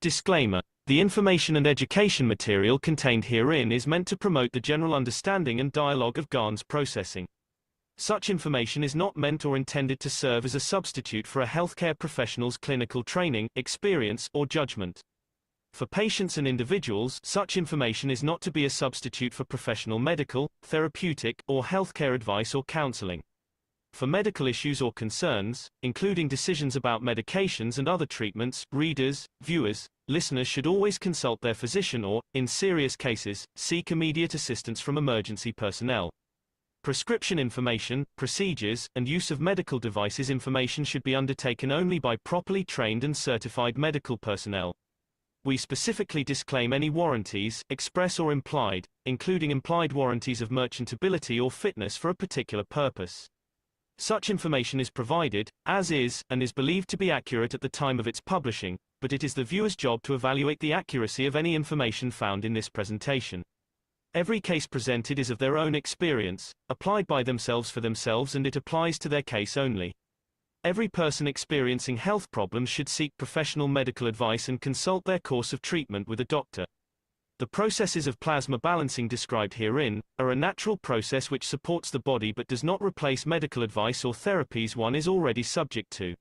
Disclaimer: the information and education material contained herein is meant to promote the general understanding and dialogue of GANs processing. Such information is not meant or intended to serve as a substitute for a healthcare professional's clinical training, experience, or judgment. For patients and individuals, such information is not to be a substitute for professional medical, therapeutic, or healthcare advice or counseling. For medical issues or concerns, including decisions about medications and other treatments, readers, viewers, listeners should always consult their physician or, in serious cases, seek immediate assistance from emergency personnel. Prescription information, procedures, and use of medical devices information should be undertaken only by properly trained and certified medical personnel. We specifically disclaim any warranties, express or implied, including implied warranties of merchantability or fitness for a particular purpose. Such information is provided, as is, and is believed to be accurate at the time of its publishing, but it is the viewer's job to evaluate the accuracy of any information found in this presentation. Every case presented is of their own experience, applied by themselves for themselves, and it applies to their case only. Every person experiencing health problems should seek professional medical advice and consult their course of treatment with a doctor. The processes of plasma balancing described herein are a natural process which supports the body but does not replace medical advice or therapies one is already subject to.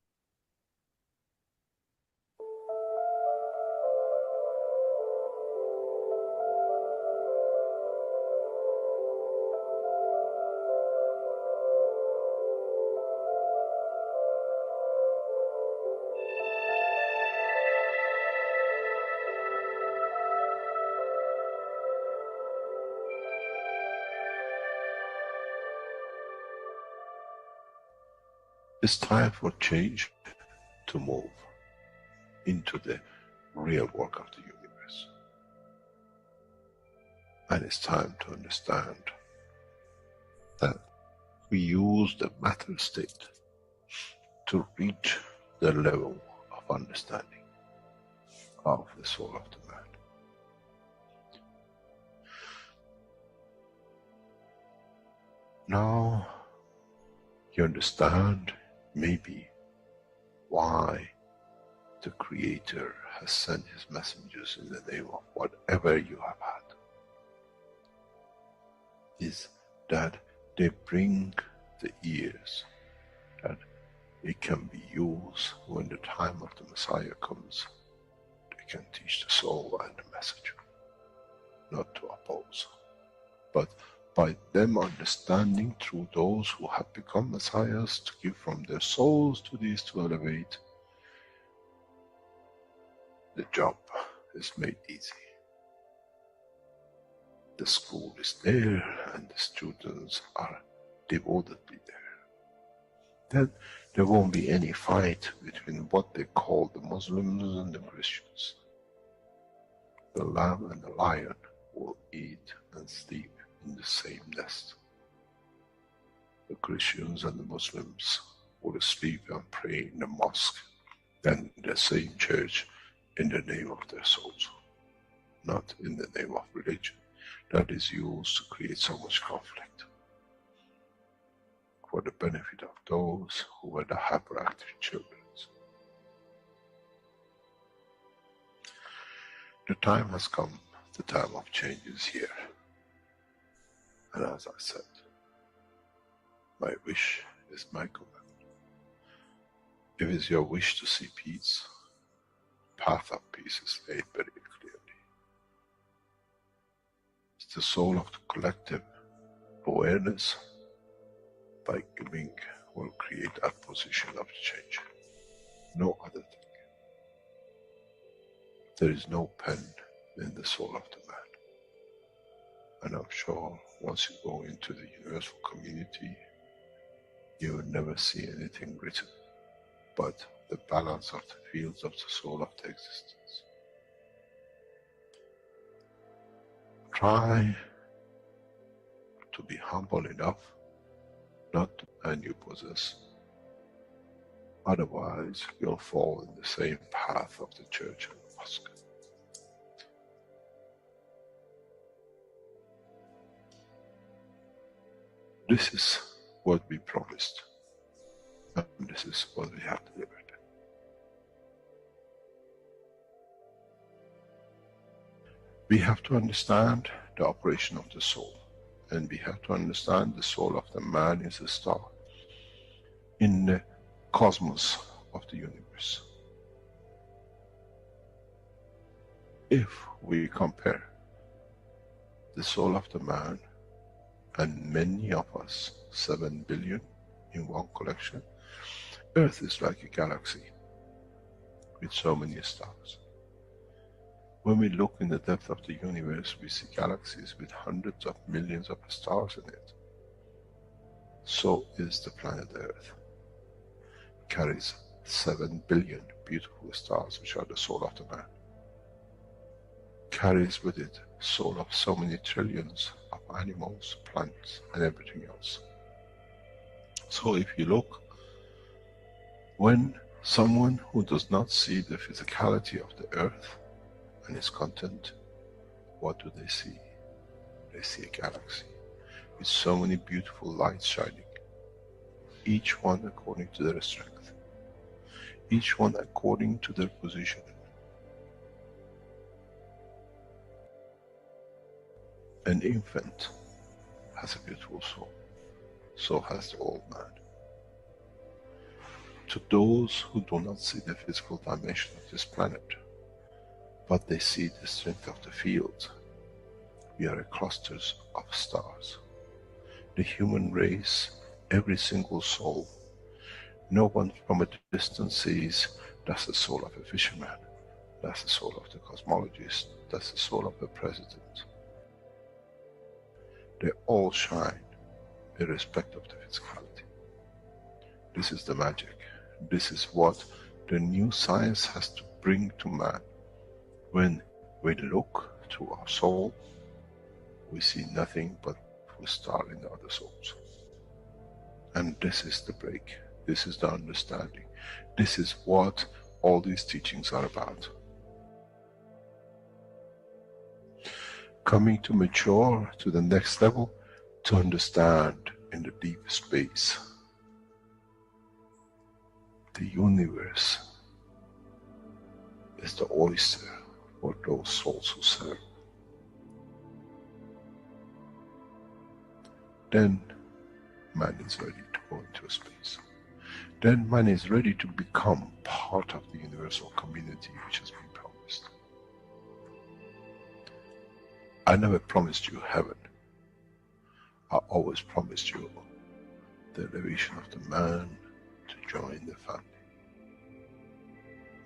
It's time for change to move into the real work of the universe. And it's time to understand that we use the matter state to reach the level of understanding of the soul of the man. Now you understand maybe why the Creator has sent his messengers in the name of whatever you have had. Is that they bring the ears, that it can be used when the time of the Messiah comes. They can teach the soul and the message, not to oppose, but by them understanding through those who have become messiahs, to give from their souls to these to elevate, the job is made easy. The school is there and the students are devotedly there. Then there won't be any fight between what they call the Muslims and the Christians. The lamb and the lion will eat and sleep in the same nest. The Christians and the Muslims will sleep and pray in the mosque and in the same church in the name of their souls, not in the name of religion. That is used to create so much conflict for the benefit of those who were the hyperactive children. The time has come, the time of change is here. And as I said, my wish is my command. If it's your wish to see peace, the path of peace is laid very clearly. It's the soul of the collective awareness. By giving will create that position of change. No other thing. There is no pen in the soul of the man. And I'm sure once you go into the universal community, you will never see anything written but the balance of the fields of the soul of the existence. Try to be humble enough not to and you possess. Otherwise, you'll fall in the same path of the church and the mosque. This is what we promised, and this is what we have delivered. We have to understand the operation of the soul, and we have to understand the soul of the man is a star in the cosmos of the universe. If we compare the soul of the man and many of us, 7 billion in one collection, Earth is like a galaxy with so many stars. When we look in the depth of the universe, we see galaxies with hundreds of millions of stars in it. So is the planet Earth. It carries 7 billion beautiful stars, which are the soul of the man. Carries with it soul of so many trillions of animals, plants, and everything else. So if you look, when someone who does not see the physicality of the earth and its content, what do they see? They see a galaxy with so many beautiful lights shining, each one according to their strength, each one according to their position. An infant has a beautiful soul, so has the old man. To those who do not see the physical dimension of this planet, but they see the strength of the field, we are clusters of stars. The human race, every single soul, no one from a distance sees that's the soul of a fisherman, that's the soul of the cosmologist, that's the soul of the president. They all shine irrespective of the physicality. This is the magic. This is what the new science has to bring to man. When we look to our soul, we see nothing but a star in the other souls. And this is the break. This is the understanding. This is what all these teachings are about. Coming to mature to the next level, to understand in the deep space, the universe is the oyster for those souls who serve. Then man is ready to go into space. Then man is ready to become part of the universal community which has been promised. I never promised you heaven. I always promised you the elevation of the man to join the family.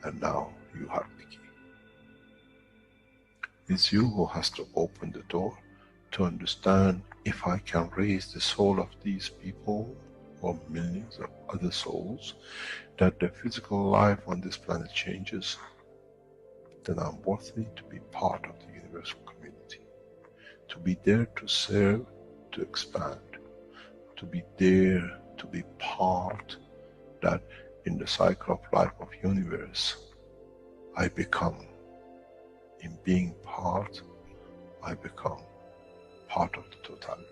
And now you have the key. It's you who has to open the door to understand, if I can raise the soul of these people or millions of other souls, that the physical life on this planet changes, then I'm worthy to be part of the universal community. To be there to serve, to expand, to be there, to be part, that in the cycle of life of universe, I become, in being part, I become part of the totality.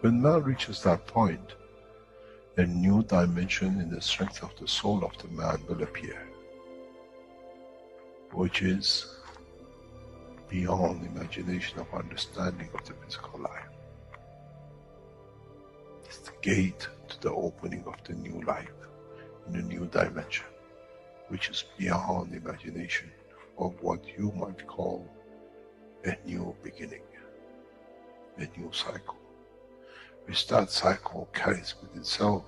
When man reaches that point, a new dimension in the strength of the soul of the man will appear, which is beyond imagination of understanding of the physical life. It's the gate to the opening of the new life, in a new dimension, which is beyond imagination of what you might call a new beginning, a new cycle, which that cycle carries with itself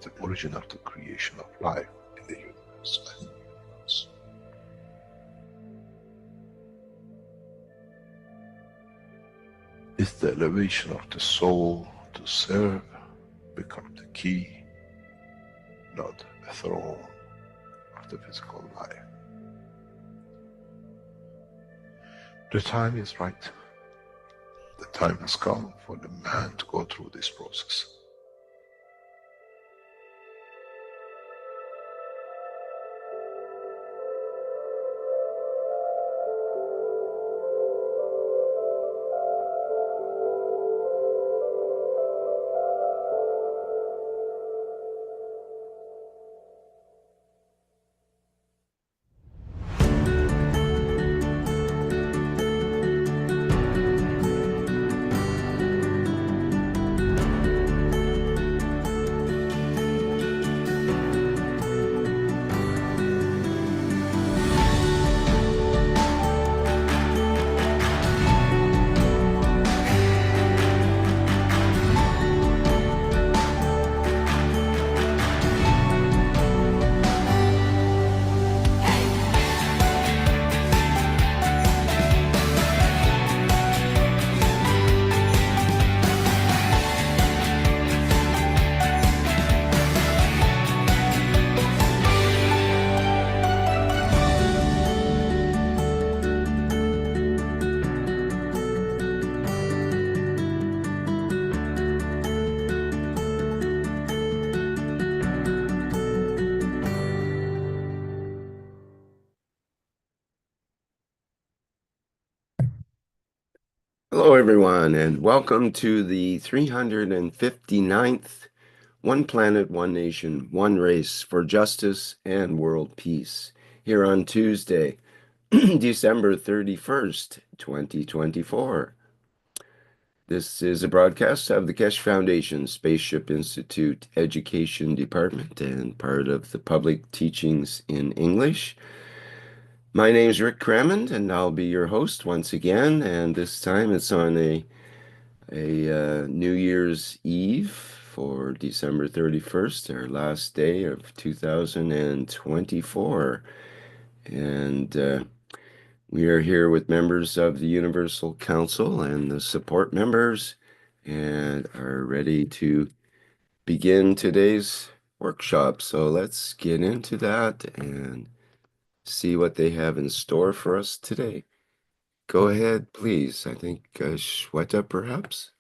the origin of the creation of life in the universe and in the universe. It's the elevation of the soul to serve, become the key, not a throne of the physical life. The time is right. The time has come for the man to go through this process. Hello, everyone, and welcome to the 359th One Planet, One Nation, One Race for Justice and World Peace, here on Tuesday, December 31st, 2024. This is a broadcast of the Keshe Foundation, Spaceship Institute Education Department, and part of the Public Teachings in English. My name is Rick Crammond, and I'll be your host once again, and this time it's on a New Year's Eve for December 31st, our last day of 2024. And we are here with members of the Universal Council and the support members and are ready to begin today's workshop. So let's get into that and see what they have in store for us today. Go ahead, please. I think Shweta, perhaps?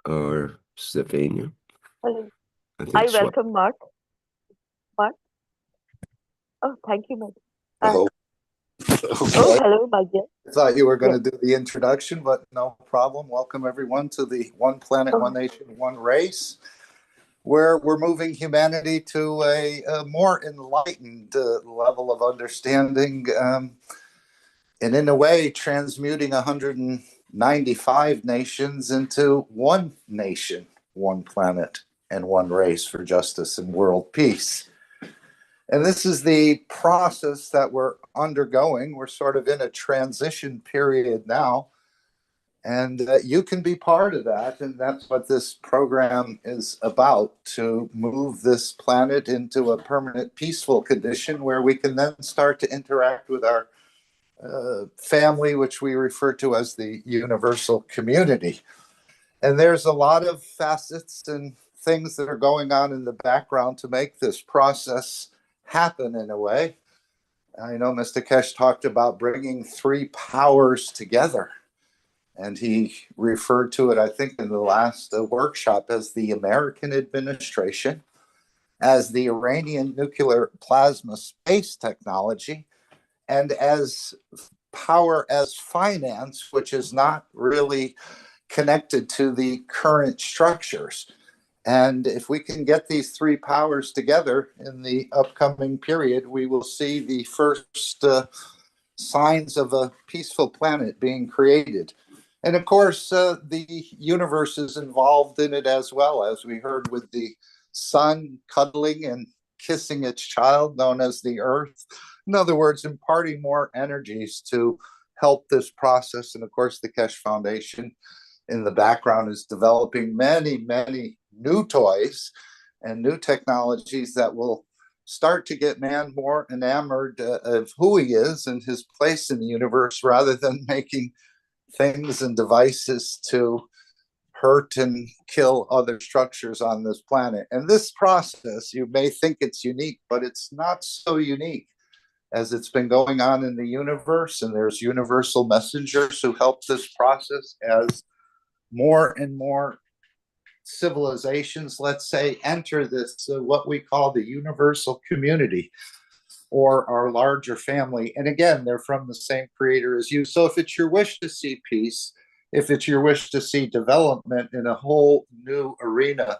Or Stefania? Hello. I think I Shweta. welcome Mark. Mark? Oh, thank you, Mark. Oh, Oh, okay. hello, my dear. I thought you were going to do the introduction, but no problem. Welcome, everyone, to the One Planet, One Nation, One Race, where we're moving humanity to a more enlightened level of understanding, and in a way, transmuting 195 nations into one nation, one planet, and one race for justice and world peace. And this is the process that we're undergoing. We're sort of in a transition period now. And you can be part of that. And that's what this program is about, to move this planet into a permanent peaceful condition where we can then start to interact with our family, which we refer to as the universal community. And there's a lot of facets and things that are going on in the background to make this process happen in a way. I know Mr. Keshe talked about bringing three powers together, and he referred to it, I think, in the last workshop as the American administration, as the Iranian nuclear plasma space technology, and as power as finance, which is not really connected to the current structures. And if we can get these three powers together in the upcoming period, we will see the first signs of a peaceful planet being created. And of course, the universe is involved in it as well, as we heard with the sun cuddling and kissing its child, known as the earth. In other words, imparting more energies to help this process. And of course, the Keshe Foundation in the background is developing many, many new toys and new technologies that will start to get man more enamored of who he is and his place in the universe, rather than making things and devices to hurt and kill other structures on this planet. And this process, you may think it's unique, but it's not so unique, as it's been going on in the universe. And there's universal messengers who help this process as more and more civilizations, let's say, enter this what we call the universal community, or our larger family. And again, they're from the same creator as you. So if it's your wish to see peace, if it's your wish to see development in a whole new arena,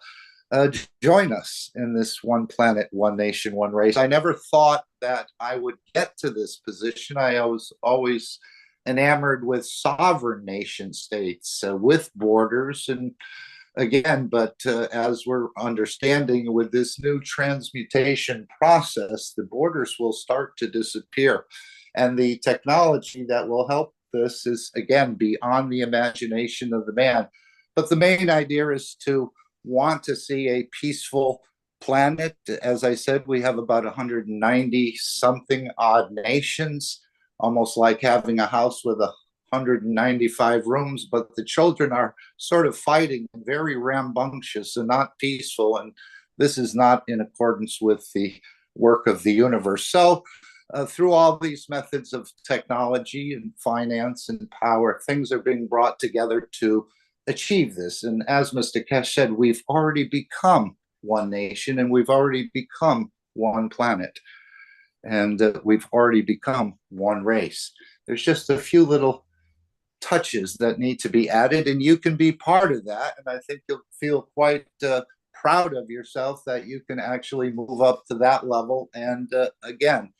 join us in this one planet, one nation, one race. I never thought that I would get to this position. I was always enamored with sovereign nation states with borders. And again, but as we're understanding with this new transmutation process, the borders will start to disappear. And the technology that will help this is, again, beyond the imagination of the man. But the main idea is to want to see a peaceful planet. As I said, we have about 190 something odd nations, almost like having a house with 195 rooms, but the children are sort of fighting, very rambunctious and not peaceful. And this is not in accordance with the work of the universe. So through all these methods of technology and finance and power, things are being brought together to achieve this. And as Mr. Keshe said, we've already become one nation and we've already become one planet. And we've already become one race. There's just a few little touches that need to be added, and you can be part of that. And I think you'll feel quite proud of yourself that you can actually move up to that level and again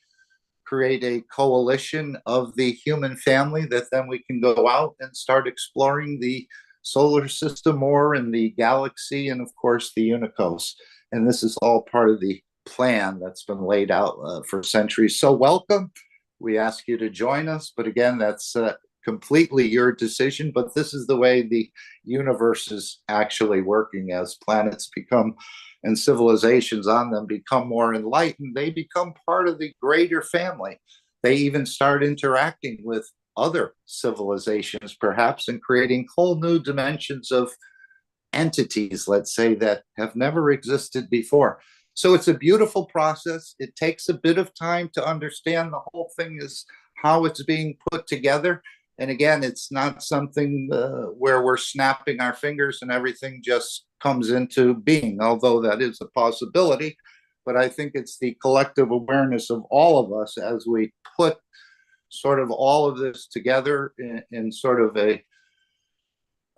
create a coalition of the human family that then we can go out and start exploring the solar system more and the galaxy and of course the unicos. And this is all part of the plan that's been laid out for centuries. So welcome. We ask you to join us, but again, that's completely your decision. But this is the way the universe is actually working. As planets become and civilizations on them become more enlightened, they become part of the greater family. They even start interacting with other civilizations, perhaps, and creating whole new dimensions of entities, let's say, that have never existed before. So it's a beautiful process. It takes a bit of time to understand the whole thing is how it's being put together. And again, it's not something where we're snapping our fingers and everything just comes into being, although that is a possibility. But I think it's the collective awareness of all of us as we put sort of all of this together in sort of a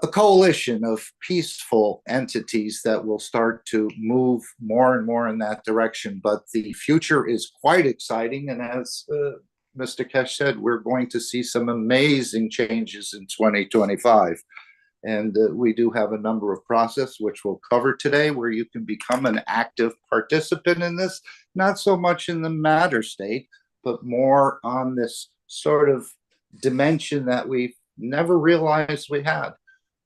coalition of peaceful entities that will start to move more and more in that direction. But the future is quite exciting. And as Mr. Keshe said, we're going to see some amazing changes in 2025. And we do have a number of processes which we'll cover today where you can become an active participant in this, not so much in the matter state, but more on this sort of dimension that we've never realized we had.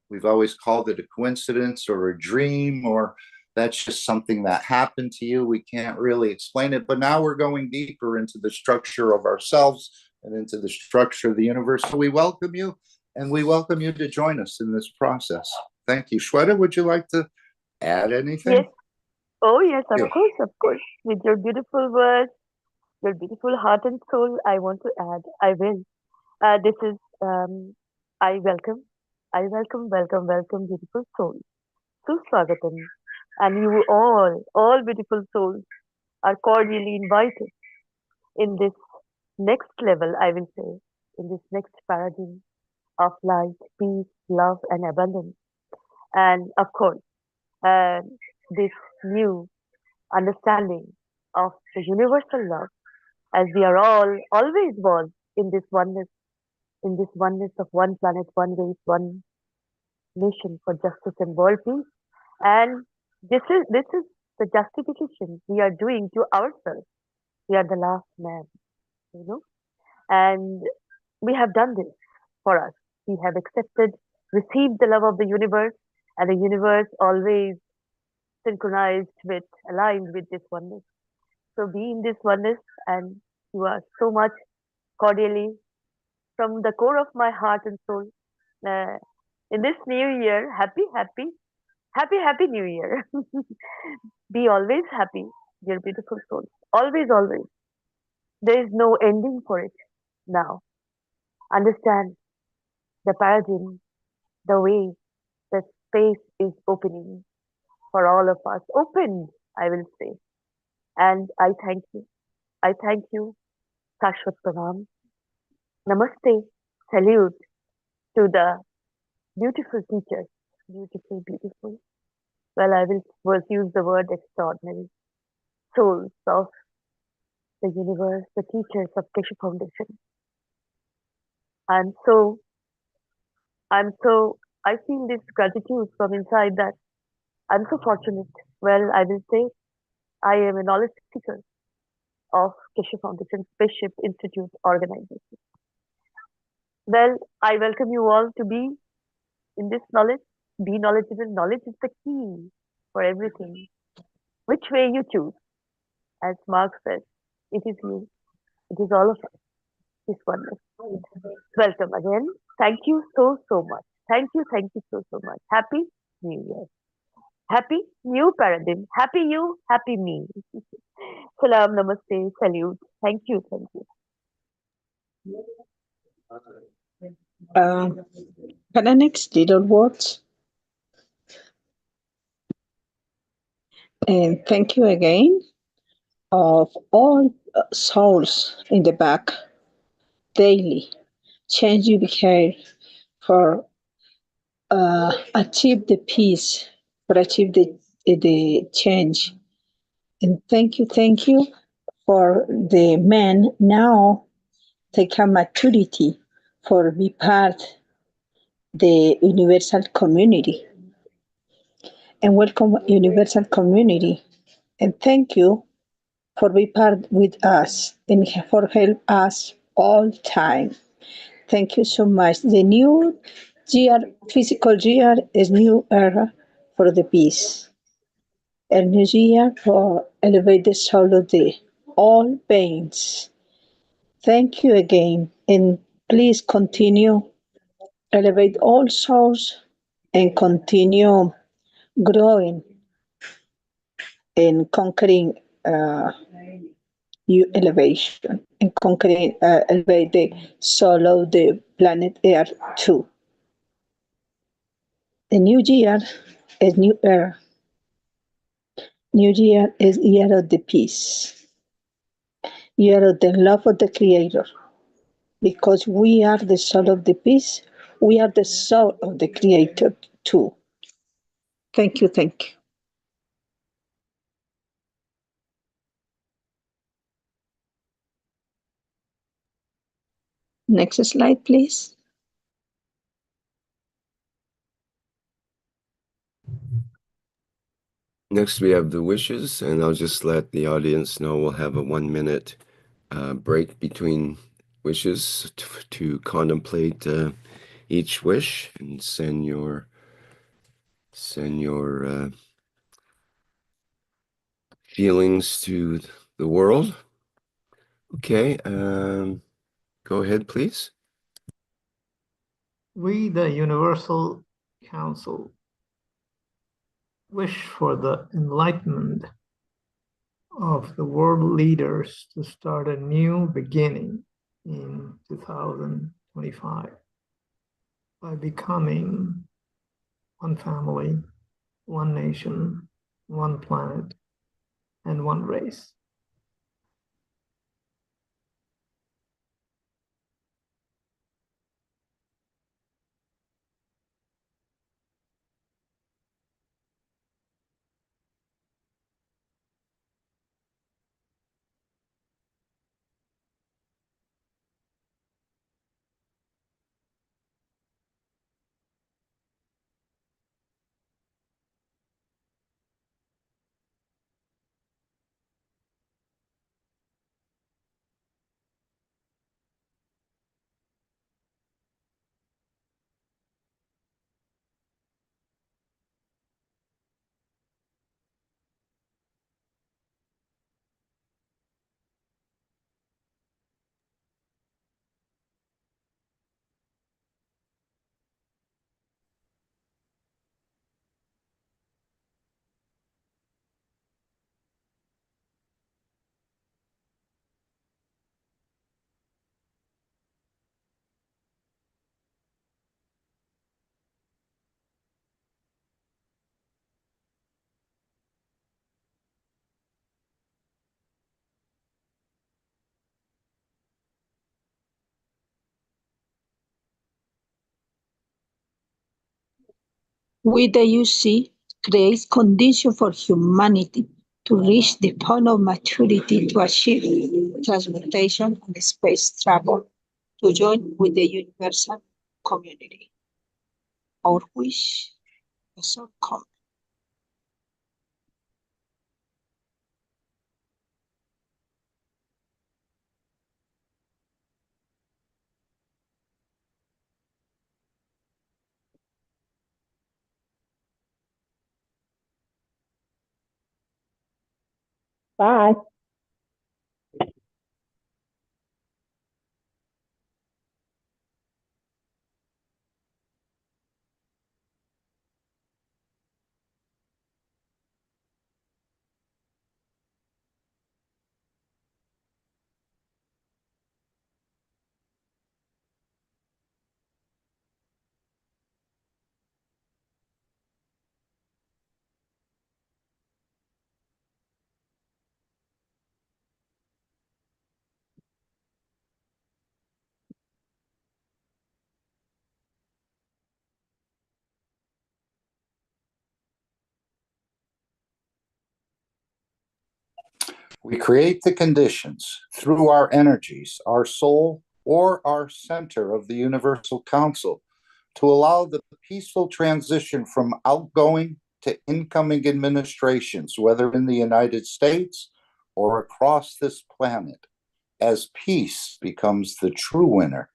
We've always called it a coincidence or a dream, or that's just something that happened to you. We can't really explain it, but now we're going deeper into the structure of ourselves and into the structure of the universe. So we welcome you. And we welcome you to join us in this process. Thank you. Shweta, would you like to add anything? Yes. Oh, yes, of course. With your beautiful words, your beautiful heart and soul, I want to add, I will. This is, I welcome, beautiful souls. Suswagatam. And you all beautiful souls are cordially invited in this next level, I will say, in this next paradigm of light, peace, love, and abundance. And of course, this new understanding of the universal love, as we are all always was in this oneness of one planet, one race, one nation for justice and world peace. And this is the justification we are doing to ourselves. We are the last man, and we have done this for us. We have accepted, received the love of the universe, and the universe always synchronized with, aligned with this oneness. So be in this oneness, and you are so much cordially from the core of my heart and soul. In this new year, happy new year. Be always happy, dear beautiful souls. Always. There is no ending for it now. Understand the paradigm, the way the space is opening for all of us. Opened, I will say. And I thank you. Shashwat Pranam. Namaste. Salute to the beautiful teachers. Beautiful. Well, I will use the word extraordinary. Souls of the universe, the teachers of Keshe Foundation. I feel this gratitude from inside that I'm so fortunate. Well, I will say I am a knowledge seeker of Keshe Foundation Spaceship Institute organization. Well, I welcome you all to be in this knowledge. Be knowledgeable. Knowledge is the key for everything. Which way you choose. As Mark said, it is you. It is all of us. This oneness. Welcome again. Thank you so much. Thank you so much. Happy New Year. Happy new paradigm. Happy you, happy me. Salam, namaste, salute. Thank you. Can I next little words? And thank you again. of all souls in the back daily. Change your behavior for achieve the peace, for achieve the change. And thank you for the men now take a maturity for be part the universal community. And welcome universal community. And thank you for be part with us and for help us all time. Thank you so much. The new year, physical year, is new era for the peace. A new year for elevate the soul of the all beings. Thank you again, and please continue elevate all souls and continue growing and conquering new elevation and conquering elevate the soul of the planet Earth too. The new year is new era. New year is year of the peace, year of the love of the Creator. Because we are the soul of the peace, we are the soul of the Creator too. Thank you, thank you. Next slide, please. Next, we have the wishes, and I'll just let the audience know we'll have a 1 minute break between wishes to contemplate each wish and send your feelings to the world. Okay, go ahead, please. We, the Universal Council, wish for the enlightenment of the world leaders to start a new beginning in 2025 by becoming one family, one nation, one planet, and one race. We, the UC, creates conditions for humanity to reach the point of maturity to achieve transmutation and space travel to join with the universal community. Our wish is our common. Bye. We create the conditions through our energies, our soul, or our center of the Universal Council to allow the peaceful transition from outgoing to incoming administrations, whether in the United States or across this planet, as peace becomes the true winner.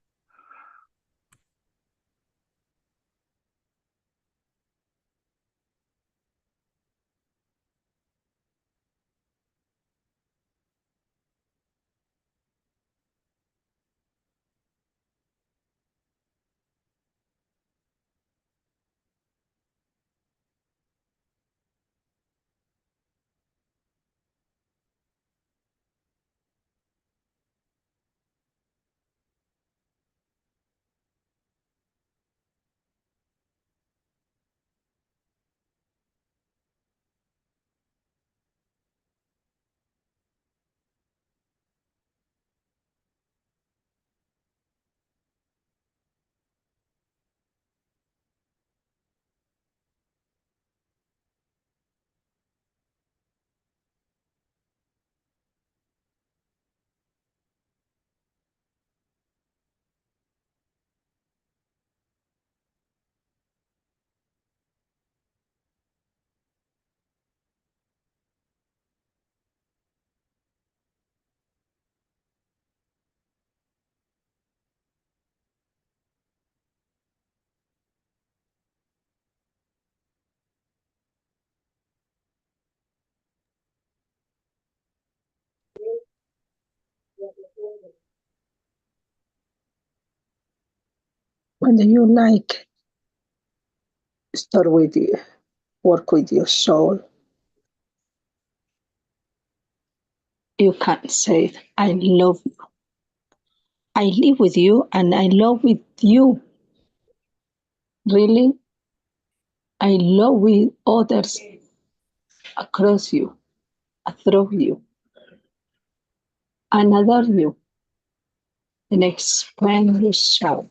When you like, start with you, work with your soul. You can say, I love you. I live with you and I love with you. Really, I love with others across you, through you, another you, and expand your soul.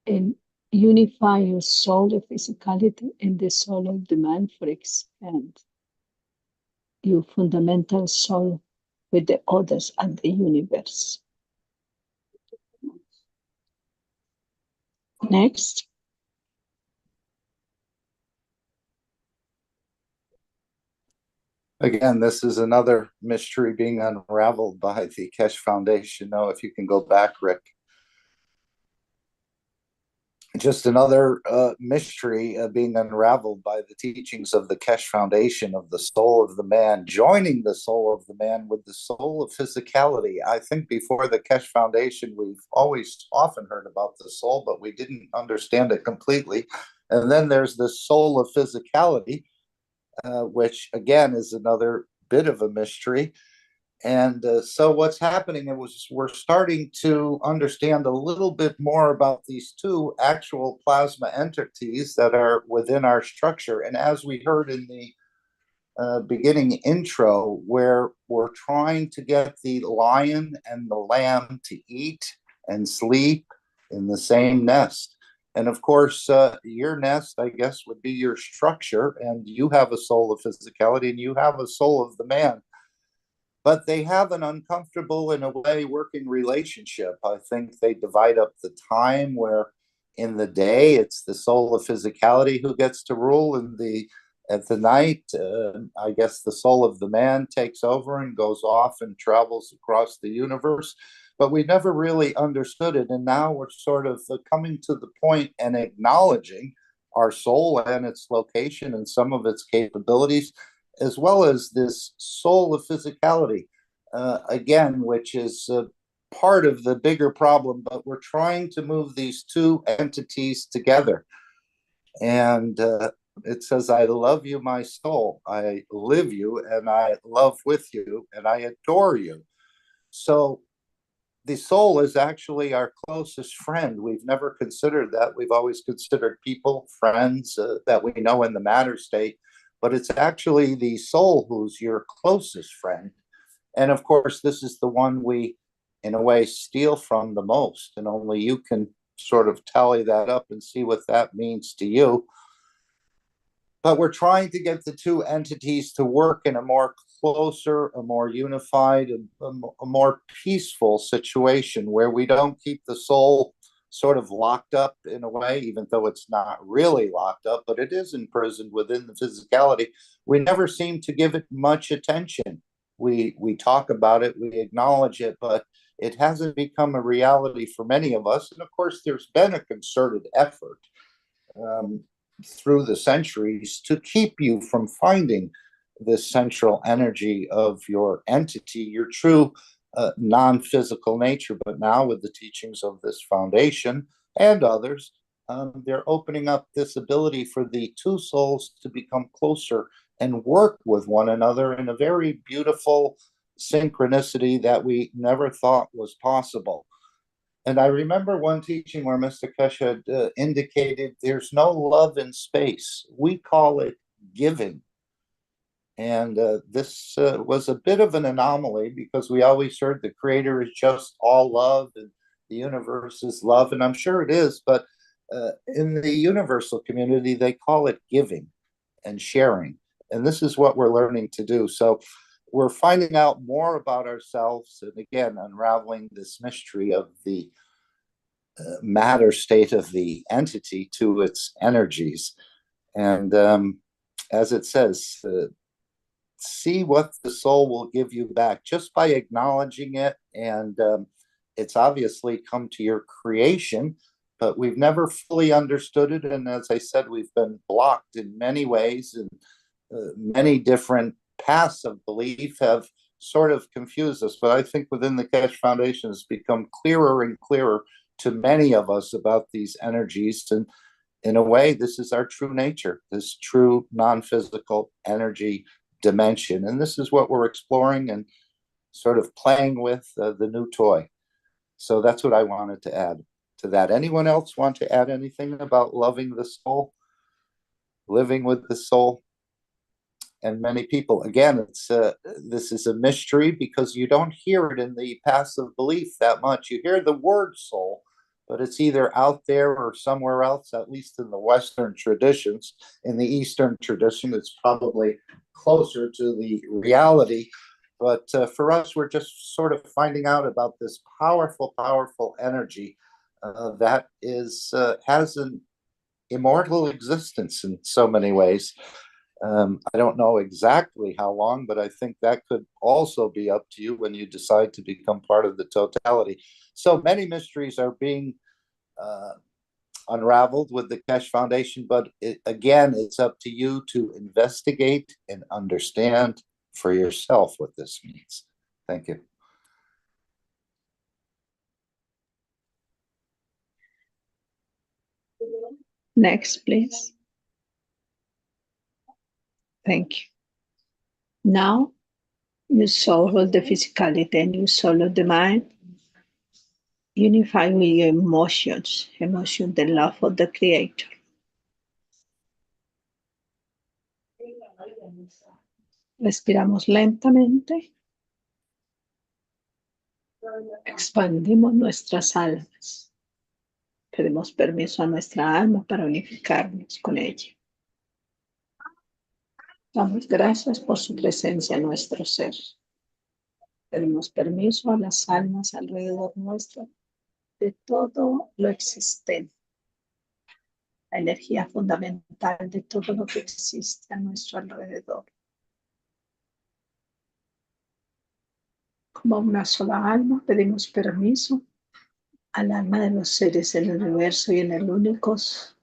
And unify your soul, the physicality, and the soul of the man for expand your fundamental soul with the others and the universe. Next. Again, this is another mystery being unraveled by the Keshe Foundation. Now, if you can go back, Rick. Just another mystery being unraveled by the teachings of the Keshe Foundation, of the soul of the man, joining the soul of the man with the soul of physicality. I think before the Keshe Foundation, we've always often heard about the soul, but we didn't understand it completely. And then there's the soul of physicality, which again is another bit of a mystery. And so what's happening is we're starting to understand a little bit more about these two actual plasma entities that are within our structure. And as we heard in the beginning intro, where we're trying to get the lion and the lamb to eat and sleep in the same nest. And of course, your nest, I guess, would be your structure, and you have a soul of physicality and you have a soul of the man. But they have an uncomfortable, in a way, working relationship. I think they divide up the time where in the day it's the soul of physicality who gets to rule, and at the night, I guess the soul of the man takes over and goes off and travels across the universe. But we never really understood it, and now we're sort of coming to the point and acknowledging our soul and its location and some of its capabilities, as well as this soul of physicality, again, which is part of the bigger problem, but we're trying to move these two entities together. And it says, I love you, my soul. I live you, and I love with you, and I adore you. So the soul is actually our closest friend. We've never considered that. We've always considered people, friends that we know in the matter state. But it's actually the soul who's your closest friend. And of course, this is the one we, in a way, steal from the most. And only you can sort of tally that up and see what that means to you. But we're trying to get the two entities to work in a more closer, a more unified, a more peaceful situation where we don't keep the soul sort of locked up in a way, even though it's not really locked up, but it is imprisoned within the physicality. We never seem to give it much attention. We talk about it, we acknowledge it, but it hasn't become a reality for many of us. And of course, there's been a concerted effort through the centuries to keep you from finding this central energy of your entity, your true non-physical nature. But now with the teachings of this foundation and others, they're opening up this ability for the two souls to become closer and work with one another in a very beautiful synchronicity that we never thought was possible. And I remember one teaching where Mr. Keshe indicated there's no love in space. We call it giving. And this was a bit of an anomaly because we always heard the creator is just all love and the universe is love. And I'm sure it is, but in the universal community, they call it giving and sharing. And this is what we're learning to do. So we're finding out more about ourselves and again, unraveling this mystery of the matter state of the entity to its energies. And as it says, see what the soul will give you back just by acknowledging it. And it's obviously come to your creation, but we've never fully understood it. And as I said, we've been blocked in many ways, and many different paths of belief have sort of confused us. But I think within the Keshe Foundation it's become clearer and clearer to many of us about these energies. And in a way, this is our true nature, this true non-physical energy dimension. And this is what we're exploring and sort of playing with the new toy. So that's what I wanted to add to that. Anyone else want to add anything about loving the soul, living with the soul? And many people, again, it's this is a mystery because you don't hear it in the passive belief that much. You hear the word soul, but it's either out there or somewhere else, at least in the Western traditions. In the Eastern tradition, it's probably closer to the reality. But for us, we're just sort of finding out about this powerful, powerful energy that is has an immortal existence in so many ways. I don't know exactly how long, but I think that could also be up to you when you decide to become part of the totality. So many mysteries are being unraveled with the Keshe Foundation, but again, it's up to you to investigate and understand for yourself what this means. Thank you. Next, please. Thank you. Now, you soul of the physicality and you soul of the mind, unify with your emotions, the love of the Creator. Respiramos lentamente. Expandimos nuestras almas. Pedimos permiso a nuestra alma para unificarnos con ella. Damos gracias por su presencia en nuestro ser. Pedimos permiso a las almas alrededor nuestro de todo lo existente, la energía fundamental de todo lo que existe a nuestro alrededor. Como una sola alma, pedimos permiso al alma de los seres en el universo y en el únicos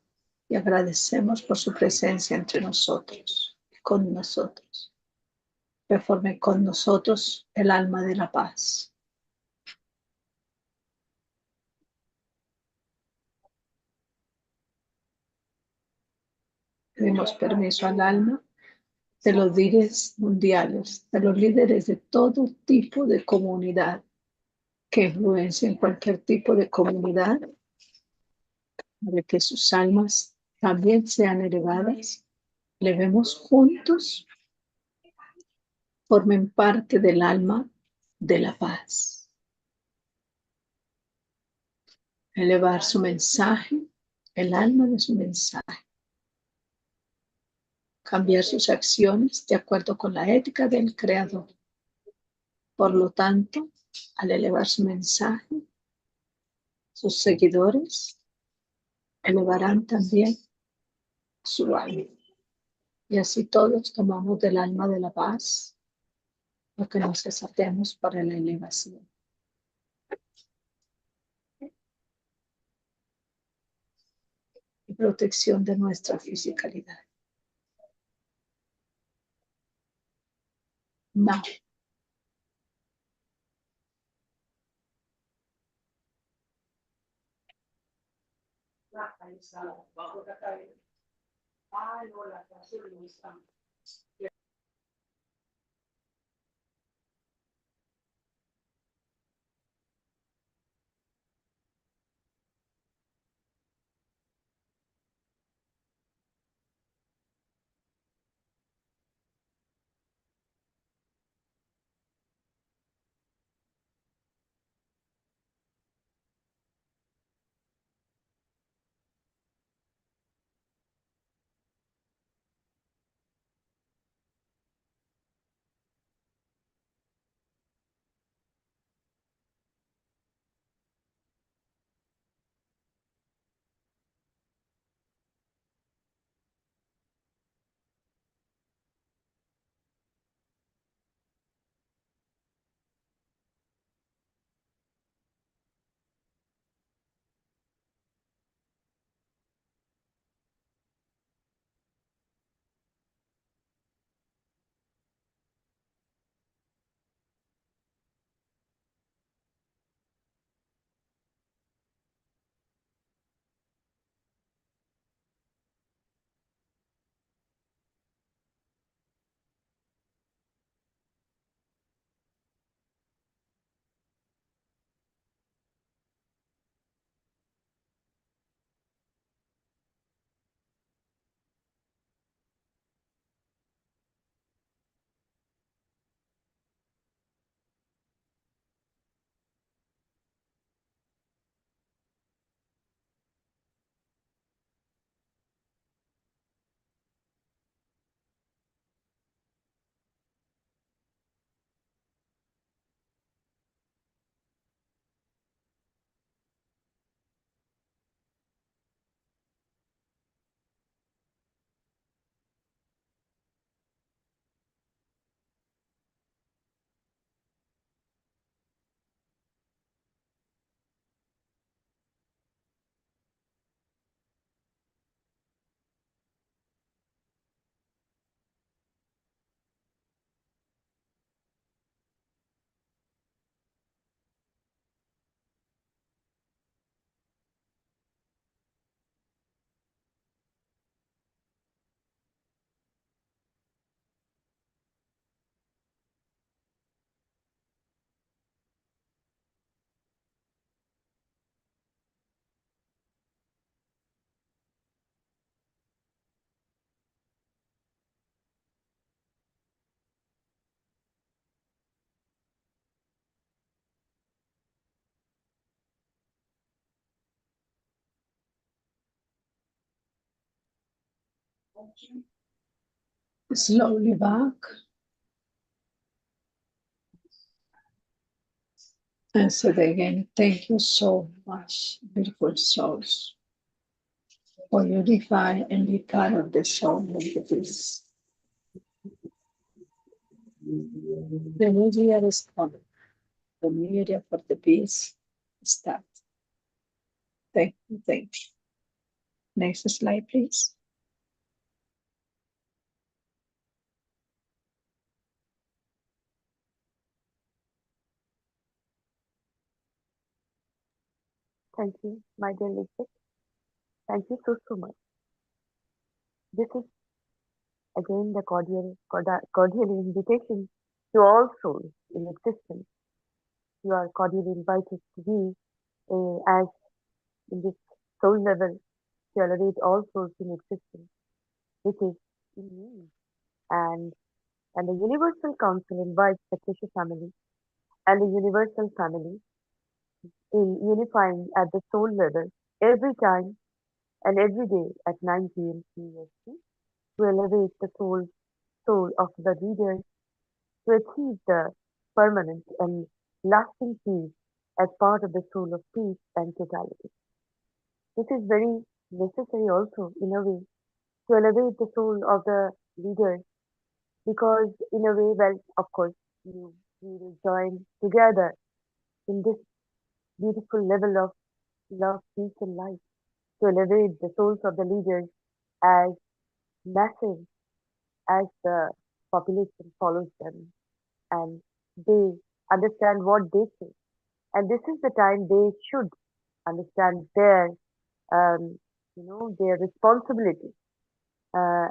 y agradecemos por su presencia entre nosotros y con nosotros. Que forme con nosotros el alma de la paz. Pedimos permiso al alma de los líderes mundiales, de los líderes de todo tipo de comunidad que influencien cualquier tipo de comunidad, para que sus almas también sean elevadas, elevemos juntos, formen parte del alma de la paz. Elevar su mensaje, el alma de su mensaje. cambiar sus acciones de acuerdo con la ética del creador. Por lo tanto, al elevar su mensaje, sus seguidores elevarán también su alma. Y así todos tomamos del alma de la paz lo que nos desatemos para la elevación. Y protección de nuestra fisicalidad. Now. Slowly back. And say again, thank you so much, beautiful souls, for you define and be part of the soul of the peace. The new year is coming. The new year for the peace start. Thank you, thank you. Next slide, please. Thank you, my dear Elizabeth. Thank you so much. This is again the cordial invitation to all souls in existence. You are cordially invited to be as in this soul level to elevate all souls in existence, which is in me. And the Universal Council invites the Keshe family and the Universal family in unifying at the soul level every time and every day at 9 p.m. CEST to elevate the soul of the leaders to achieve the permanent and lasting peace as part of the soul of peace and totality. This is very necessary also in a way to elevate the soul of the leaders because in a way, well, of course, we will join together in this beautiful level of love, peace and light to elevate the souls of the leaders as massive as the population follows them and they understand what they say. And this is the time they should understand their, their responsibility uh,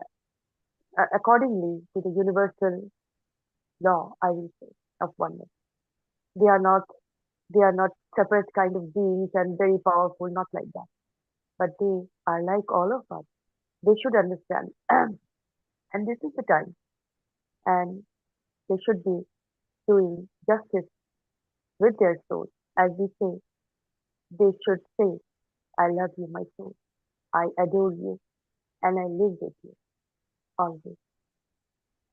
accordingly to the universal law, I will say, of oneness. They are not separate kind of beings and very powerful, not like that. But they are like all of us. They should understand. And this is the time. And they should be doing justice with their soul. As we say, they should say, I love you, my soul. I adore you. And I live with you always.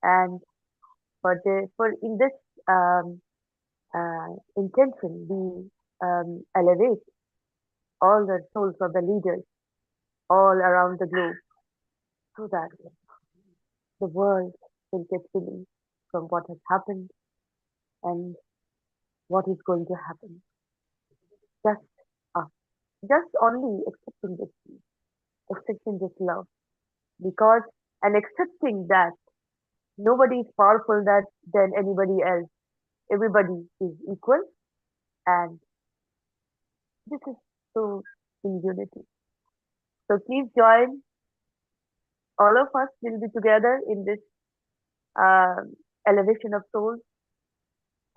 And for in this intention, we elevate all the souls of the leaders all around the globe so that the world will get relief from what has happened and what is going to happen. Just us. Just only accepting this peace, accepting this love. Because and accepting that nobody is powerful than anybody else. Everybody is equal and this is so in unity. So please join. All of us will be together in this elevation of souls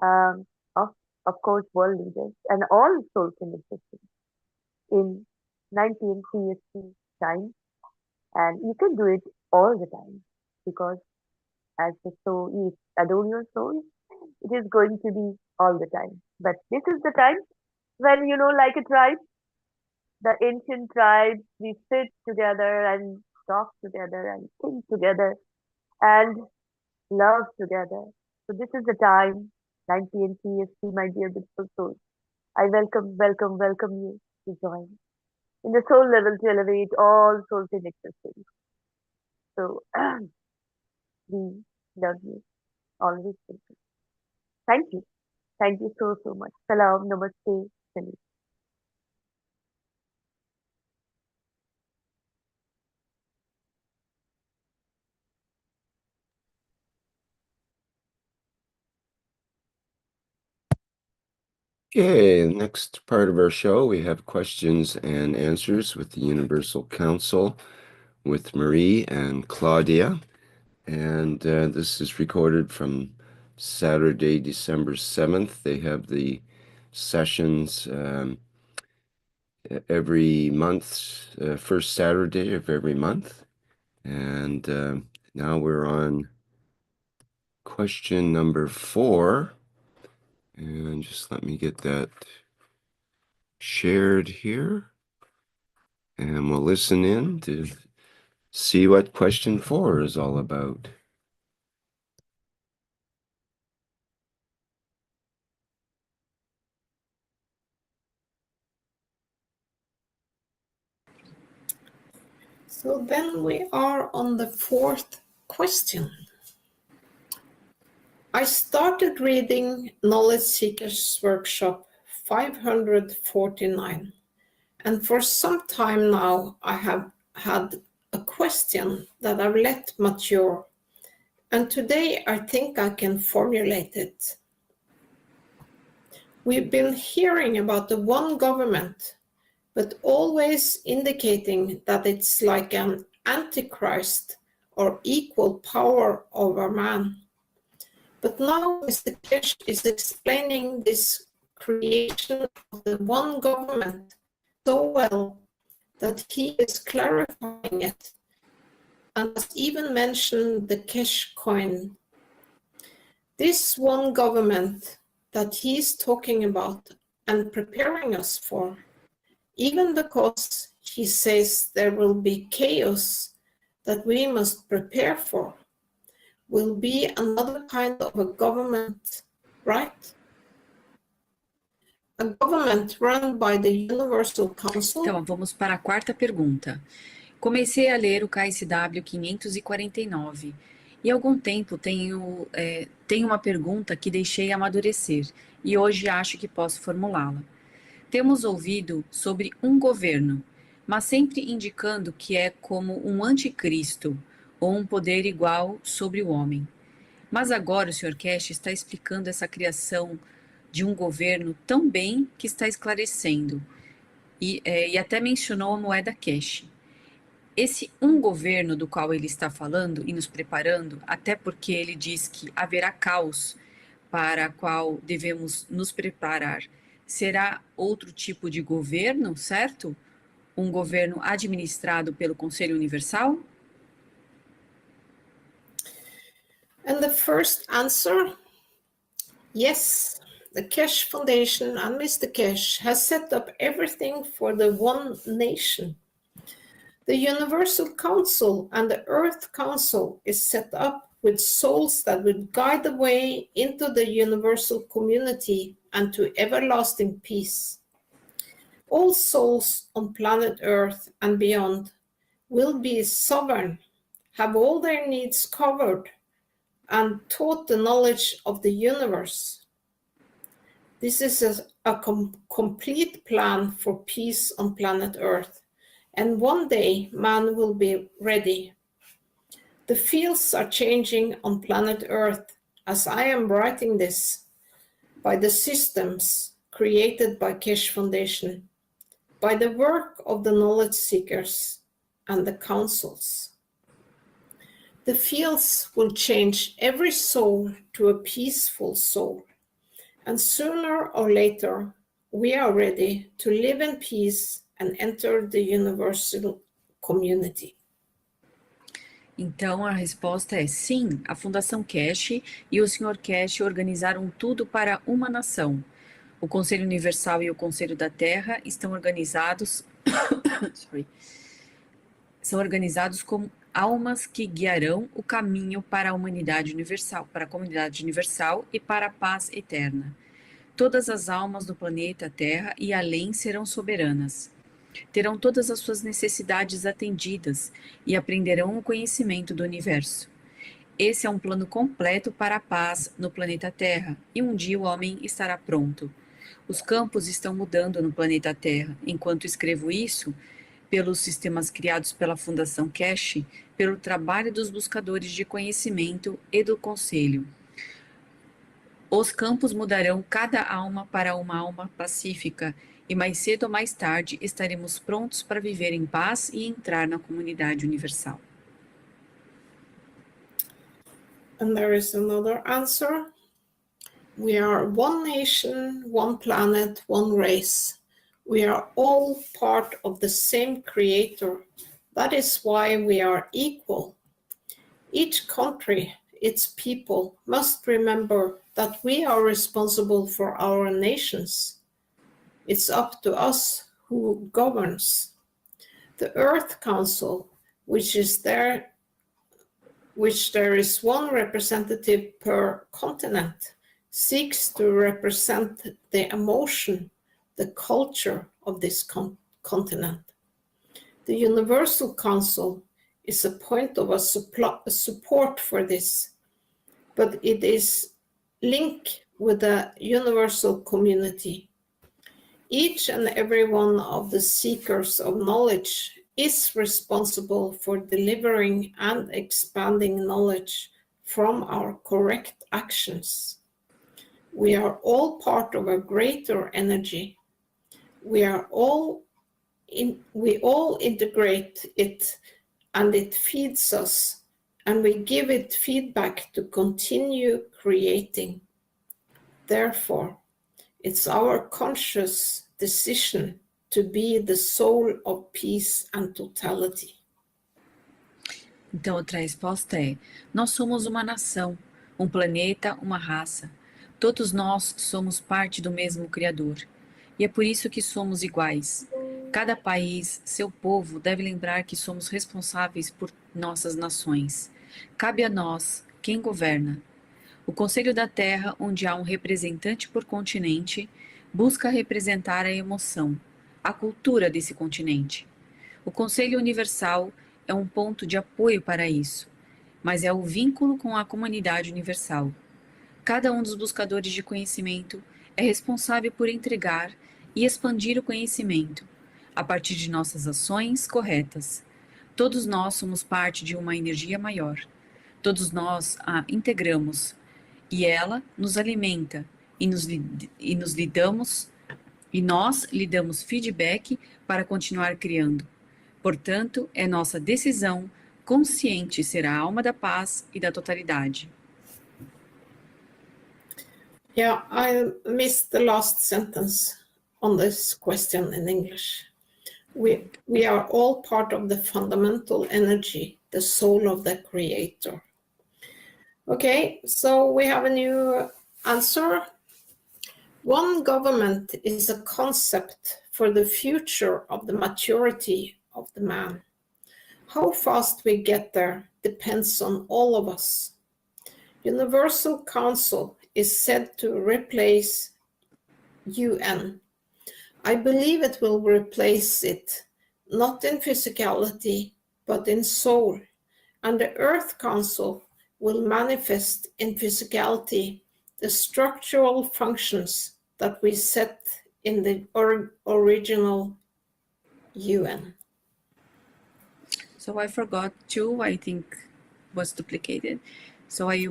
um, of course, world leaders and all souls in existence in 9 p.m. CEST time. And you can do it all the time because as the soul, you adore your soul, it is going to be all the time. But this is the time when, like a tribe, the ancient tribes, we sit together and talk together and think together and love together. So this is the time, 9 p.m. CEST, my dear beautiful souls. I welcome you to join in the soul level to elevate all souls in existence. So we love you always. Thank you. Thank you so much. Salam, namaste, salam. Okay, next part of our show, we have questions and answers with the Universal Council with Marie and Claudia. And this is recorded from Saturday, December 7th. They have the sessions every month, first Saturday of every month. And now we're on question number 4. And just let me get that shared here. And we'll listen in to see what question 4 is all about. So then we are on the 4th question. I started reading Knowledge Seekers Workshop 549, and for some time now I have had a question that I've let mature, and today I think I can formulate it. We've been hearing about the one government, but always indicating that it's like an antichrist or equal power over man. But now Mr. Keshe is explaining this creation of the one government so well that he is clarifying it and has even mentioned the Keshe coin. This one government that he is talking about and preparing us for, even because he says there will be chaos that we must prepare for will be another kind of a government, right? A government run by the Universal Council. Então, vamos para a quarta pergunta. Comecei a ler o KSW 549 e há algum tempo tenho uma pergunta que deixei amadurecer e hoje acho que posso formulá-la. Temos ouvido sobre um governo, mas sempre indicando que é como um anticristo ou um poder igual sobre o homem. Mas agora o Sr. Keshe está explicando essa criação de um governo tão bem que está esclarecendo e até mencionou a moeda Keshe. Esse um governo do qual ele está falando e nos preparando, até porque ele diz que haverá caos para o qual devemos nos preparar, será outro tipo de governo, certo? Um governo administrado pelo Conselho Universal? And the first answer, yes, the Keshe Foundation and Mr. Keshe has set up everything for the one nation. The Universal Council and the Earth Council is set up with souls that would guide the way into the universal community and to everlasting peace. All souls on planet Earth and beyond will be sovereign, have all their needs covered, and taught the knowledge of the universe. This is a complete plan for peace on planet Earth, and one day man will be ready. The fields are changing on planet Earth as I am writing this by the systems created by Keshe Foundation, by the work of the knowledge seekers and the councils. The fields will change every soul to a peaceful soul, and sooner or later we are ready to live in peace and enter the universal community. Então, a resposta é sim, a Fundação Keshe e o Sr. Keshe organizaram tudo para uma nação. O Conselho Universal e o Conselho da Terra estão organizados, são organizados como almas que guiarão o caminho para a humanidade universal, para a comunidade universal e para a paz eterna. Todas as almas do planeta Terra e além serão soberanas. Terão todas as suas necessidades atendidas e aprenderão o conhecimento do universo. Esse é um plano completo para a paz no planeta Terra e um dia o homem estará pronto. Os campos estão mudando no planeta Terra. Enquanto escrevo isso, pelos sistemas criados pela Fundação Keshe, pelo trabalho dos buscadores de conhecimento e do Conselho. Os campos mudarão cada alma para uma alma pacífica e mais cedo ou mais tarde estaremos prontos para viver em paz e entrar na comunidade universal. And there is another answer. We are one nation, one planet, one race. We are all part of the same creator. That is why we are equal. Each country, its people, must remember that we are responsible for our nations. It's up to us who governs. The Earth Council, which there is one representative per continent, seeks to represent the emotion, the culture of this continent. The Universal Council is a point of a support for this, but it is linked with the universal community. Each and every one of the seekers of knowledge is responsible for delivering and expanding knowledge from our correct actions. We are all part of a greater energy. We all integrate it, and it feeds us, and we give it feedback to continue creating. Therefore, it's our conscious decision to be the soul of peace and totality. Então, outra resposta é: nós somos uma nação, um planeta, uma raça. Todos nós somos parte do mesmo Criador. E é por isso que somos iguais. Cada país, seu povo, deve lembrar que somos responsáveis por nossas nações. Cabe a nós, quem governa. O Conselho da Terra, onde há um representante por continente, busca representar a emoção, a cultura desse continente. O Conselho Universal é um ponto de apoio para isso, mas é o vínculo com a comunidade universal. Cada um dos buscadores de conhecimento é responsável por entregar e expandir o conhecimento, a partir de nossas ações corretas. Todos nós somos parte de uma energia maior. Todos nós a integramos, e ela nos alimenta, e nós lhe damos feedback para continuar criando. Portanto, é nossa decisão consciente ser a alma da paz e da totalidade. Yeah, I missed the last sentence on this question in English. We are all part of the fundamental energy, the soul of the creator. Okay, so we have a new answer. One government is a concept for the future of the maturity of the man. How fast we get there depends on all of us. Universal Council is said to replace UN. I believe it will replace it, not in physicality, but in soul. And the Earth Council will manifest in physicality the structural functions that we set in the original UN. So I forgot two, I think was duplicated. So I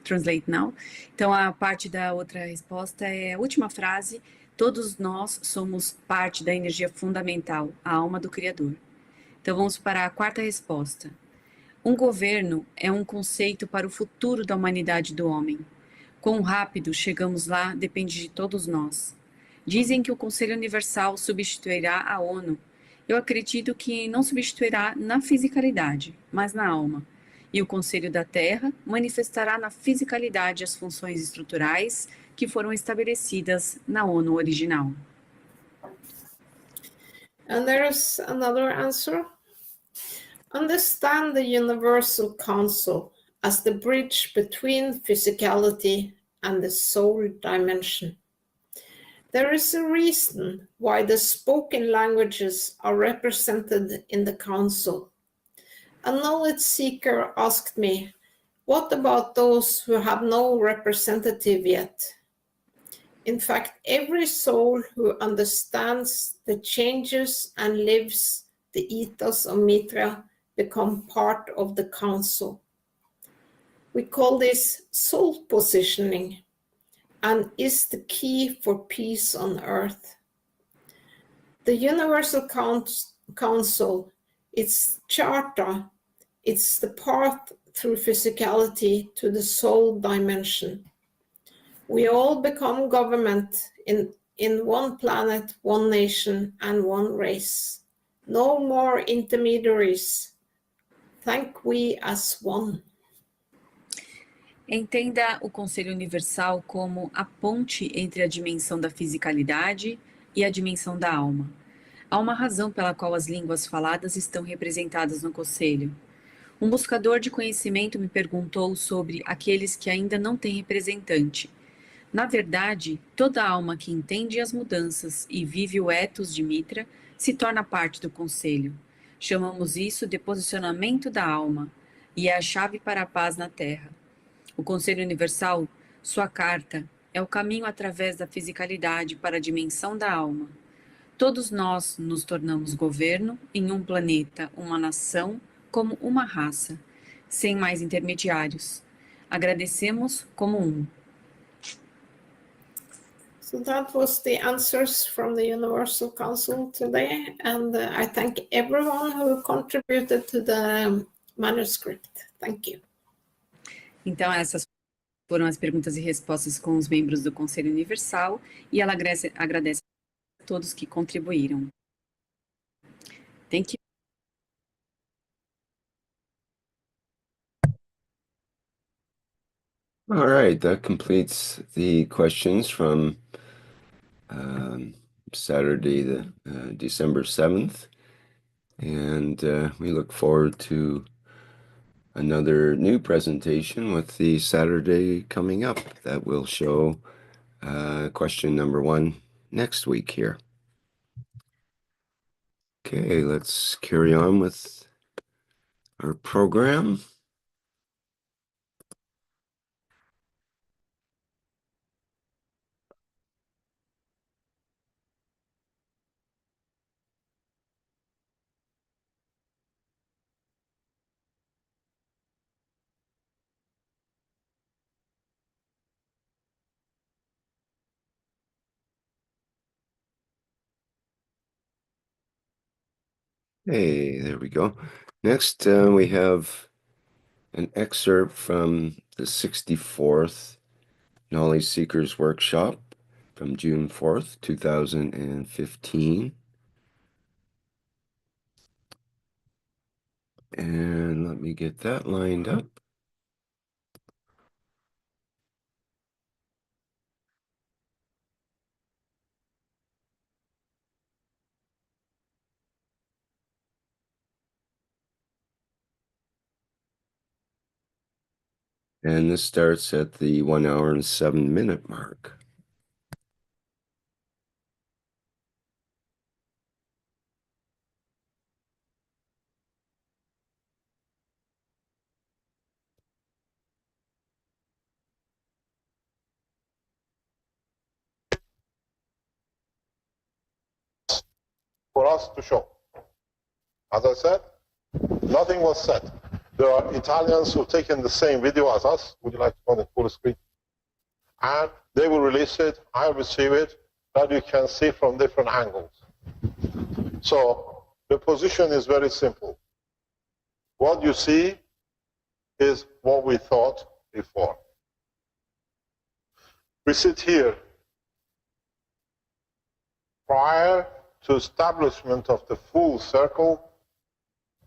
translate now. Então a parte da outra resposta é a última frase. Todos nós somos parte da energia fundamental, a alma do Criador. Então vamos para a quarta resposta. Um governo é um conceito para o futuro da humanidade do homem. Quão rápido chegamos lá depende de todos nós. Dizem que o Conselho Universal substituirá a ONU. Eu acredito que não substituirá na fisicalidade, mas na alma. E o Conselho da Terra manifestará na fisicalidade as funções estruturais que foram estabelecidas na ONU original. And there's another answer. Understand the Universal Council as the bridge between physicality and the soul dimension. There is a reason why the spoken languages are represented in the council. A knowledge seeker asked me, what about those who have no representative yet? In fact, every soul who understands the changes and lives the ethos of Mitra become part of the council. We call this soul positioning and is the key for peace on earth. The Universal Council, its charter, it's the path through physicality to the soul dimension. We all become government in one planet, one nation, and one race. No more intermediaries. Thank we as one. Entenda o Conselho Universal como a ponte entre a dimensão da fisicalidade e a dimensão da alma. Há uma razão pela qual as línguas faladas estão representadas no Conselho. Um buscador de conhecimento me perguntou sobre aqueles que ainda não têm representante. Na verdade, toda alma que entende as mudanças e vive o ethos de Mitra se torna parte do Conselho. Chamamos isso de posicionamento da alma, e é a chave para a paz na Terra. O Conselho Universal, sua carta, é o caminho através da fisicalidade para a dimensão da alma. Todos nós nos tornamos governo em um planeta, uma nação, como uma raça, sem mais intermediários. Agradecemos como um. So that was the answers from the Universal Council today, and I thank everyone who contributed to the manuscript. Thank you. Então, essas foram as perguntas e respostas com os membros do Conselho Universal, e ela agradece a todos que contribuíram. Thank you. All right, that completes the questions from Saturday, December 7th. And we look forward to another new presentation with the Saturday coming up that will show question number 1 next week here. Okay, let's carry on with our program. Hey, there we go. Next, we have an excerpt from the 64th Knowledge Seekers Workshop from June 4th, 2015. And let me get that lined up. And this starts at the 1 hour and 7 minute mark. For us to show. As I said, nothing was said. There are Italians who've taken the same video as us. Would you like to go on the full screen? And they will release it, I'll receive it, that you can see from different angles. So the position is very simple. What you see is what we thought before. We sit here. Prior to establishment of the full circle,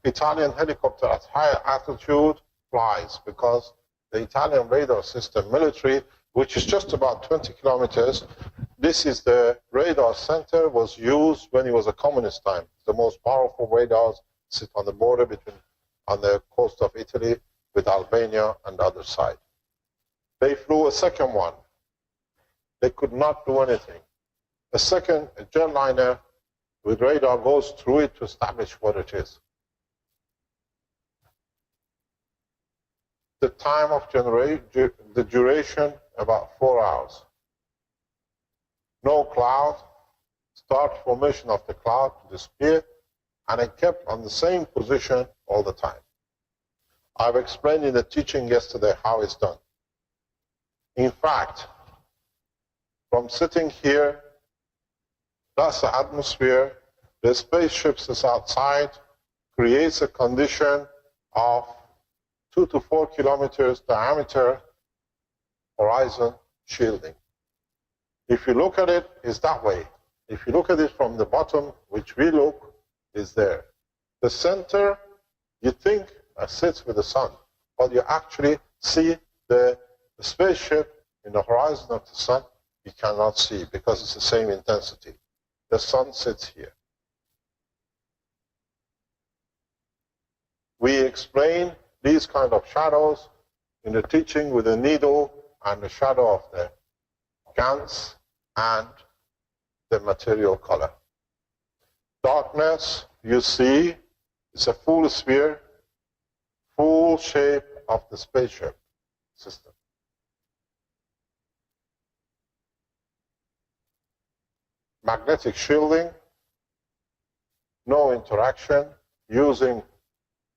Italian helicopter at higher altitude flies because the Italian radar system, military, which is just about 20 kilometers, this is the radar center, was used when it was a communist time. The most powerful radars sit on the border on the coast of Italy with Albania and the other side. They flew a second one. They could not do anything. A second jetliner with radar goes through it to establish what it is. The time of the duration, about 4 hours. No cloud, start formation of the cloud to disappear, and it kept on the same position all the time. I've explained in the teaching yesterday how it's done. In fact, from sitting here, that's the atmosphere, the spaceship is outside, creates a condition of 2 to 4 kilometers diameter horizon shielding. If you look at it, it's that way. If you look at it from the bottom, which we look, is there. The center, you think, sits with the sun, but you actually see the spaceship in the horizon of the sun, you cannot see because it's the same intensity. The sun sits here. We explain these kind of shadows in the teaching with the needle and the shadow of the GANs and the material color. Darkness, you see, is a full sphere, full shape of the spaceship system. Magnetic shielding, no interaction, using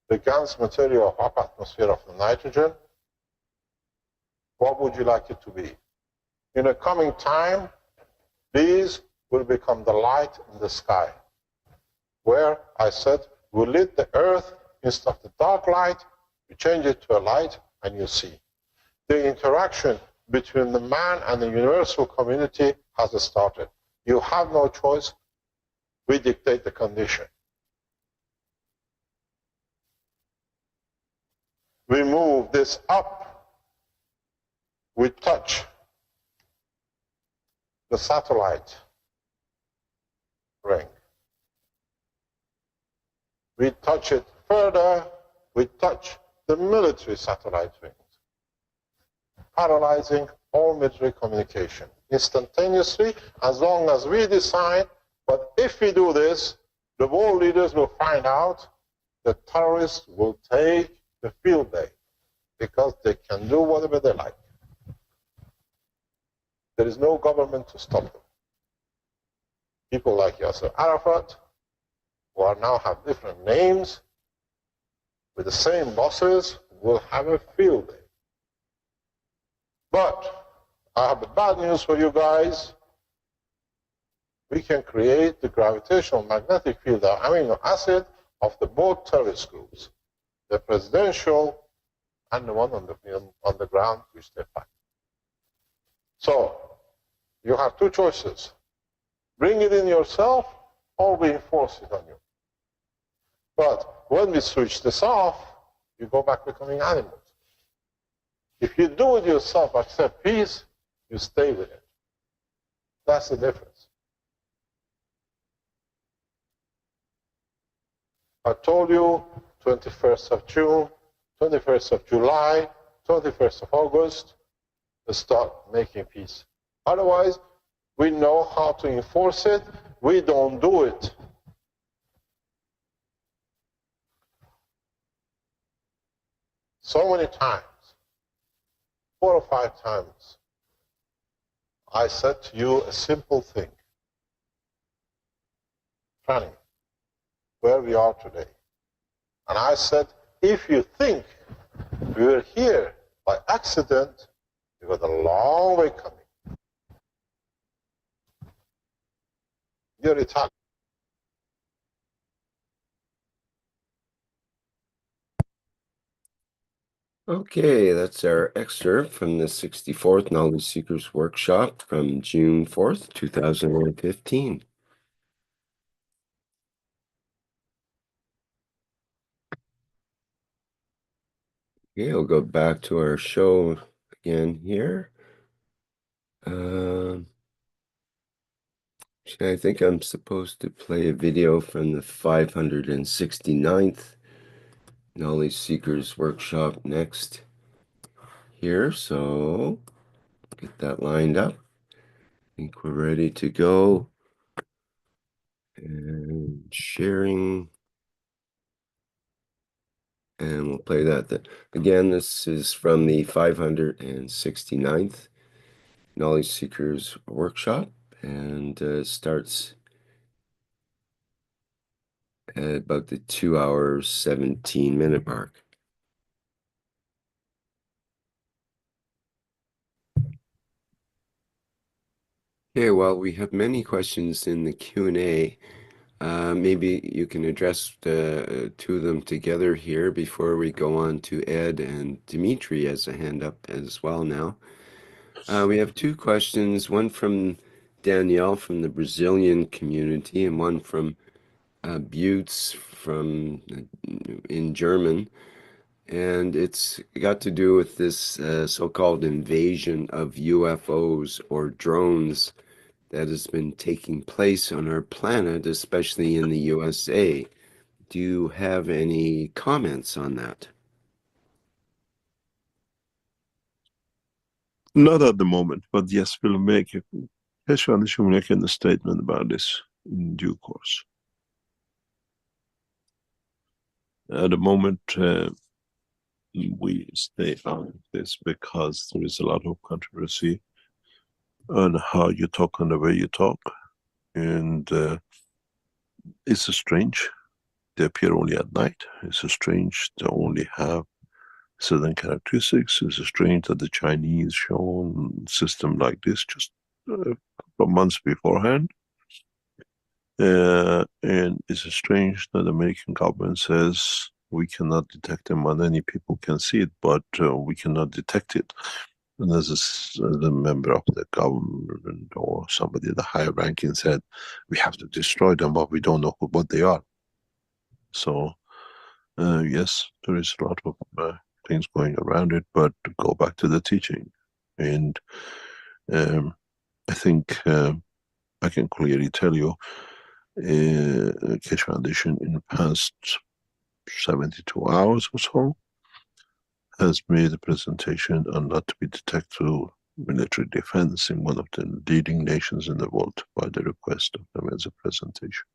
the GANs material of upper atmosphere of the nitrogen. What would you like it to be? In a coming time, these will become the light in the sky, where I said we lit the earth instead of the dark light, you change it to a light and you see. The interaction between the man and the universal community has started. You have no choice. We dictate the condition. We move this up. We touch the satellite. ring. We touch it further, we touch the military satellite rings, paralyzing all military communication instantaneously, as long as we decide. But if we do this, the world leaders will find out that terrorists will take the field day, because they can do whatever they like. There is no government to stop them. People like Yasser Arafat, who are now have different names, with the same bosses, will have a field day. But I have the bad news for you guys. We can create the gravitational magnetic field, the amino acid of the both terrorist groups, the presidential and the one on the ground which they fight. So you have two choices. Bring it in yourself or we enforce it on you. But when we switch this off, you go back becoming animals. If you do it yourself, accept peace, you stay with it. That's the difference. I told you 21st of June, 21st of July, 21st of August, to start making peace. Otherwise, we know how to enforce it. We don't do it. So many times, 4 or 5 times, I said to you a simple thing. Franny, where we are today. And I said, if you think we were here by accident, we got a long way coming. You're Italian. Okay, that's our excerpt from the 64th Knowledge Seekers Workshop from June 4th, 2015. Okay, I'll go back to our show again here. I think I'm supposed to play a video from the 569th Knowledge Seekers Workshop next here, so get that lined up. I think we're ready to go. And sharing. And we'll play that. Again, this is from the 569th Knowledge Seekers Workshop, and starts at about the 2 hours, 17-minute mark. Okay, well, we have many questions in the Q&A. Maybe you can address two of them together here before we go on to Ed, and Dimitri has a hand up as well now. We have 2 questions, one from Danielle from the Brazilian community and one from Butz from in German. And it's got to do with this so-called invasion of UFOs or drones that has been taking place on our planet, especially in the USA. Do you have any comments on that? Not at the moment, but yes, we'll make it. Keshe Foundation will make a statement about this in due course. At the moment, we stay on this because there is a lot of controversy on how you talk and the way you talk, and it's strange. They appear only at night. It's strange they only have certain characteristics. It's strange that the Chinese shown a system like this just a couple of months beforehand. And it's strange that the American government says we cannot detect them, and any people can see it, but we cannot detect it. And as a member of the government or somebody at the higher ranking said, we have to destroy them, but we don't know what they are. So, yes, there is a lot of things going around it, but to go back to the teaching. And I think I can clearly tell you, Keshe Foundation in the past 72 hours or so has made a presentation on not to be detected through military defense in one of the leading nations in the world by the request of them as a presentation.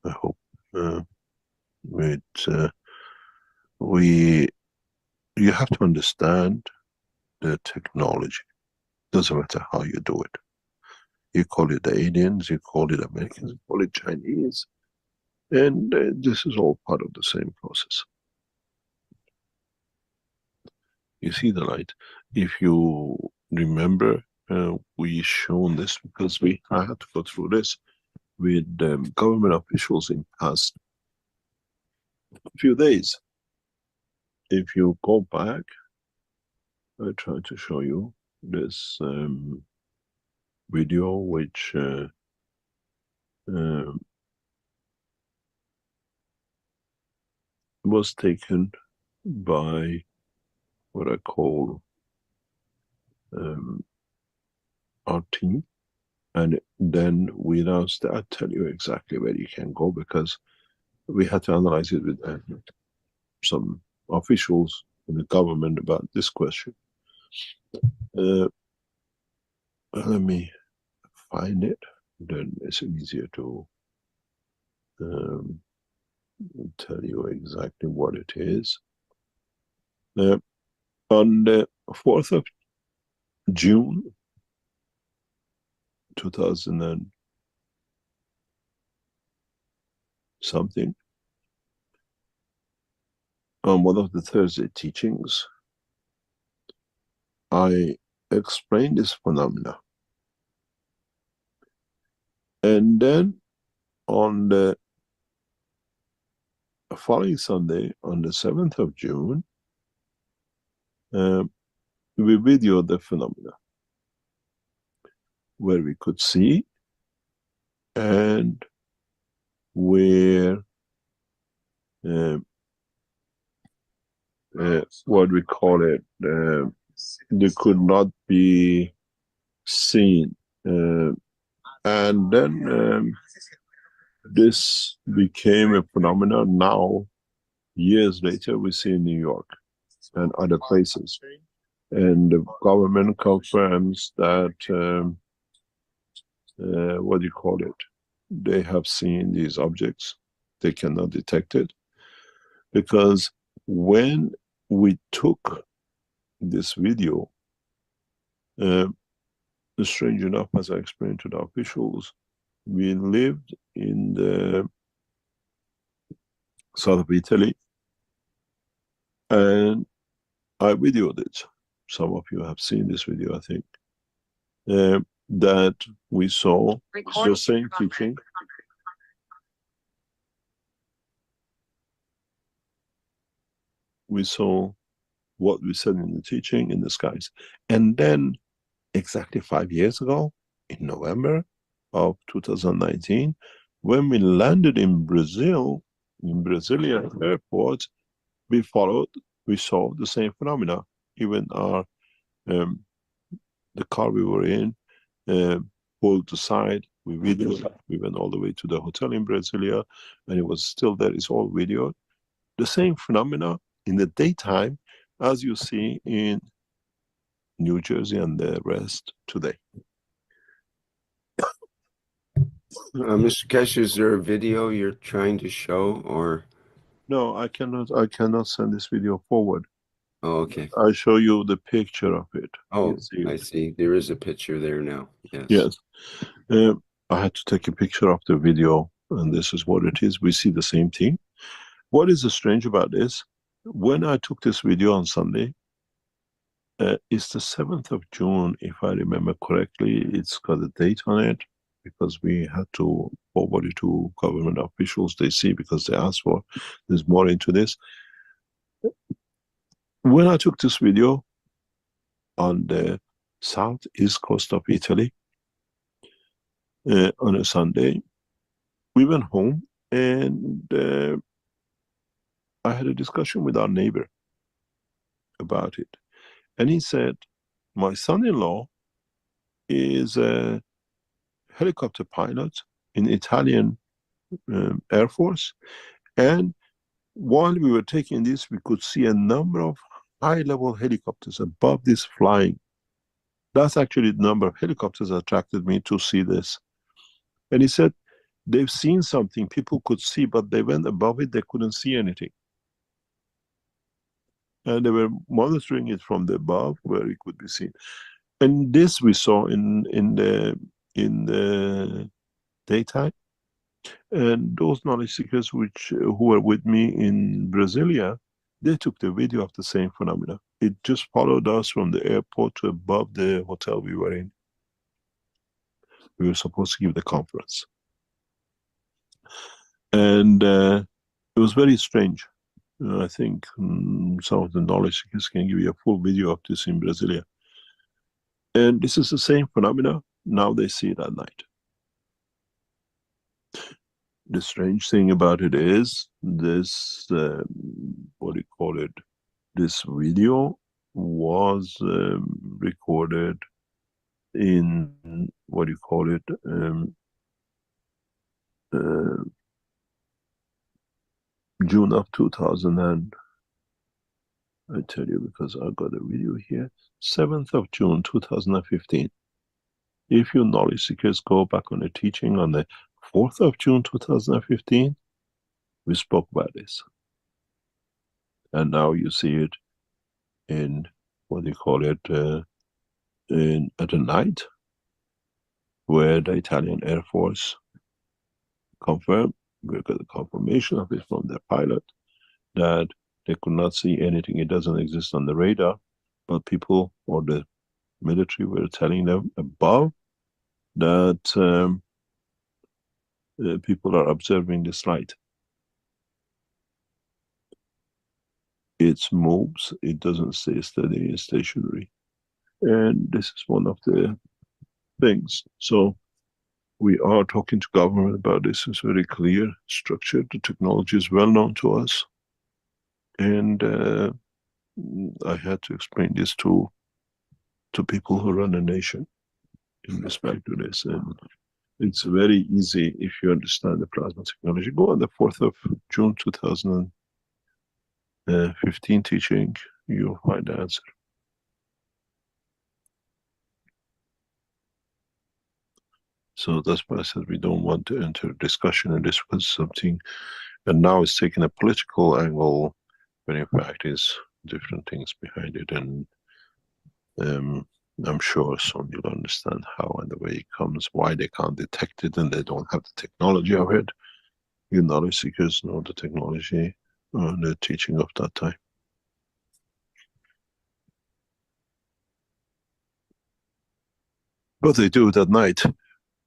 I hope you have to understand the technology. Doesn't matter how you do it. You call it the aliens, you call it Americans, you call it Chinese, and this is all part of the same process. You see the light. If you remember, we shown this because I had to go through this with government officials in past few days. If you go back, I try to show you this video which was taken by what I call our team, and then we announced that I'll tell you exactly where you can go, because we had to analyze it with some officials in the government about this question. Let me find it, then it's easier to tell you exactly what it is. On the 4th of June 2000 and something, on one of the Thursday teachings, I explained this phenomena. And then on the following Sunday, on the 7th of June, we videoed the phenomena where we could see and where what we call it, they could not be seen. And then this became a phenomenon. Now, years later, we see in New York and other places. And the government confirms that, what do you call it? They have seen these objects. They cannot detect it. Because when we took this video, strange enough, as I explained to the officials, we lived in the south of Italy, and I videoed it. Some of you have seen this video, I think. That we saw the same teaching. We saw what we said in the teaching in the skies. And then, exactly 5 years ago, in November of 2019, when we landed in Brazil, in Brasilia airport, we saw the same phenomena. Even our, the car we were in, pulled aside, we videoed, we went all the way to the hotel in Brasilia, and it was still there, it's all videoed. The same phenomena in the daytime as you see in New Jersey and the rest today. Mr. Keshe, is there a video you're trying to show, or? No, I cannot send this video forward. Oh, okay. I'll show you the picture of it. Oh, I see. There is a picture there now. Yes. Yes. I had to take a picture of the video, and this is what it is. We see the same thing. What is strange about this? When I took this video on Sunday, it's the 7th of June, if I remember correctly. It's got a date on it, because we had to forward it to government officials. They see, because they asked for, there's more into this. When I took this video on the southeast coast of Italy, on a Sunday, we went home, and I had a discussion with our neighbor about it. And he said, my son-in-law is a helicopter pilots in Italian Air Force, and while we were taking this, we could see a number of high-level helicopters above this flying. That's actually the number of helicopters that attracted me to see this. And he said, they've seen something people could see, but they went above it, they couldn't see anything. And they were monitoring it from the above where it could be seen. And this we saw in the daytime. And those knowledge seekers who were with me in Brasilia, they took the video of the same phenomena. It just followed us from the airport to above the hotel we were in. We were supposed to give the conference. And it was very strange. I think some of the knowledge seekers can give you a full video of this in Brasilia. And this is the same phenomena. Now they see it at night. The strange thing about it is this, what do you call it? This video was recorded in, what do you call it? June of 2000 and, I tell you because I got a video here, 7th of June 2015. If you knowledge seekers go back on the teaching on the 4th of June 2015, we spoke about this. And now you see it in, what do you call it, at the night, where the Italian Air Force confirmed, we got a confirmation of it from their pilot, that they could not see anything, it doesn't exist on the radar, but people or the military were telling them above that people are observing this light. It moves, it doesn't stay steady, it's stationary. And this is one of the things. So we are talking to government about this. It's very clear, structured. The technology is well known to us. And I had to explain this to people who run a nation in respect to this. And it's very easy if you understand the plasma technology. Go on the 4th of June 2015 teaching, you'll find the answer. So that's why I said we don't want to enter discussion in this because something, and now it's taking a political angle, when in fact is different things behind it. And I'm sure soon you'll understand how and the way it comes, why they can't detect it and they don't have the technology of it. You knowledge seekers know the technology and the teaching of that time. But they do it at night,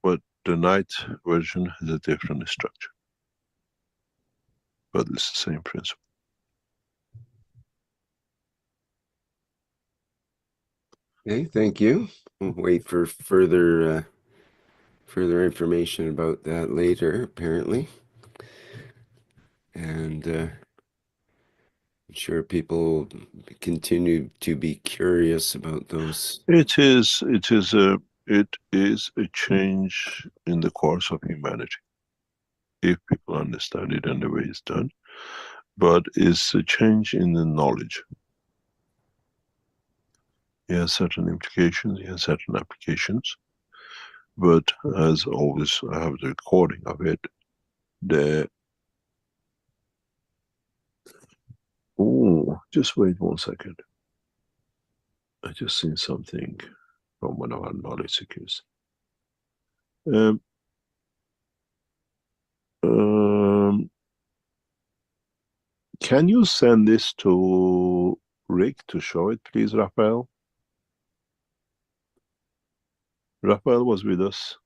but the night version has a different structure. But it's the same principle. Okay, thank you. We'll wait for further information about that later, apparently. And I'm sure people continue to be curious about those. It is a change in the course of humanity, if people understand it and the way it's done. But it's a change in the knowledge. It has certain implications, it has certain applications. But as always, I have the recording of it. Oh, just wait 1 second. I just seen something from one of our knowledge seekers. Can you send this to Rick to show it, please, Raphael? Raphael was with us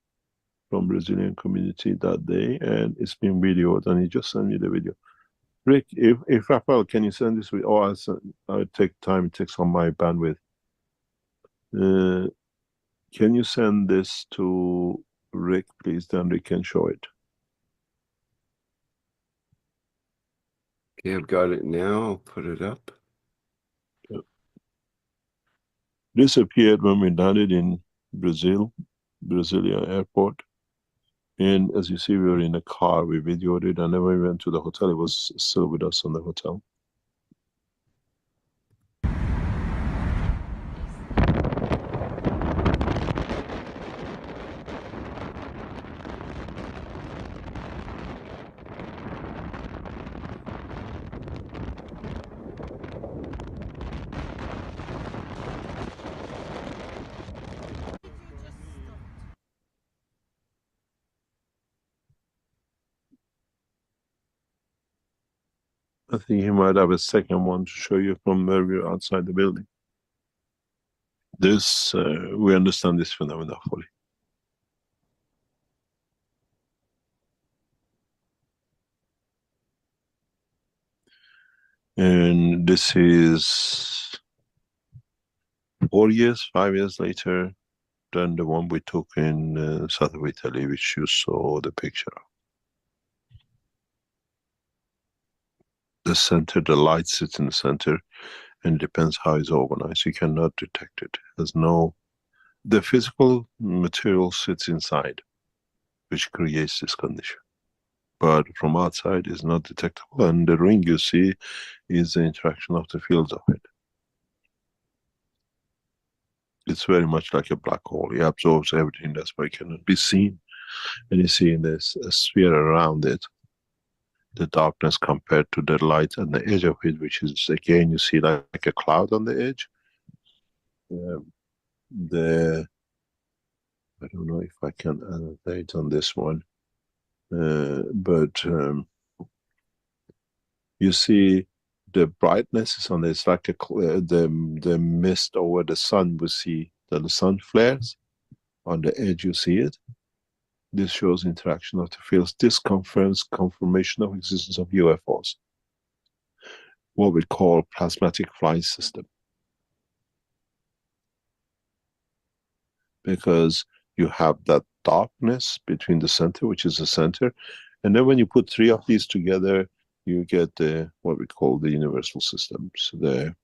from Brazilian community that day, and it's been videoed, and he just sent me the video. Rick, if Raphael, can you send this? I'll take time, it takes on my bandwidth. Can you send this to Rick, please? Then Rick can show it. Okay, I've got it now. I'll put it up. Yep. This appeared when we landed in Brasilia airport. And as you see, we were in a car, we videoed it, and then when we went to the hotel, it was still with us on the hotel. I think he might have a second one to show you from where we're outside the building. This, we understand this phenomena fully. And this is 4 years, 5 years later than the one we took in south of Italy, which you saw the picture of. The center, the light sits in the center, and it depends how it's organized. You cannot detect it. There's no, the physical material sits inside, which creates this condition. But from outside is not detectable, and the ring you see is the interaction of the fields of it. It's very much like a black hole. It absorbs everything, that's why it cannot be seen. And you see in this sphere around it, the darkness compared to the light and the edge of it, which is again, you see like a cloud on the edge. I don't know if I can annotate on this one, but you see the brightness is on this, like the mist over the sun. We see that the sun flares on the edge. You see it. This shows interaction of the fields. This confirms confirmation of existence of UFOs, what we call plasmatic flying system, because you have that darkness between the center, which is the center, and then when you put three of these together, you get the what we call the universal systems, the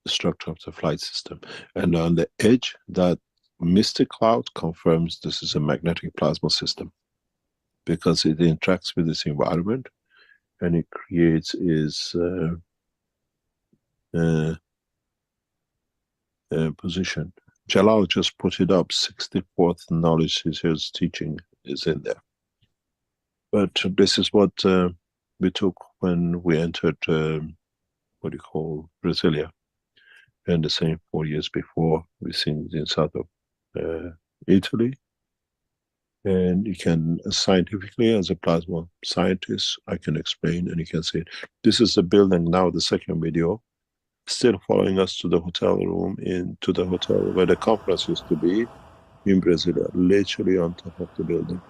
structure of the flight system. And on the edge, that mystic cloud confirms this is a magnetic plasma system, because it interacts with its environment and it creates its position. Jalal just put it up, 64th knowledge his teaching is in there. But this is what we took when we entered what you call Brasilia, and the same 4 years before we seen it in south of Italy. And you can scientifically, as a plasma scientist, I can explain, and you can see it. This is the building now, the second video, still following us to the hotel room, to the hotel where the conference used to be in Brasilia, literally on top of the building.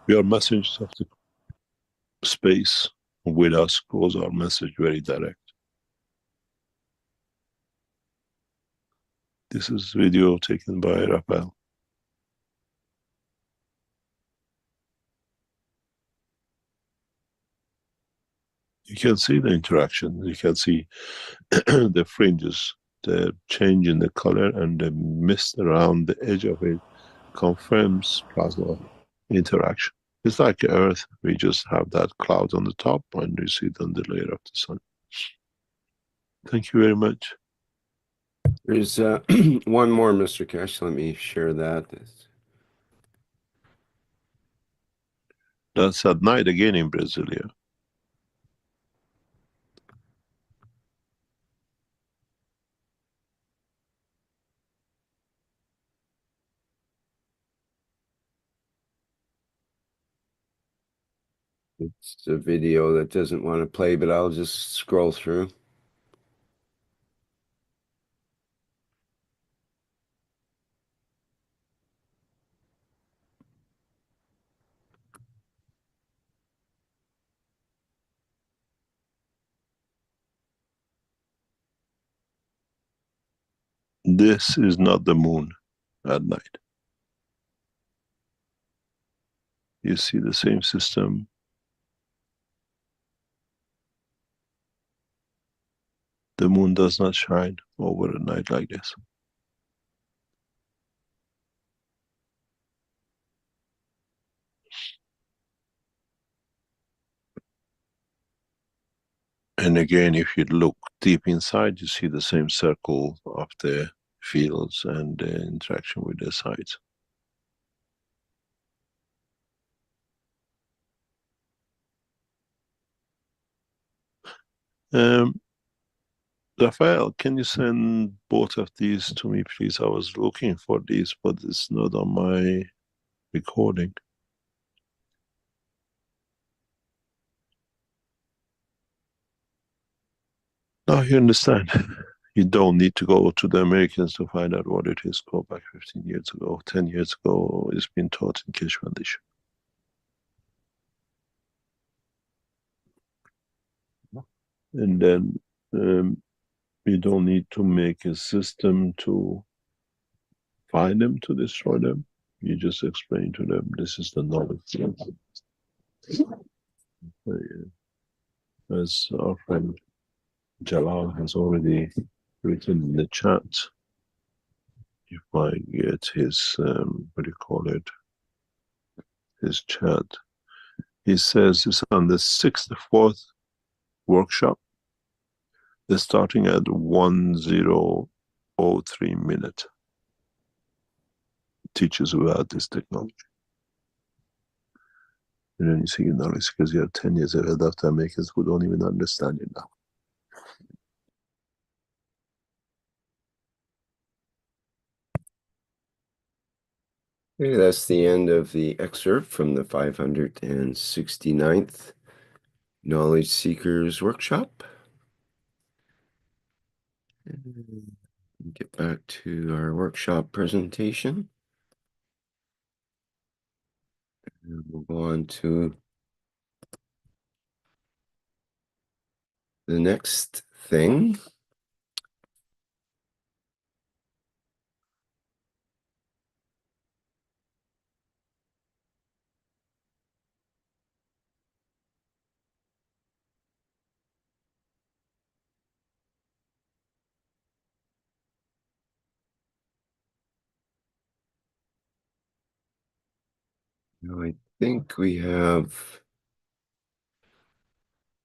We are messengers of the space. With us goes our message very direct. This is video taken by Rafael. You can see the interaction. You can see the fringes, the change in the color, and the mist around the edge of it confirms plasma interaction. It's like Earth, we just have that cloud on the top and you see it on the layer of the sun. Thank you very much. There's one more, Mr. Keshe. Let me share that. That's at night again in Brasilia. It's a video that doesn't want to play, but I'll just scroll through. This is not the moon at night. You see the same system. The moon does not shine over a night like this. And again, if you look deep inside, you see the same circle of the fields and the interaction with the sides. Rafael, can you send both of these to me, please? I was looking for these, but it's not on my recording. Now you understand. You don't need to go to the Americans to find out what it is. Go back 15 years ago, 10 years ago. It's been taught in Keshe Foundation. And then you don't need to make a system to find them, to destroy them. You just explain to them, this is the knowledge. As our friend Jalal has already written in the chat, if I get his, what do you call it, his chat, he says it's on the 4th workshop. They're starting at 1003 minute. Teaches about this technology. And then you see knowledge because you're 10 years ahead of the Americans who don't even understand it now. Okay, that's the end of the excerpt from the 569th Knowledge Seekers Workshop. Get back to our workshop presentation. And we'll go on to the next thing. Now I think we have,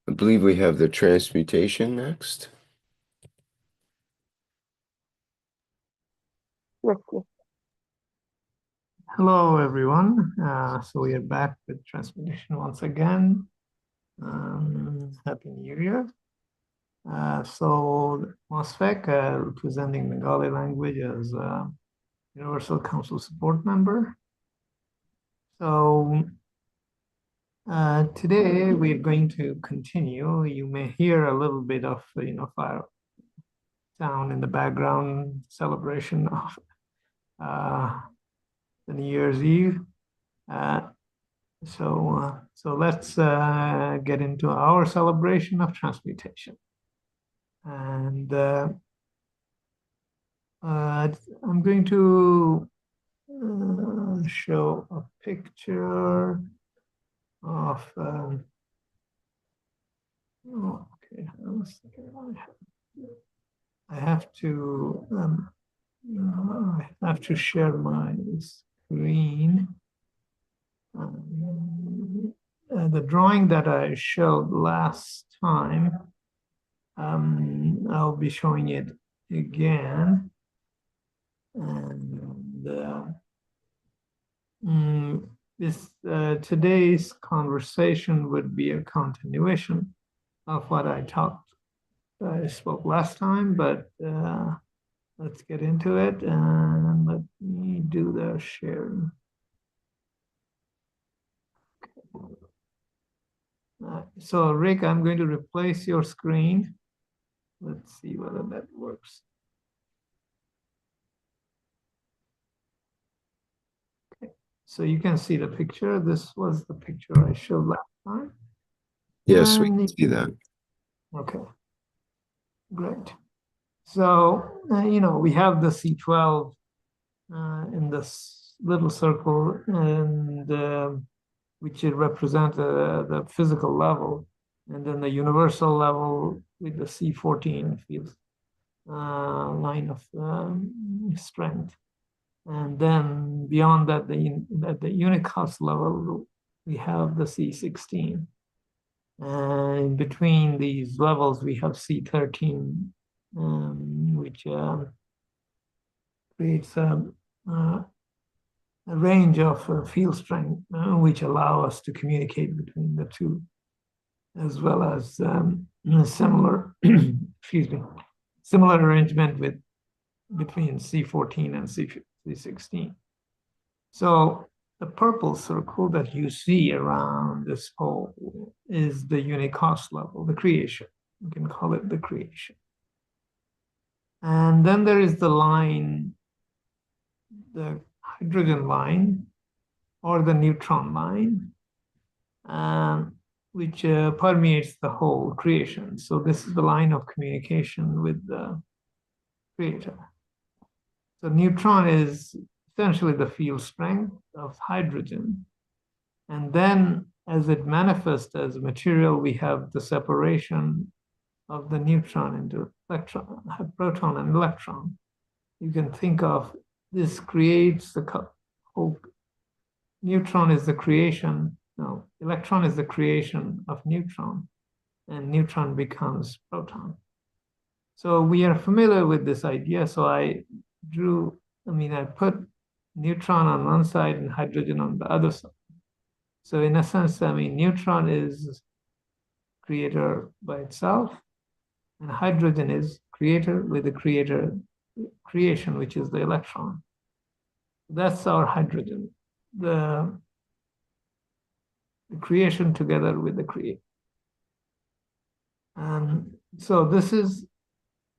I believe we have the transmutation next. Yes, yes. Hello, everyone. So we are back with Transmutation once again. Happy New Year. So MOSFEC, representing Bengali language as a Universal Council support member. So today we're going to continue. You may hear a little bit of fire sound in the background, celebration of the New Year's Eve. So let's get into our celebration of transmutation. And I'm going to show a picture of okay, I have to share my screen. The drawing that I showed last time, I'll be showing it again. And today's conversation would be a continuation of what I spoke last time, but let's get into it and let me do the sharing. So Rick, I'm going to replace your screen. Let's see whether that works. Okay. So you can see the picture. This was the picture I showed last time. Yes, we can see that. Okay, great. So, we have the C12 in this little circle, and which represent the physical level, and then the universal level with the C14 field line of strength. And then beyond that, at the unit cost level, we have the C16. And in between these levels, we have C13, which creates a range of field strength, which allow us to communicate between the two, as well as similar, excuse me, similar arrangement between C14 and C16. So the purple circle that you see around this hole is the Unicos level, the creation. You can call it the creation. And then there is the line, the hydrogen line, or the neutron line, which permeates the whole creation. So this is the line of communication with the creator. So neutron is essentially the field strength of hydrogen. And then as it manifests as material, we have the separation of the neutron into electron, proton and electron. You can think of this creates the whole, neutron is the creation, no, electron is the creation of neutron, and neutron becomes proton. So we are familiar with this idea. So I put neutron on one side and hydrogen on the other side. So in a sense, neutron is creator by itself, and hydrogen is creator with the creator creation, which is the electron. That's our hydrogen, the creation together with the creator. And so this is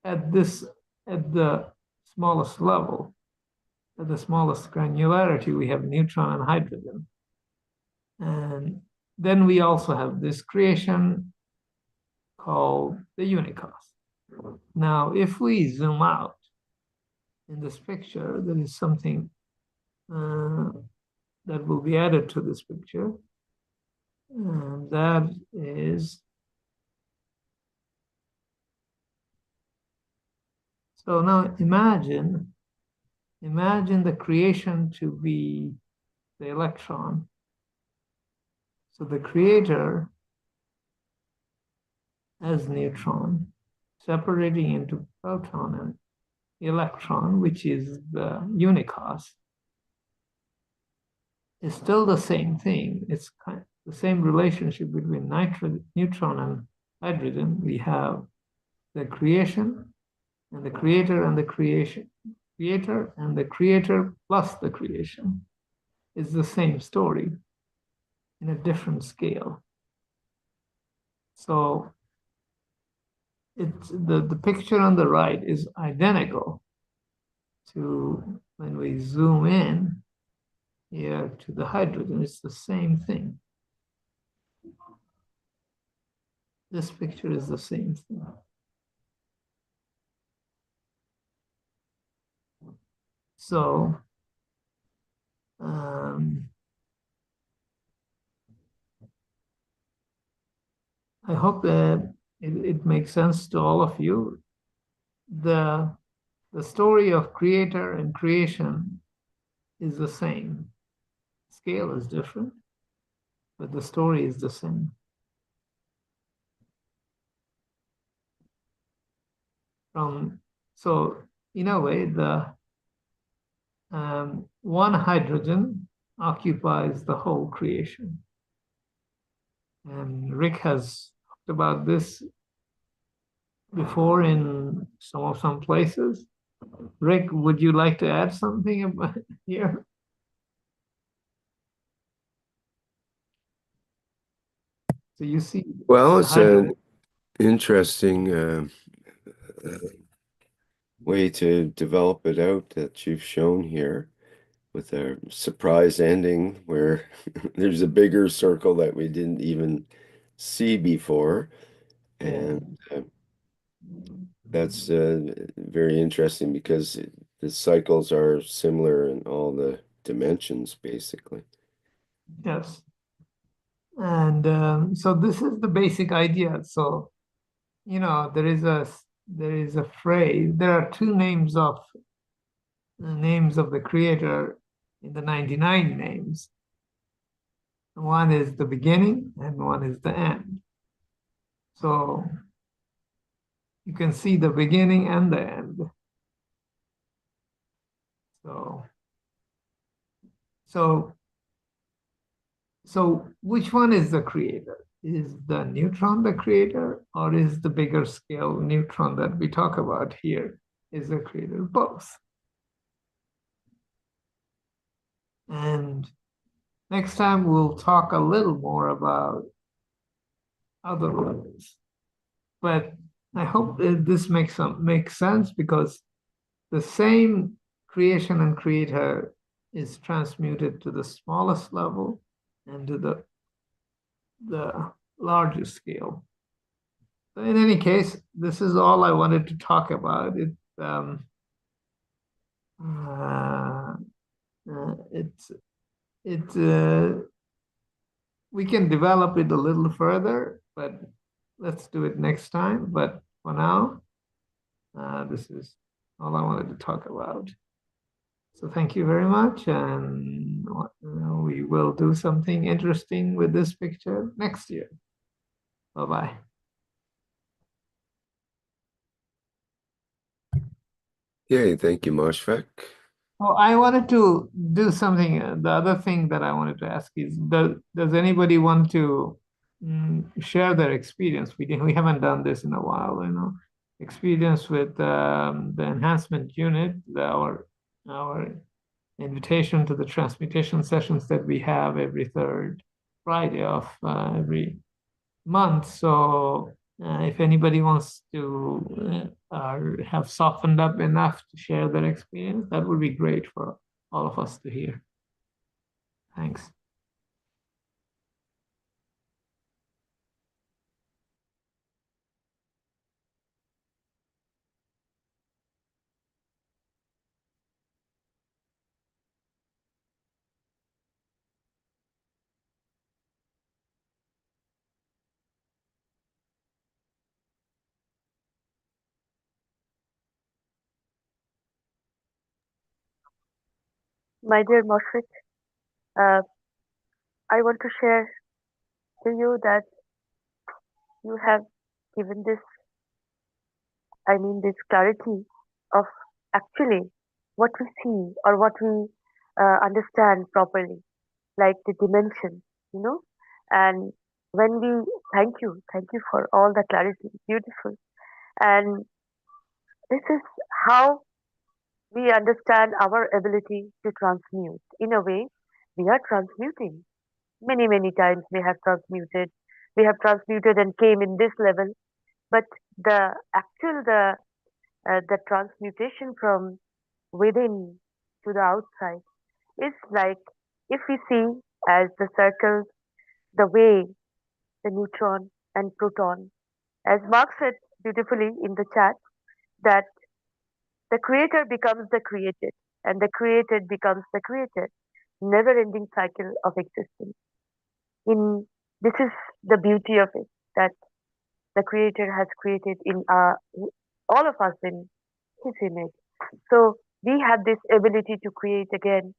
at the smallest level, at the smallest granularity, we have neutron and hydrogen. And then we also have this creation called the Unicos. Now, if we zoom out in this picture, there is something that will be added to this picture. And that is, so now imagine the creation to be the electron. So the creator as neutron, separating into proton and electron, which is the Unicos, is still the same thing. It's kind of the same relationship between neutron and hydrogen. We have the creation and the creator and the creation. Creator and the creator plus the creation is the same story in a different scale. So it's the picture on the right is identical to when we zoom in here to the hydrogen. It's the same thing. This picture is the same thing. So I hope that it makes sense to all of you. The story of creator and creation is the same. Scale is different, but the story is the same. So in a way, the one hydrogen occupies the whole creation. And Rick has talked about this before in some places. Rick, would you like to add something about here? So you see. Well, it's an interesting way to develop it out that you've shown here, with a surprise ending where there's a bigger circle that we didn't even see before. And that's very interesting because the cycles are similar in all the dimensions, basically. Yes. And so this is the basic idea. So, there is a phrase, there are two names of the creator in the 99 names. One is the beginning and one is the end. So you can see the beginning and the end. So which one is the creator? Is the neutron the creator, or is the bigger scale neutron that we talk about here is the creator? Both. And next time we'll talk a little more about other levels. But I hope that this makes sense, because the same creation and creator is transmuted to the smallest level and to the largest scale. So in any case, this is all I wanted to talk about. We can develop it a little further, but let's do it next time. But for now, this is all I wanted to talk about. So thank you very much, and we will do something interesting with this picture next year. Bye-bye. Yay, thank you, Moshfek. Oh, I wanted to do something. The other thing that I wanted to ask is, does anybody want to share their experience? We haven't done this in a while, experience with the enhancement unit, our invitation to the transmutation sessions that we have every third Friday of every month. So if anybody wants to have softened up enough to share their experience, that would be great for all of us to hear. Thanks. My dear Moshfik, I want to share to you that you have given this clarity of actually what we see or what we understand properly, like the dimension, and when we thank you for all the clarity, beautiful. And this is how we understand our ability to transmute. In a way, we are transmuting. Many times we have transmuted and came in this level, but the transmutation from within to the outside is like, if we see as the circles, the way the neutron and proton, as Mark said beautifully in the chat, that the creator becomes the created and the created becomes the created, never ending cycle of existence. This is the beauty of it, that the creator has created in all of us in his image. So we have this ability to create again,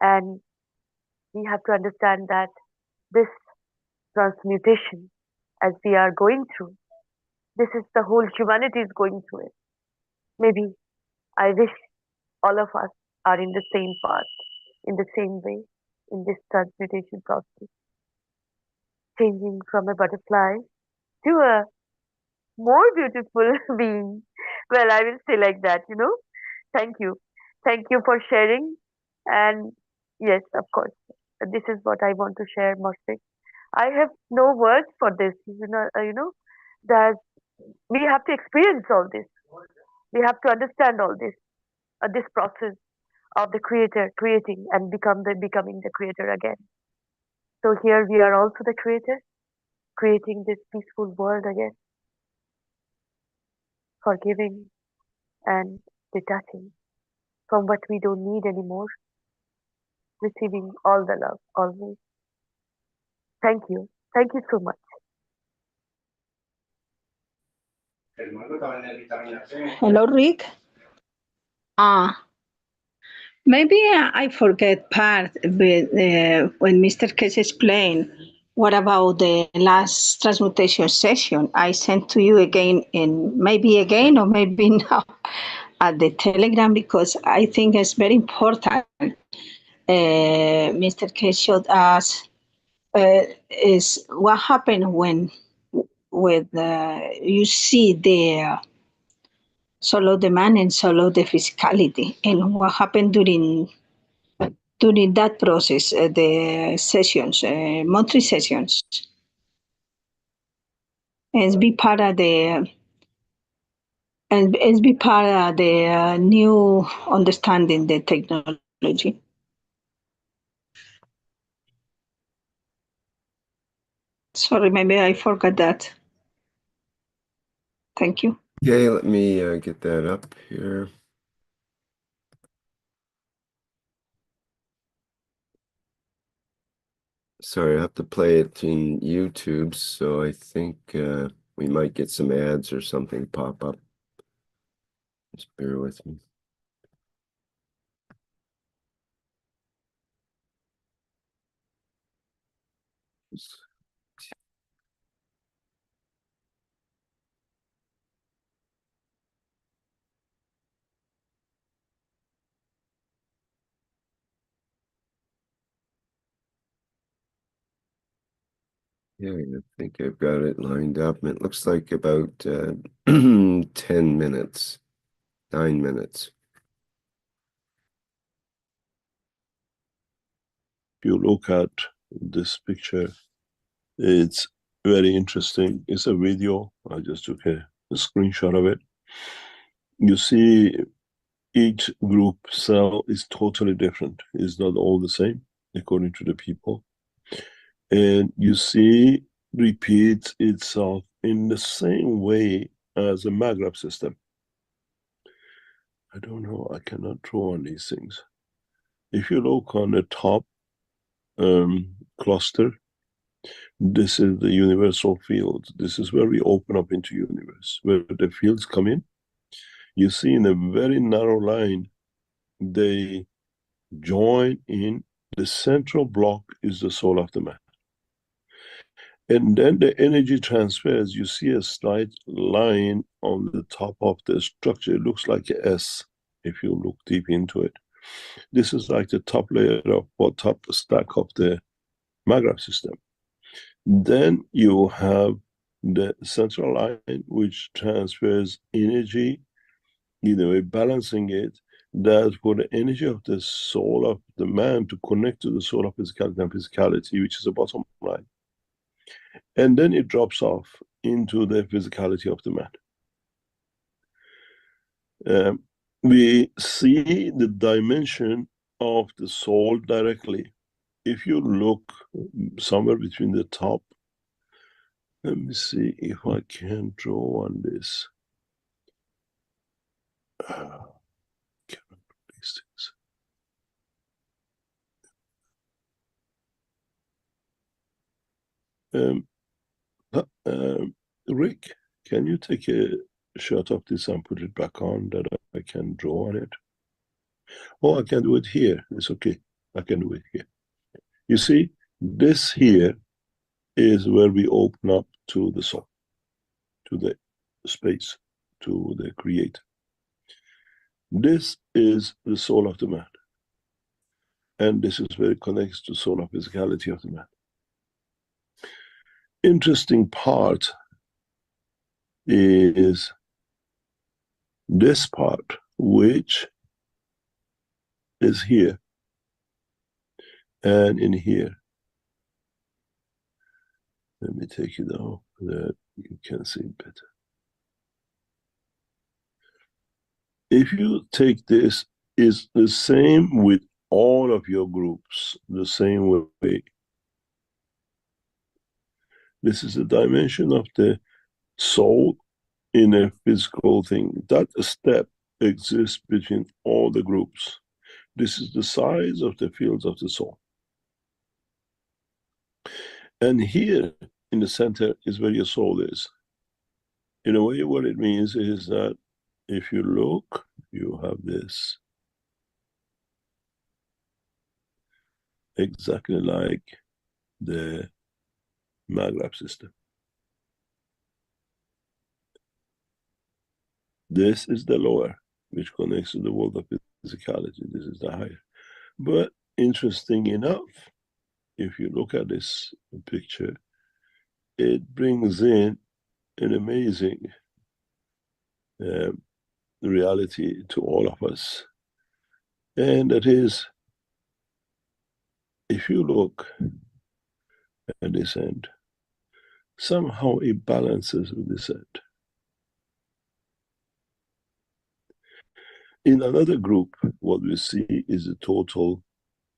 and we have to understand that this transmutation, as we are going through, this is the whole humanity is going through it. Maybe I wish all of us are in the same path, in the same way, in this transmutation process, changing from a butterfly to a more beautiful being. Well, I will say like that, Thank you. Thank you for sharing. And yes, of course, this is what I want to share, Moshfik. I have no words for this, that we have to experience all this. We have to understand all this process of the creator creating and becoming the creator again. So here we are also the creator, creating this peaceful world again, forgiving and detaching from what we don't need anymore, receiving all the love always. Thank you. Thank you so much. Hello, Rick. Maybe I forget part, but when Mr. Keshe explained what about the last transmutation session? I sent to you again, and maybe again or maybe now at the Telegram, because I think it's very important. Mr. Keshe showed us is what happened when with you see the solo demand and solo the physicality, and what happened during that process, the sessions, monthly sessions, and be part of the new understanding the technology. Sorry, maybe I forgot that. Thank you. Okay, let me get that up here. Sorry, I have to play it in YouTube, so I think we might get some ads or something pop up. Just bear with me. Yeah, I think I've got it lined up. It looks like about 10 minutes, 9 minutes. If you look at this picture, it's very interesting. It's a video. I just took a screenshot of it. You see each group cell is totally different. It's not all the same according to the people. And you see repeats itself in the same way as a maghreb system. I don't know, I cannot draw on these things. If you look on the top cluster, this is the universal field. This is where we open up into universe, where the fields come in. You see in a very narrow line, they join in. The central block is the soul of the man. And then the energy transfers. You see a slight line on the top of the structure. It looks like an S if you look deep into it. This is like the top layer of or top stack of the maghreb system. Then you have the central line, which transfers energy, balancing it, that for the energy of the soul of the man to connect to the soul of physicality and physicality, which is the bottom line. And then it drops off into the physicality of the man. We see the dimension of the soul directly. If you look somewhere between the top, let me see if I can draw on this. These things. Rick, can you take a shot of this and put it back on that I can draw on it? Oh, I can do it here. It's okay. I can do it here. You see, this here is where we open up to the soul, to the space, to the creator. This is the soul of the man. And this is where it connects to soul of physicality of the man. Interesting part is this part, which is here and in here. Let me take it down so that you can see it better. If you take this, is the same with all of your groups, the same way. This is the dimension of the soul in a physical thing. That step exists between all the groups. This is the size of the fields of the soul. And here in the center is where your soul is. In a way, what it means is that if you look, you have this. Exactly like the Maghreb system. This is the lower, which connects to the world of physicality. This is the higher. But interesting enough, if you look at this picture, it brings in an amazing reality to all of us. And that is, if you look at this end, somehow it balances with this end. In another group, what we see is a total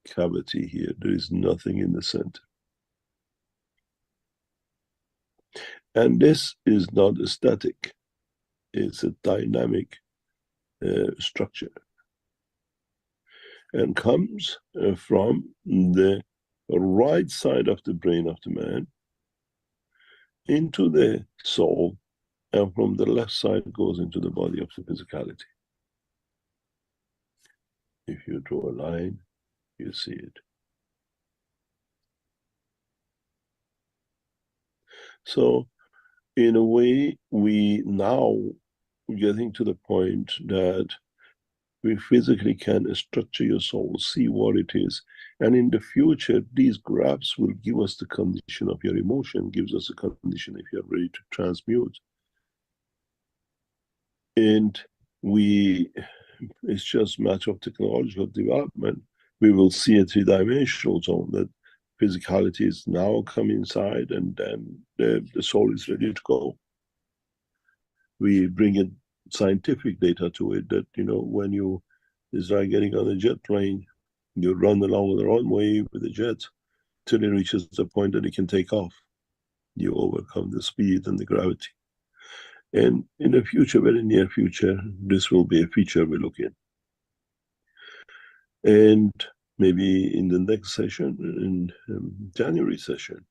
cavity here. There is nothing in the center. And this is not a static, it's a dynamic structure, and comes from the right side of the brain of the man into the soul, and from the left side goes into the body of the physicality. If you draw a line, you see it. So in a way, we now getting to the point that we physically can structure your soul, see what it is. And in the future, these graphs will give us the condition of your emotion, gives us a condition if you're ready to transmute. And it's just a matter of technological development. We will see a three-dimensional zone that physicality is now come inside, and then the soul is ready to go. We bring in scientific data to it that, when you is like getting on a jet plane, you run along the runway with the jet till it reaches the point that it can take off. You overcome the speed and the gravity. And in the future, very near future, this will be a feature we look in. And maybe in the next session, in January session,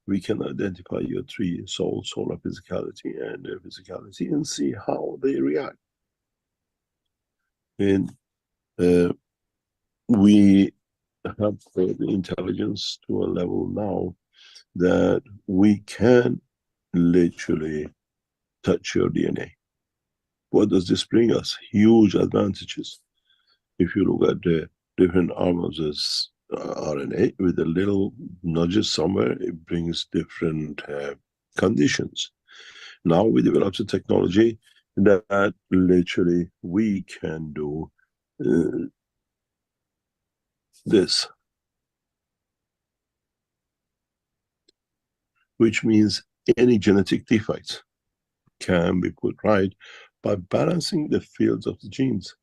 we can identify your three souls, solar physicality and their physicality, and see how they react. And we have the intelligence to a level now that we can literally touch your DNA. What does this bring us? Huge advantages. If you look at the different arms of this RNA, with the little nudges somewhere, it brings different conditions. Now we developed a technology that literally we can do this, which means any genetic defects can be put right by balancing the fields of the genes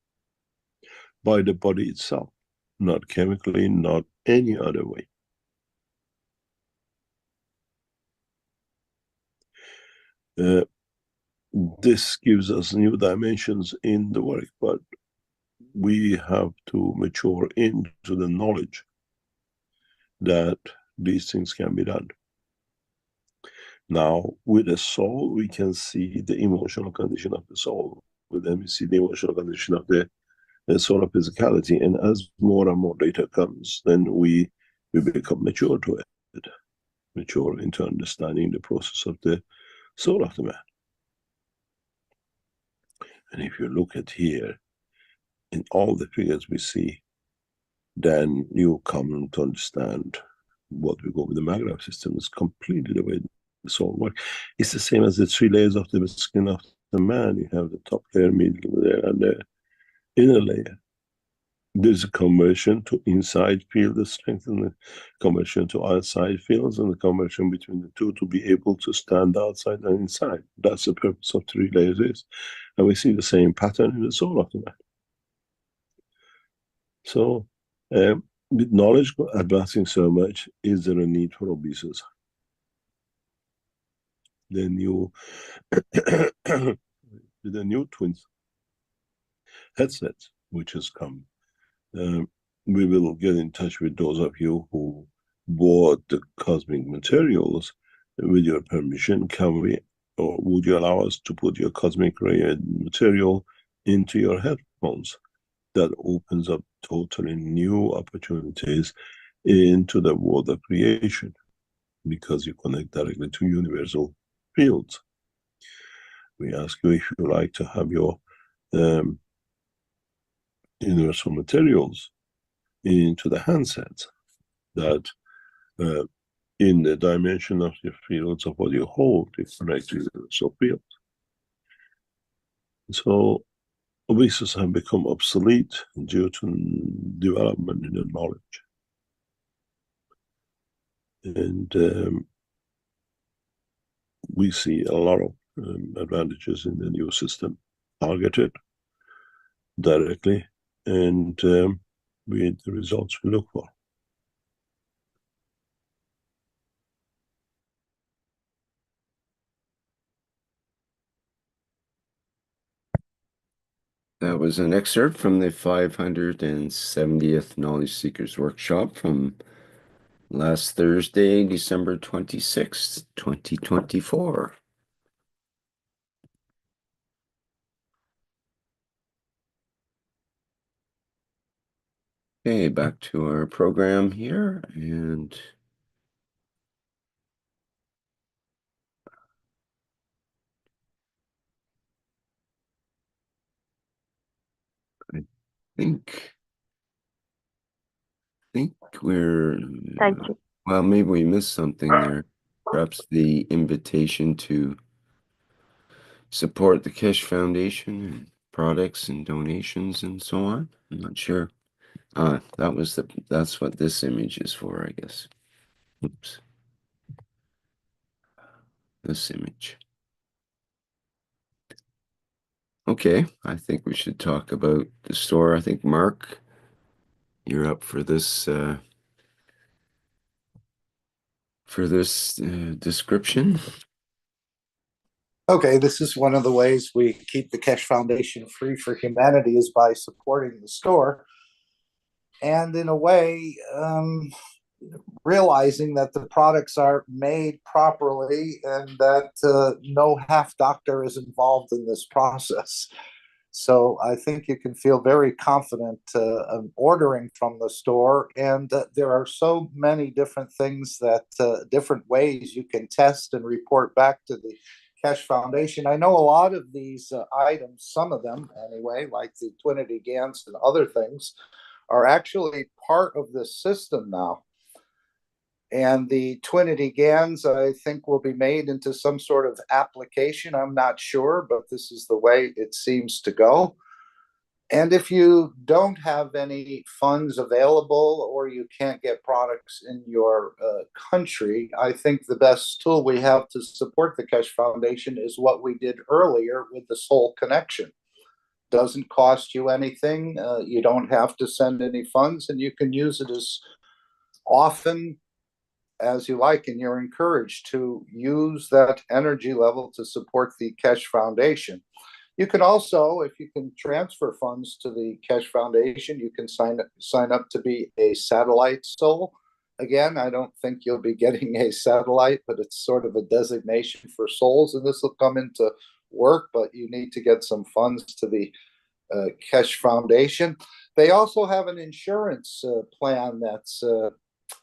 by the body itself, not chemically, not any other way. This gives us new dimensions in the work, but we have to mature into the knowledge that these things can be done. Now, with the soul, we can see the emotional condition of the soul. With them, we see the emotional condition of the solar physicality. And as more and more data comes, then we become mature to it, mature into understanding the process of the soul of the man. And if you look at here, in all the figures we see, then you come to understand what we go with the Maghreb system is completely the way the soul works. It's the same as the three layers of the skin of the man. You have the top layer, middle layer, and the inner layer. There's a conversion to inside field the strength, and the conversion to outside fields, and the conversion between the two to be able to stand outside and inside. That's the purpose of three layers is. And we see the same pattern in the soul of the man. So, with knowledge advancing so much, is there a need for obeisance? The new, the new twins headsets, which has come. We will get in touch with those of you who bought the cosmic materials. With your permission, can we, or would you allow us to put your cosmic ray material into your headphones? That opens up totally new opportunities into the world of creation. because you connect directly to universal fields. We ask you if you like to have your universal materials into the handset that in the dimension of the fields of what you hold, it connects to the universal field. So obeisas have become obsolete due to development in the knowledge. And we see a lot of advantages in the new system, targeted directly, and with the results we look for. That was an excerpt from the 570th Knowledge Seekers Workshop from last Thursday, December 26th, 2024. Okay, back to our program here, and I think we're, Thank you. well, maybe we missed something there. Perhaps the invitation to support the Keshe Foundation and products and donations and so on. I'm not sure. That's what this image is for, I guess. Oops. This image. Okay, I think we should talk about the store. I think, Mark, you're up for this description. Okay, this is one of the ways we keep the Keshe Foundation free for humanity is by supporting the store. And in a way, realizing that the products are made properly and that no half doctor is involved in this process. So I think you can feel very confident ordering from the store. And there are so many different things that different ways you can test and report back to the Keshe Foundation. I know a lot of these items, some of them anyway, like the Twinity GANs and other things, are actually part of this system now. And the Twinity GANs, I think, will be made into some sort of application. I'm not sure, but this is the way it seems to go. And if you don't have any funds available or you can't get products in your country, I think the best tool we have to support the Keshe Foundation is what we did earlier with the Soul Connection. Doesn't cost you anything. You don't have to send any funds, and you can use it as often as you like, and you're encouraged to use that energy level to support the Keshe Foundation. You can also, if you can transfer funds to the Keshe Foundation, you can sign up to be a satellite soul. Again, I don't think you'll be getting a satellite, but it's sort of a designation for souls, and this will come into work, but you need to get some funds to the Keshe Foundation. They also have an insurance plan that's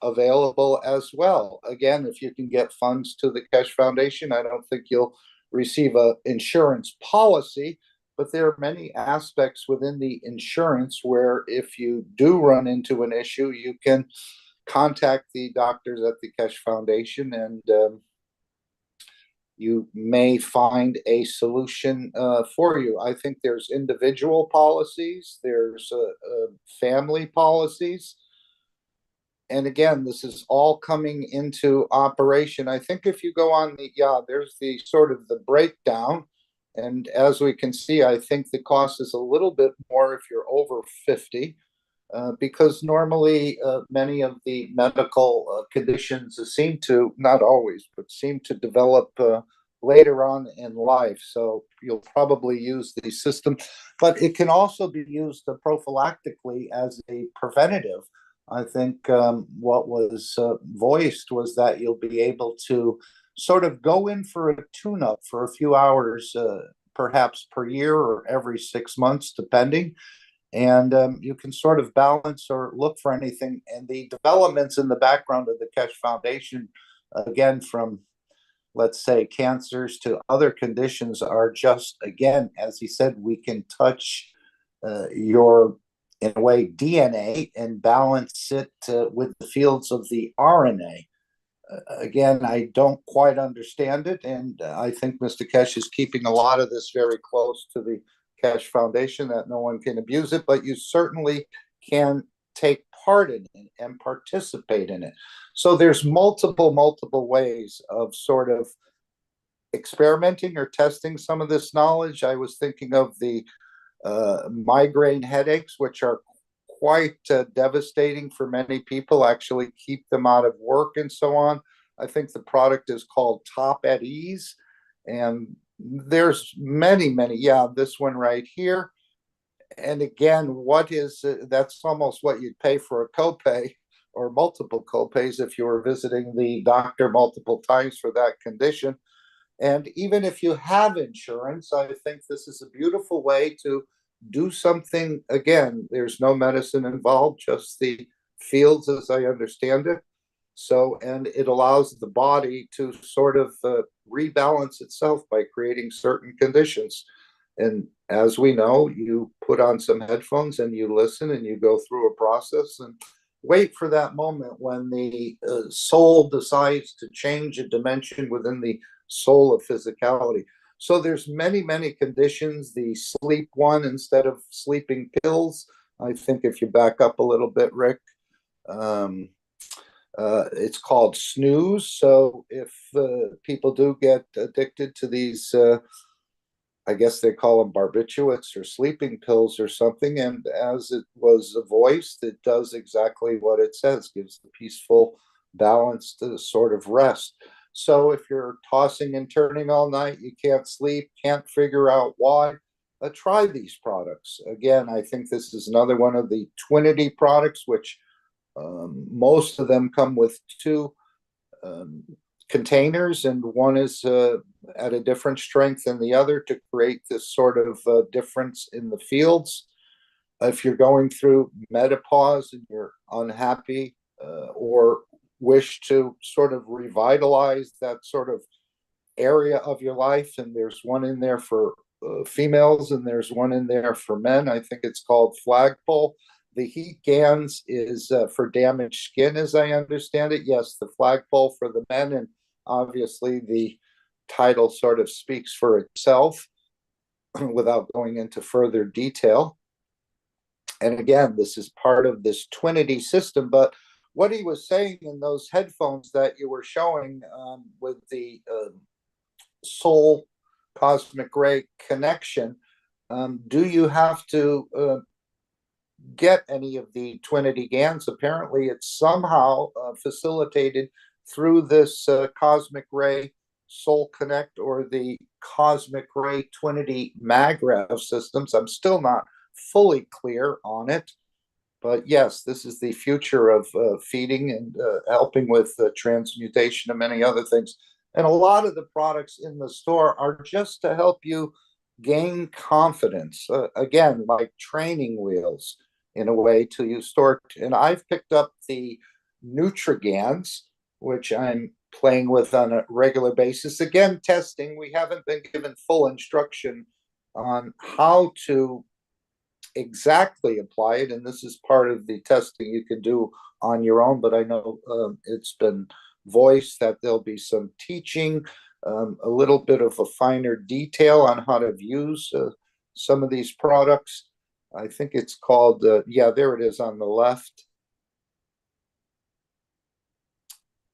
available as well. Again, if you can get funds to the Keshe Foundation, I don't think you'll receive an insurance policy, but there are many aspects within the insurance where if you do run into an issue, you can contact the doctors at the Keshe Foundation and you may find a solution for you. I think there's individual policies, there's family policies. And again, this is all coming into operation. I think if you go on there's the sort of the breakdown. And as we can see, I think the cost is a little bit more if you're over 50, because normally many of the medical conditions seem to, not always, but seem to develop later on in life. So you'll probably use the system, but it can also be used prophylactically as a preventative. I think what was voiced was that you'll be able to sort of go in for a tune-up for a few hours, perhaps per year or every 6 months, depending. And you can sort of balance or look for anything. And the developments in the background of the Keshe Foundation again, from, let's say, cancers to other conditions, are just, again, as he said, we can touch your, in a way, DNA and balance it with the fields of the RNA. Again, I don't quite understand it, and I think Mr. Keshe is keeping a lot of this very close to the Keshe Foundation, that no one can abuse it, but you certainly can take part in it and participate in it. So there's multiple ways of sort of experimenting or testing some of this knowledge. I was thinking of the migraine headaches, which are quite devastating for many people, actually keep them out of work and so on. I think the product is called Top at Ease, and there's many, yeah, this one right here. And again, what is, that's almost what you'd pay for a copay or multiple copays if you were visiting the doctor multiple times for that condition. And even if you have insurance, I think this is a beautiful way to do something. Again, there's no medicine involved, just the fields as I understand it. So, and it allows the body to sort of rebalance itself by creating certain conditions. And as we know, you put on some headphones and you listen and you go through a process and wait for that moment when the soul decides to change a dimension within the soul of physicality. So there's many conditions. The sleep one, instead of sleeping pills, I think if you back up a little bit, Rick, it's called snooze. So if people do get addicted to these, I guess they call them barbiturates or sleeping pills or something, and as it was voiced, it does exactly what it says, gives the peaceful, balanced sort of rest. So if you're tossing and turning all night, you can't sleep, can't figure out why, try these products. Again, I think this is another one of the Twinity products, which most of them come with two containers, and one is at a different strength than the other to create this sort of difference in the fields. If you're going through menopause and you're unhappy or wish to sort of revitalize that sort of area of your life, and there's one in there for females and there's one in there for men. I think it's called Flagpole. The Heat Gans is for damaged skin, as I understand it. Yes, the Flagpole for the men, and obviously the title sort of speaks for itself without going into further detail. And again, this is part of this Twinity system, but what he was saying in those headphones that you were showing with the soul cosmic ray connection, do you have to get any of the Twinity GANs? Apparently it's somehow facilitated through this cosmic ray soul connect or the cosmic ray Twinity maggrav systems. I'm still not fully clear on it, but yes, this is the future of feeding and helping with transmutation and many other things. And a lot of the products in the store are just to help you gain confidence, again, like training wheels in a way till you start. And I've picked up the NutriGans, which I'm playing with on a regular basis. Again, testing. We haven't been given full instruction on how to exactly apply it, and this is part of the testing you can do on your own, but I know it's been voiced that there'll be some teaching, a little bit of a finer detail on how to use some of these products. I think it's called, yeah, there it is on the left.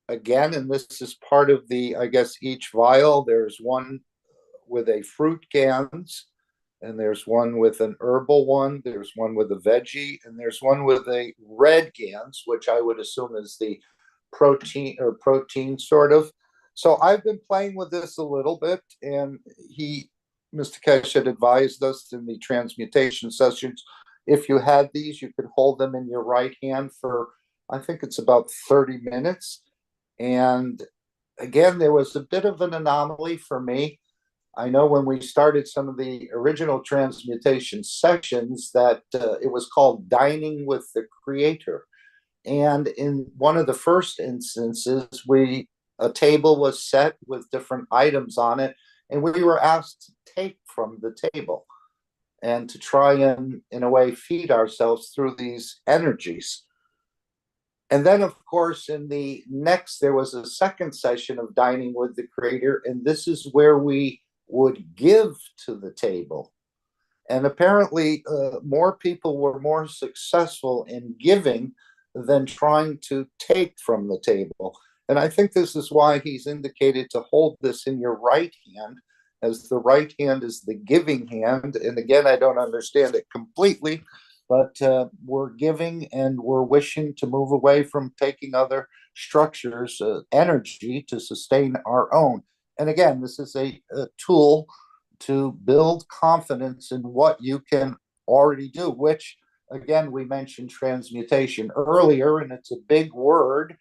Again, and this is part of the, I guess, each vial, there's one with a fruit GANs, and there's one with an herbal one, there's one with a veggie, and there's one with a red GANs, which I would assume is the protein sort of. So I've been playing with this a little bit, and Mr. Keshe had advised us in the transmutation sessions, if you had these, you could hold them in your right hand for, I think it's about 30 minutes. And again, there was a bit of an anomaly for me. I know when we started some of the original transmutation sections that it was called Dining with the Creator. And in one of the first instances, we a table was set with different items on it, and we were asked to take from the table and to try and, in a way, feed ourselves through these energies. And then, of course, in the next, there was a second session of dining with the creator, and this is where we would give to the table. And apparently, more people were more successful in giving than trying to take from the table. And I think this is why he's indicated to hold this in your right hand, as the right hand is the giving hand. And again, I don't understand it completely, but we're giving and we're wishing to move away from taking other structures, energy to sustain our own. And again, this is a tool to build confidence in what you can already do, which, again, we mentioned transmutation earlier, and it's a big word.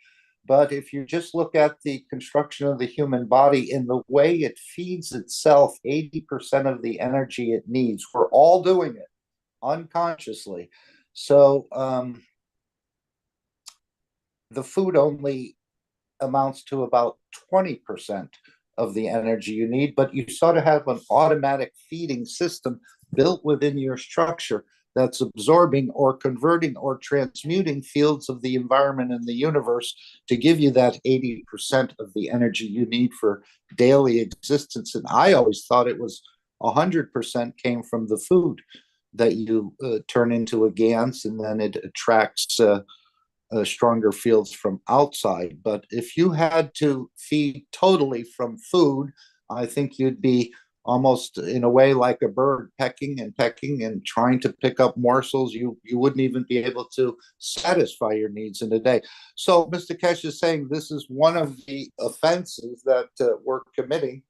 But if you just look at the construction of the human body in the way it feeds itself 80% of the energy it needs, we're all doing it unconsciously. So the food only amounts to about 20% of the energy you need, but you sort of have an automatic feeding system built within your structure that's absorbing or converting or transmuting fields of the environment and the universe to give you that 80% of the energy you need for daily existence. And I always thought it was 100% came from the food that you turn into a GANs, and then it attracts stronger fields from outside. But if you had to feed totally from food, I think you'd be almost in a way like a bird, pecking and trying to pick up morsels. You wouldn't even be able to satisfy your needs in a day. So Mr. Keshe is saying this is one of the offenses that we're committing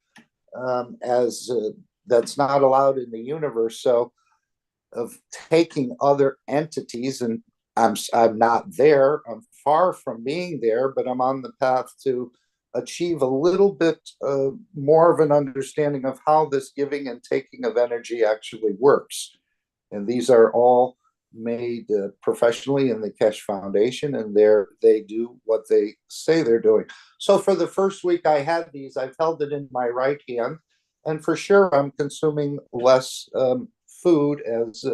as that's not allowed in the universe. So of taking other entities, and I'm not there, I'm far from being there, but I'm on the path to achieve a little bit more of an understanding of how this giving and taking of energy actually works. And these are all made professionally in the Keshe Foundation, and they do what they say they're doing. So for the first week I had these, I've held it in my right hand, and for sure I'm consuming less food as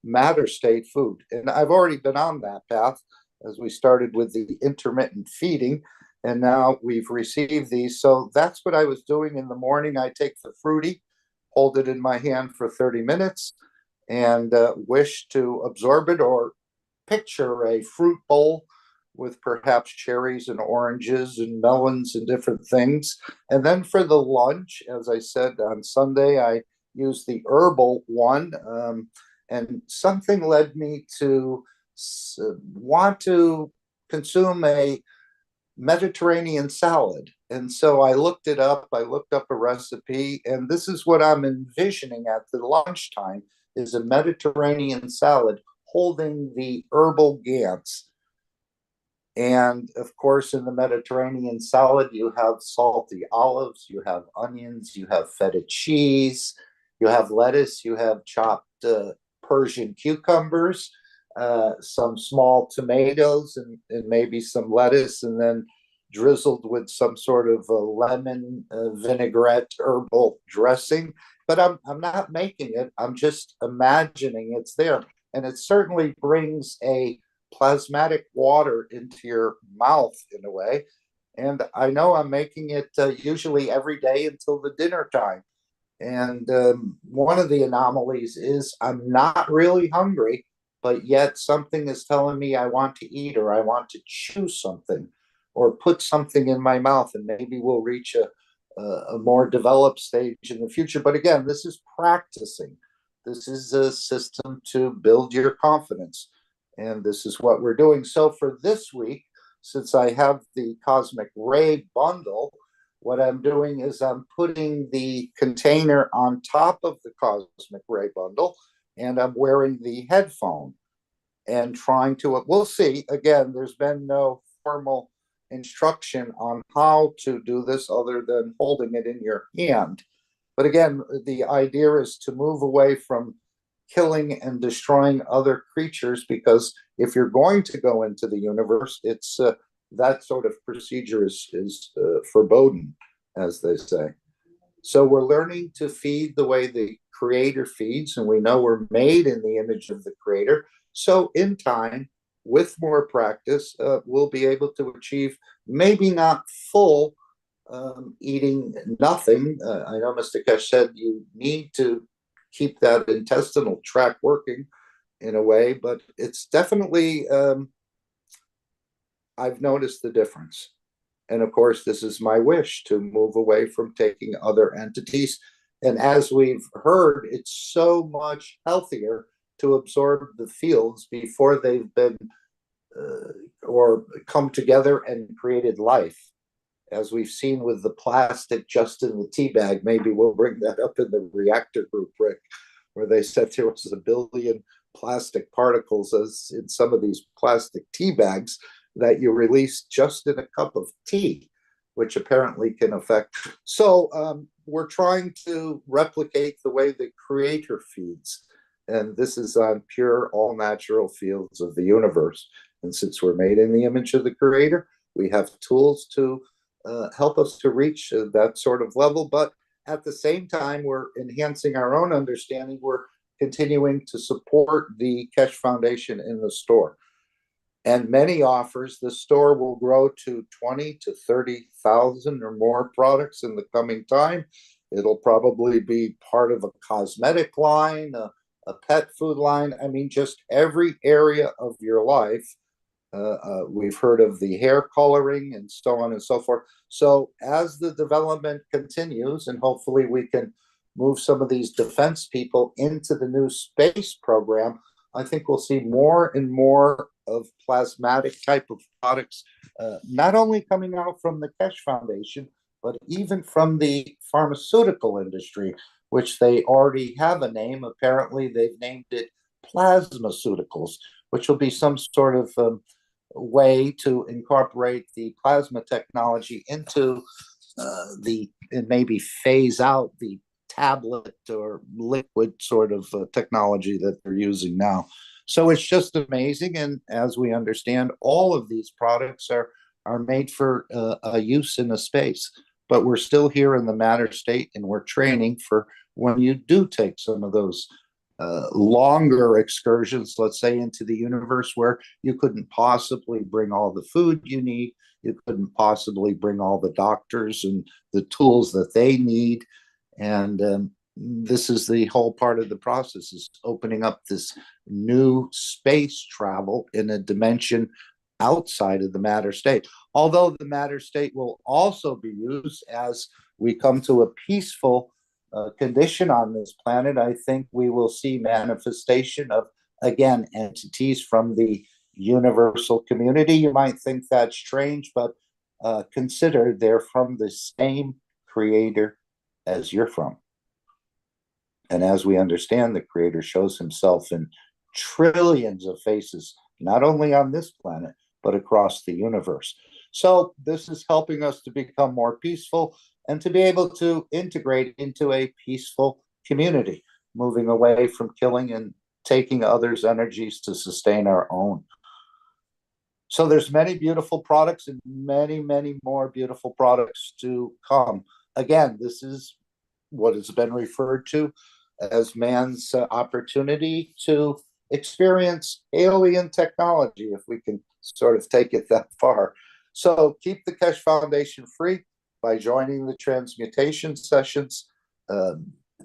matter state food. And I've already been on that path, as we started with the intermittent feeding, and now we've received these. So that's what I was doing in the morning. I take the fruity, hold it in my hand for 30 minutes, and wish to absorb it, or picture a fruit bowl with perhaps cherries and oranges and melons and different things. And then for the lunch, as I said, on Sunday, I used the herbal one, and something led me to want to consume a Mediterranean salad. And so I looked it up, I looked up a recipe, and this is what I'm envisioning at the lunchtime, is a Mediterranean salad holding the herbal GANs. And of course, in the Mediterranean salad, you have salty olives, you have onions, you have feta cheese, you have lettuce, you have chopped Persian cucumbers, some small tomatoes, and maybe some lettuce, and then drizzled with some sort of a lemon vinaigrette herbal dressing. But I'm not making it. I'm just imagining it's there. And it certainly brings a plasmatic water into your mouth in a way. And I know I'm making it usually every day until the dinner time. And one of the anomalies is I'm not really hungry, but yet something is telling me I want to eat, or I want to chew something or put something in my mouth, and maybe we'll reach a more developed stage in the future. But again, this is practicing. This is a system to build your confidence. And this is what we're doing. So for this week, since I have the Cosmic Ray bundle, what I'm doing is I'm putting the container on top of the Cosmic Ray bundle, and I'm wearing the headphone and trying to, we'll see. Again, there's been no formal instruction on how to do this other than holding it in your hand. But again, the idea is to move away from killing and destroying other creatures, because if you're going to go into the universe, it's that sort of procedure is verboten, as they say. So we're learning to feed the way the Creator feeds, and we know we're made in the image of the Creator. So in time, with more practice, we'll be able to achieve maybe not full eating nothing. I know Mr. Keshe said you need to keep that intestinal tract working in a way, but it's definitely, I've noticed the difference. And of course, this is my wish to move away from taking other entities. And as we've heard, it's so much healthier to absorb the fields before they've been or come together and created life. As we've seen with the plastic just in the tea bag, maybe we'll bring that up in the reactor group, Rick, where they said there was 1 billion plastic particles as in some of these plastic tea bags that you release just in a cup of tea, which apparently can affect. So we're trying to replicate the way the Creator feeds. And this is on pure, all-natural fields of the universe. And since we're made in the image of the Creator, we have tools to help us to reach that sort of level. But at the same time, we're enhancing our own understanding. We're continuing to support the Keshe Foundation in the store. And many offers, the store will grow to 20 to 30,000 or more products in the coming time. It'll probably be part of a cosmetic line, a pet food line. I mean, just every area of your life. We've heard of the hair coloring and so on and so forth. So as the development continues, and hopefully we can move some of these defense people into the new space program, I think we'll see more and more of plasmatic type of products, not only coming out from the Keshe Foundation, but even from the pharmaceutical industry, which they already have a name. Apparently, they've named it plasmaceuticals, which will be some sort of way to incorporate the plasma technology into and maybe phase out the tablet or liquid sort of technology that they're using now. So it's just amazing. And as we understand, all of these products are made for a use in a space. But we're still here in the matter state, and we're training for when you do take some of those longer excursions, let's say, into the universe where you couldn't possibly bring all the food you need. You couldn't possibly bring all the doctors and the tools that they need. And this is the whole part of the process, is opening up this new space travel in a dimension outside of the matter state. Although the matter state will also be used as we come to a peaceful condition on this planet. I think we will see manifestation of, again, entities from the universal community. You might think that's strange, but consider they're from the same Creator as you're from. And as we understand, the Creator shows himself in trillions of faces, not only on this planet, but across the universe. So this is helping us to become more peaceful and to be able to integrate into a peaceful community, moving away from killing and taking others' energies to sustain our own. So there's many beautiful products and many, many more beautiful products to come. Again, this is what has been referred to as man's opportunity to experience alien technology, if we can sort of take it that far. So keep the Keshe Foundation free by joining the transmutation sessions,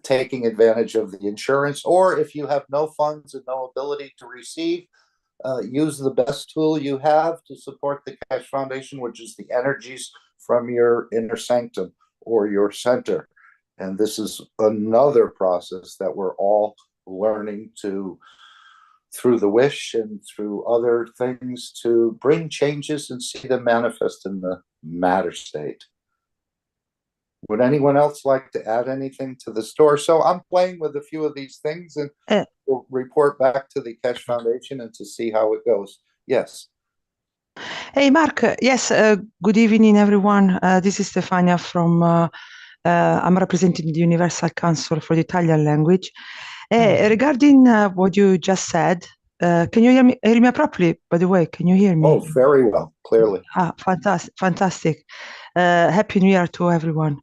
taking advantage of the insurance, or if you have no funds and no ability to receive, use the best tool you have to support the Keshe Foundation, which is the energies from your inner sanctum or your center. And this is another process that we're all learning to, through the wish and through other things, to bring changes and see them manifest in the matter state. Would anyone else like to add anything to the store? So I'm playing with a few of these things, and we'll report back to the Keshe Foundation and to see how it goes. Yes. Hey, Mark. Yes, good evening, everyone. This is Stefania from, I'm representing the Universal Council for the Italian language. Regarding what you just said, can you hear me properly? By the way, can you hear me? Oh, very well, clearly. Fantastic. Happy New Year to everyone.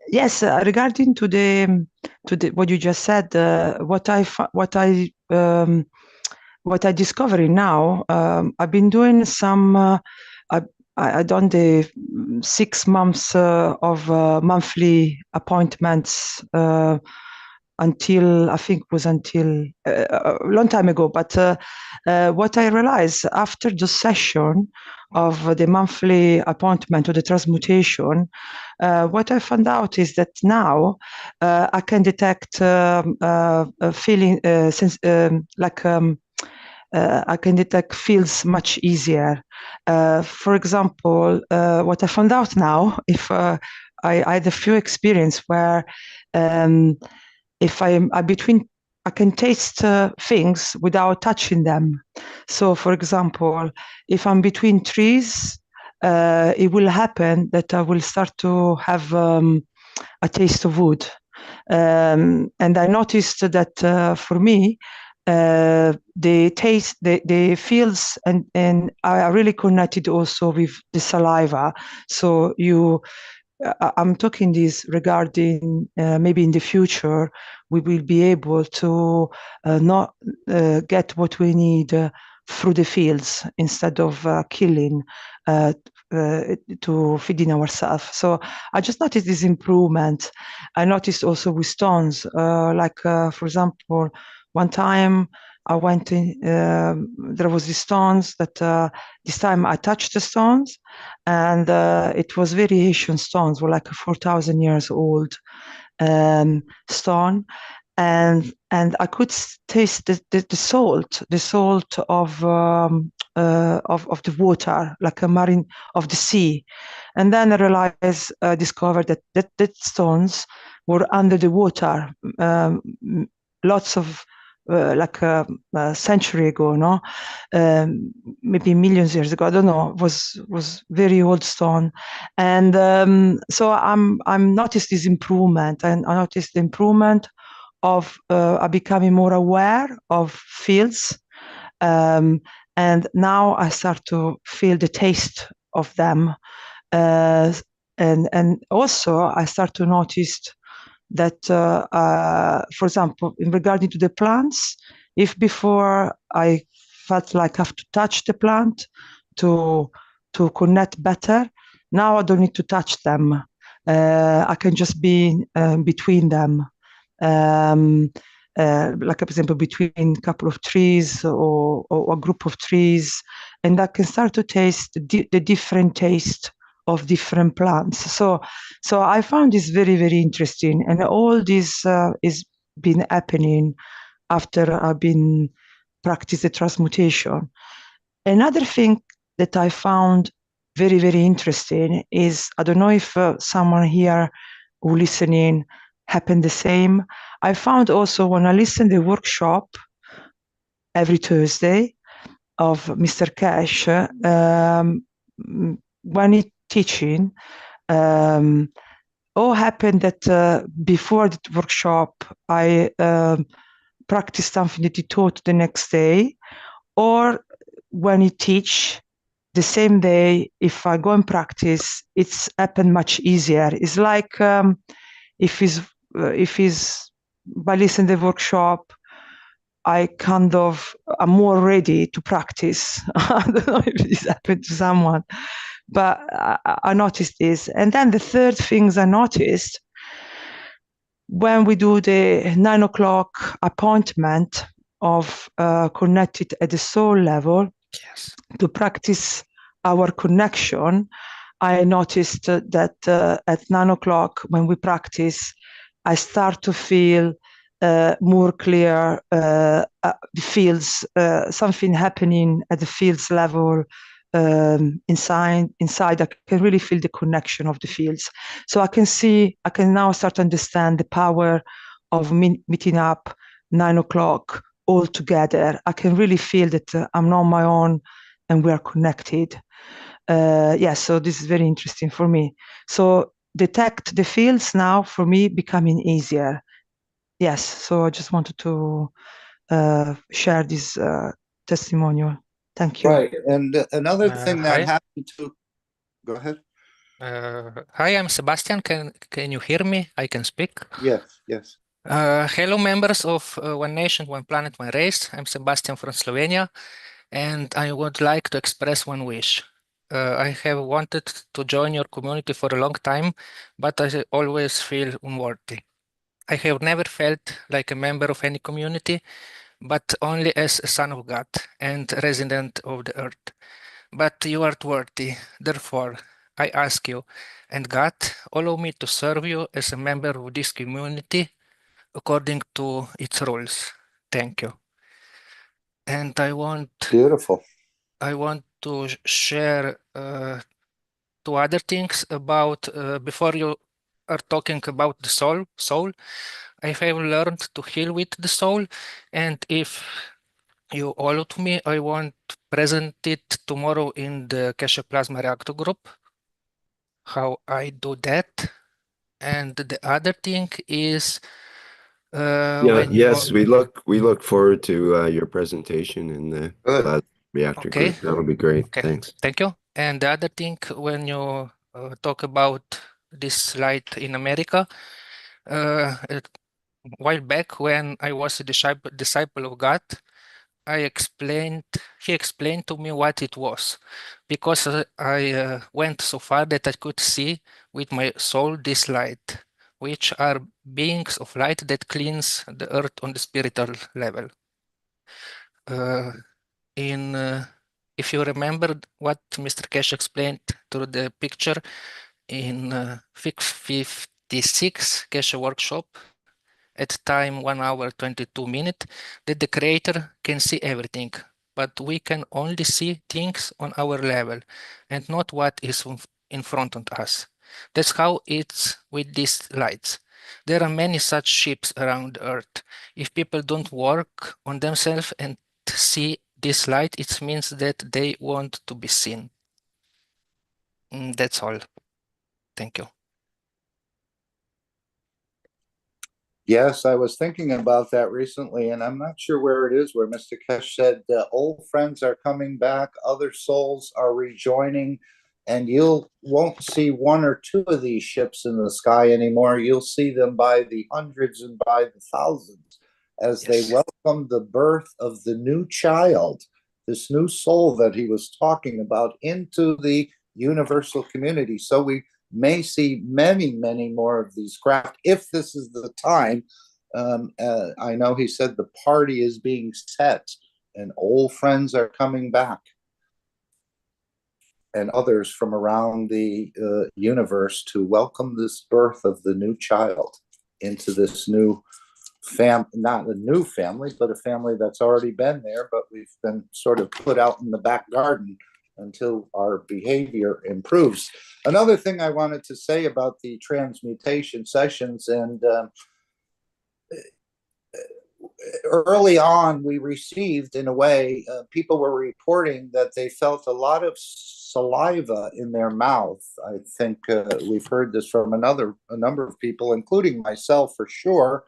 Yes, regarding to the what you just said, what I discovering now, I've been doing some. I done the 6 months of monthly appointments until I think it was until a long time ago. But what I realized after the session of the monthly appointment or the transmutation, what I found out is that now I can detect a feeling, I can detect feels much easier. For example, what I found out now, if I had a few experience where if I'm between, I can taste things without touching them. So, for example, if I'm between trees, it will happen that I will start to have a taste of wood. And I noticed that for me, the taste, the feels, and are really connected also with the saliva. So I'm talking this regarding maybe in the future we will be able to not get what we need through the fields instead of killing to feeding ourselves. So I just noticed this improvement. I noticed also with stones, for example, one time I went in, there was these stones that this time I touched the stones, and it was very ancient stones, were like a 4,000 years old stone, and I could taste the salt of the water, like a marine of the sea. And then I realized, discovered that stones were under the water, lots of like a century ago, no, maybe millions of years ago. I don't know. Was very old stone, and so I'm noticed this improvement, and I noticed the improvement of becoming more aware of fields, and now I start to feel the taste of them, and also I start to notice that, for example, in regarding to the plants, if before I felt like I have to touch the plant to connect better, now I don't need to touch them. I can just be between them, like for example between a couple of trees or a group of trees, and I can start to taste the different taste of different plants. So I found this very, very interesting, and all this is been happening after I've been practice the transmutation. Another thing that I found very, very interesting is, I don't know if someone here who listening happened the same. I found also when I listened to the workshop every Thursday of Mr. Keshe, when he teaching, all happened that before the workshop I practiced something that he taught the next day, or when he teach the same day, if I go and practice, it's happened much easier. It's like if he's by listening to the workshop, I'm more ready to practice. I don't know if this happened to someone, but I noticed this. And then the third things I noticed, when we do the 9 o'clock appointment of connected at the soul level, yes, to practice our connection, I noticed that at 9 o'clock when we practice, I start to feel more clear the fields, something happening at the fields level. Inside I can really feel the connection of the fields. So I can now start to understand the power of meeting up 9 o'clock all together. I can really feel that I'm not on my own and we are connected. So this is very interesting for me. So detect the fields now for me becoming easier. Yes, so I just wanted to share this testimonial. Thank you. Right. And another thing that Hi. happened to, go ahead. Hi, I'm Sebastian. Can you hear me? I can speak. Yes, yes. Hello, members of One Nation, One Planet, One Race. I'm Sebastian from Slovenia, and I would like to express one wish. I have wanted to join your community for a long time, but I always feel unworthy. I have never felt like a member of any community, but only as a son of God and resident of the earth. But you are worthy, therefore I ask you, and God, allow me to serve you as a member of this community according to its rules. Thank you. And Beautiful. I want to share two other things about before you are talking about the soul. I have learned to heal with the soul, and if you allow to me, I want to present it tomorrow in the Keshe Plasma Reactor group, how I do that. And the other thing is when yes, we look forward to your presentation in the Good. reactor okay, group. That'll be great. okay, Thanks. thank you. And the other thing, when you talk about this light in America, a while back when I was a disciple of God, he explained to me what it was, because I went so far that I could see with my soul this light, which are beings of light that cleanse the earth on the spiritual level. If you remember what Mr. Keshe explained through the picture in 56 Keshe workshop, at time 1 hour 22 minutes, that the creator can see everything, but we can only see things on our level and not what is in front of us. That's how it's with these lights. There are many such ships around Earth. If people don't work on themselves and see this light, it means that they want to be seen. That's all. Thank you. Yes, I was thinking about that recently, and I'm not sure where it is, where Mr. Keshe said old friends are coming back, other souls are rejoining, and you won't see one or two of these ships in the sky anymore. You'll see them by the hundreds and by the thousands as they welcome the birth of the new child, this new soul that he was talking about, into the universal community. So we may see many, many more of these craft if this is the time. I know he said the party is being set and old friends are coming back, and others from around the universe to welcome this birth of the new child into this new not a new family, but a family that's already been there, but we've been sort of put out in the back garden until our behavior improves. Another thing I wanted to say about the transmutation sessions, and early on we received, in a way, people were reporting that they felt a lot of saliva in their mouth. I think we've heard this from a number of people, including myself for sure.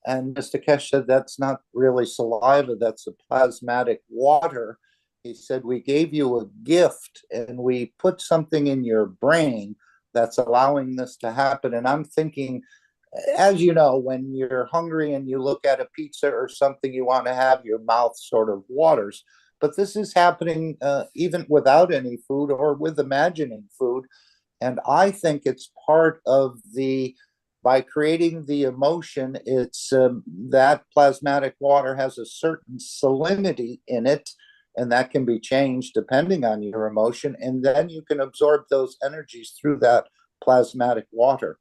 And Mr. Keshe said that's not really saliva, that's a plasmatic water. He said, we gave you a gift and we put something in your brain that's allowing this to happen. And I'm thinking, as you know, when you're hungry and you look at a pizza or something you want to have, your mouth sort of waters. But this is happening even without any food or with imagining food. And I think it's part of by creating the emotion, it's that plasmatic water has a certain salinity in it, and that can be changed depending on your emotion. And then you can absorb those energies through that plasmatic water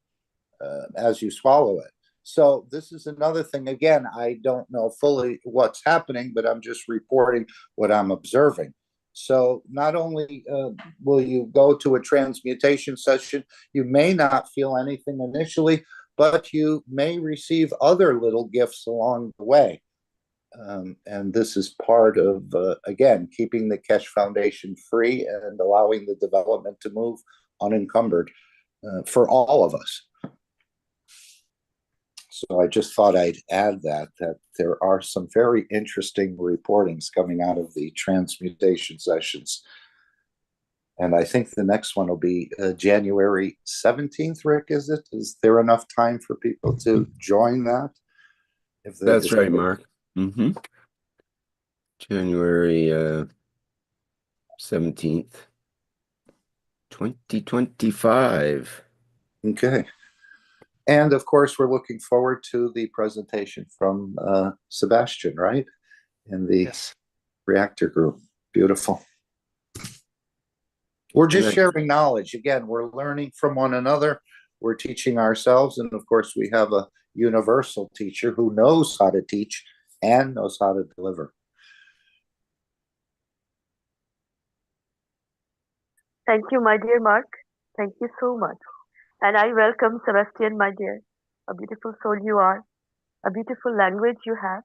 as you swallow it. So this is another thing. Again, I don't know fully what's happening, but I'm just reporting what I'm observing. So not only will you go to a transmutation session, you may not feel anything initially, but you may receive other little gifts along the way. And this is part of, again, keeping the Keshe Foundation free and allowing the development to move unencumbered for all of us. So I just thought I'd add that there are some very interesting reportings coming out of the transmutation sessions. And I think the next one will be January 17th, Rick, is it? Is there enough time for people to join that? That's right, Mark. January 17th, 2025. Okay. And of course, we're looking forward to the presentation from Sebastian, right? In the Reactor group. Beautiful. We're just sharing knowledge. Again, we're learning from one another. We're teaching ourselves. And of course, we have a universal teacher who knows how to teach and knows how to deliver. Thank you, my dear Mark. Thank you so much. And I welcome Sebastian, my dear. A beautiful soul you are. A beautiful language you have.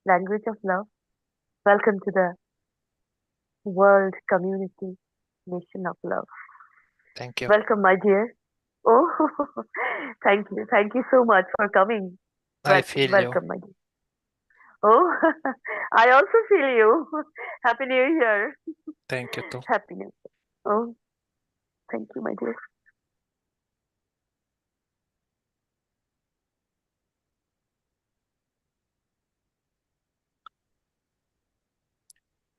Language of love. Welcome to the world community, nation of love. Thank you. Welcome, my dear. Oh, thank you. Thank you so much for coming. I feel welcome, my dear. Oh, I also feel you. Happy New Year. Thank you too. Happy New Year. Oh, thank you, my dear.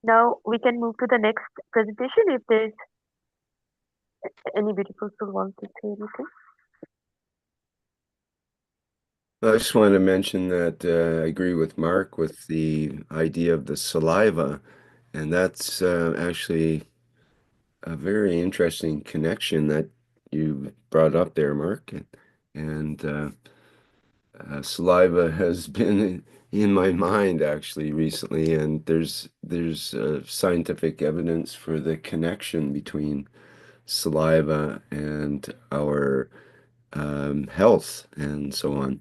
Now we can move to the next presentation if there's any beautiful soul wants to say anything. I just want to mention that I agree with Mark with the idea of the saliva, and that's actually a very interesting connection that you brought up there, Mark. And saliva has been in my mind actually recently, and there's scientific evidence for the connection between saliva and our health and so on.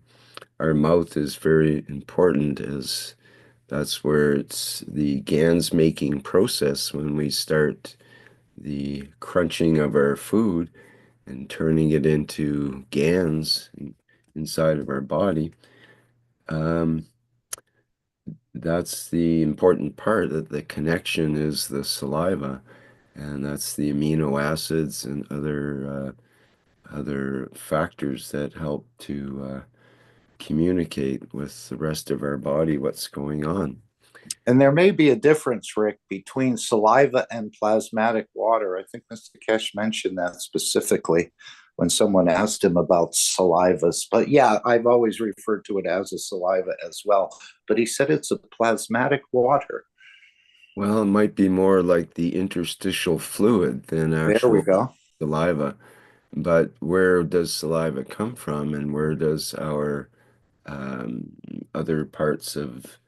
Our mouth is very important, as that's where it's the GANs making process when we start the crunching of our food and turning it into GANs inside of our body. That's the important part, that the connection is the saliva, and that's the amino acids and other factors that help to communicate with the rest of our body what's going on. And there may be a difference, Rick, between saliva and plasmatic water. I think Mr. Keshe mentioned that specifically when someone asked him about salivas. But yeah, I've always referred to it as a saliva as well. But he said it's a plasmatic water. Well, it might be more like the interstitial fluid than actual saliva. But where does saliva come from, and where does our other parts of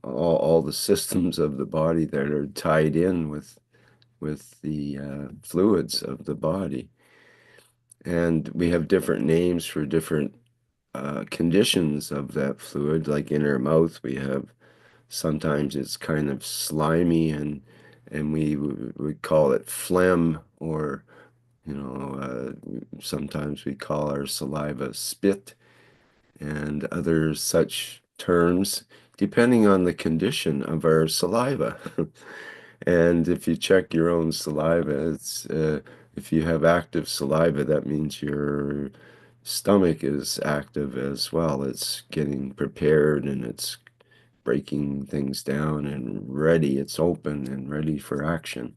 all the systems of the body that are tied in with the fluids of the body? And we have different names for different conditions of that fluid. Like in our mouth, we have sometimes it's kind of slimy, and we would call it phlegm, or sometimes we call our saliva spit, and other such terms, depending on the condition of our saliva. And if you check your own saliva, it's if you have active saliva, that means your stomach is active as well. It's getting prepared, and it's breaking things down and ready. It's open and ready for action.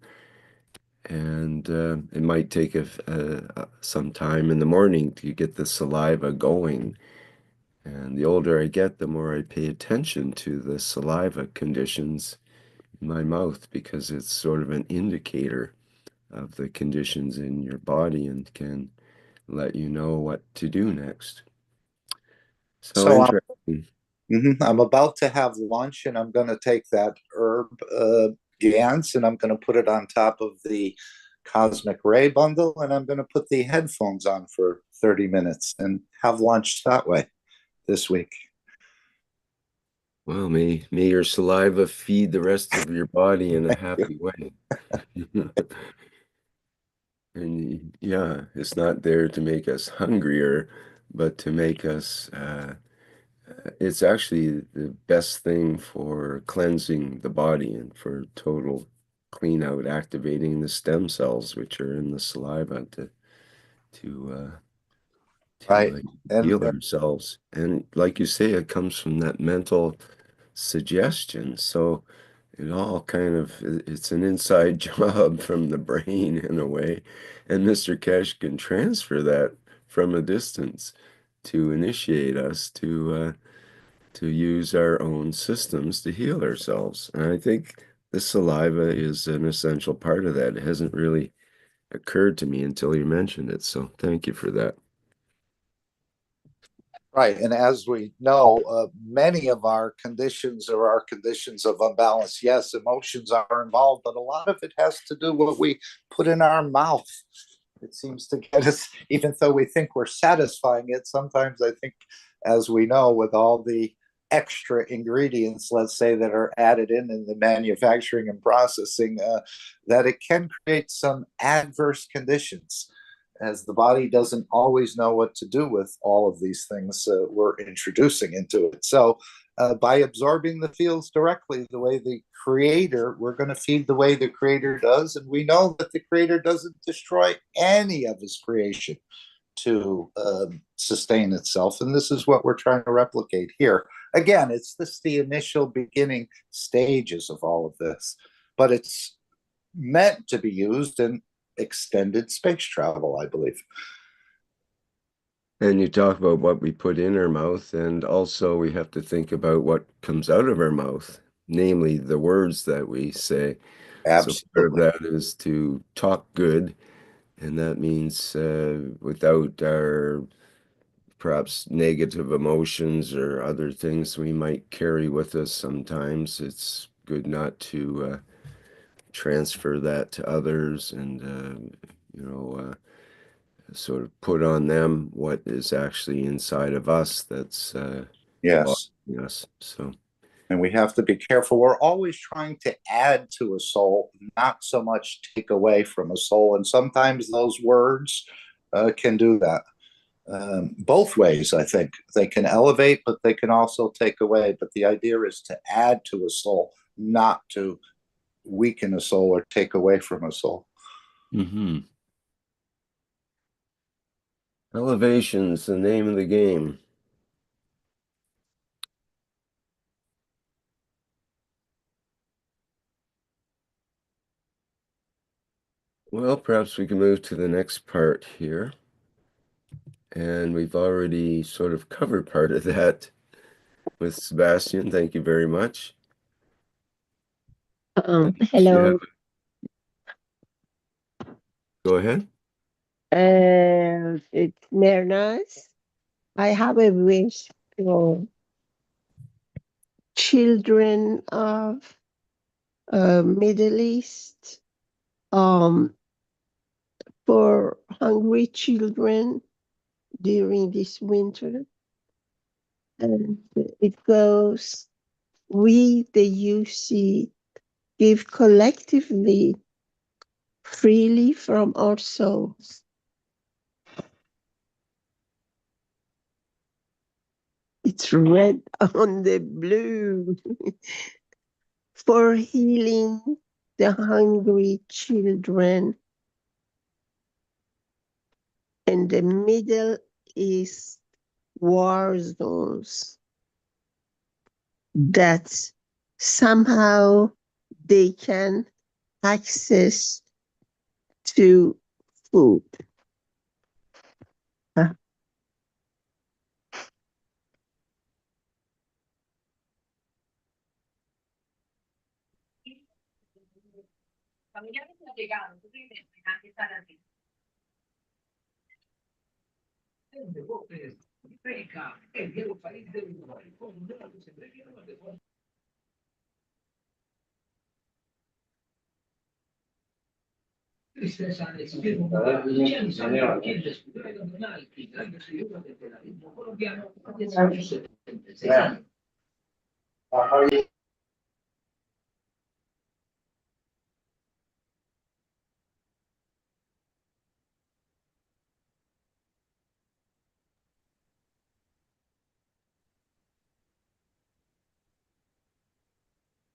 And it might take some time in the morning to get the saliva going. And the older I get, the more I pay attention to the saliva conditions in my mouth, because it's sort of an indicator of the conditions in your body and can let you know what to do next. So interesting. I'm about to have lunch, and I'm going to take that herb GANs, and I'm going to put it on top of the Cosmic Ray bundle, and I'm going to put the headphones on for 30 minutes and have lunch that way this week. Well, may your saliva feed the rest of your body in a happy way. And yeah, it's not there to make us hungrier, but to make us, it's actually the best thing for cleansing the body and for total clean out, activating the stem cells, which are in the saliva to Right. heal ourselves. And like you say, it comes from that mental suggestion. So it all kind of, it's an inside job from the brain in a way. And Mr. Keshe can transfer that from a distance to initiate us to use our own systems to heal ourselves. And I think the saliva is an essential part of that. It hasn't really occurred to me until you mentioned it. So thank you for that. Right. And as we know, many of our conditions are our conditions of imbalance. Yes, emotions are involved, but a lot of it has to do with what we put in our mouth. It seems to get us, even though we think we're satisfying it, sometimes I think, as we know, with all the extra ingredients, let's say, that are added in the manufacturing and processing, that it can create some adverse conditions, as the body doesn't always know what to do with all of these things we're introducing into it. So by absorbing the fields directly, the way the creator, we're going to feed the way the creator does. And we know that the creator doesn't destroy any of his creation to sustain itself. And this is what we're trying to replicate here. Again, it's the initial beginning stages of all of this, but it's meant to be used in extended space travel, I believe. And you talk about what we put in our mouth, and also we have to think about what comes out of our mouth, namely the words that we say. Absolutely. So part of that is to talk good, and that means without our perhaps negative emotions or other things we might carry with us sometimes. It's good not to transfer that to others and, sort of put on them what is actually inside of us that's yes, bothering us. So, and we have to be careful. We're always trying to add to a soul, not so much take away from a soul. And sometimes those words can do that. Both ways, I think. They can elevate, but they can also take away. But the idea is to add to a soul, not to weaken a soul or take away from a soul. mm-hmm. Elevation's the name of the game. Well, perhaps we can move to the next part here. And we've already sort of covered part of that with Sebastian. Thank you very much. Hello. Go ahead. It's Mehran. I have a wish for children of Middle East, for hungry children during this winter. And it goes, we, the UC, give collectively, freely from our souls. It's red on the blue. For healing the hungry children in the Middle East war zones, that somehow they can access to food.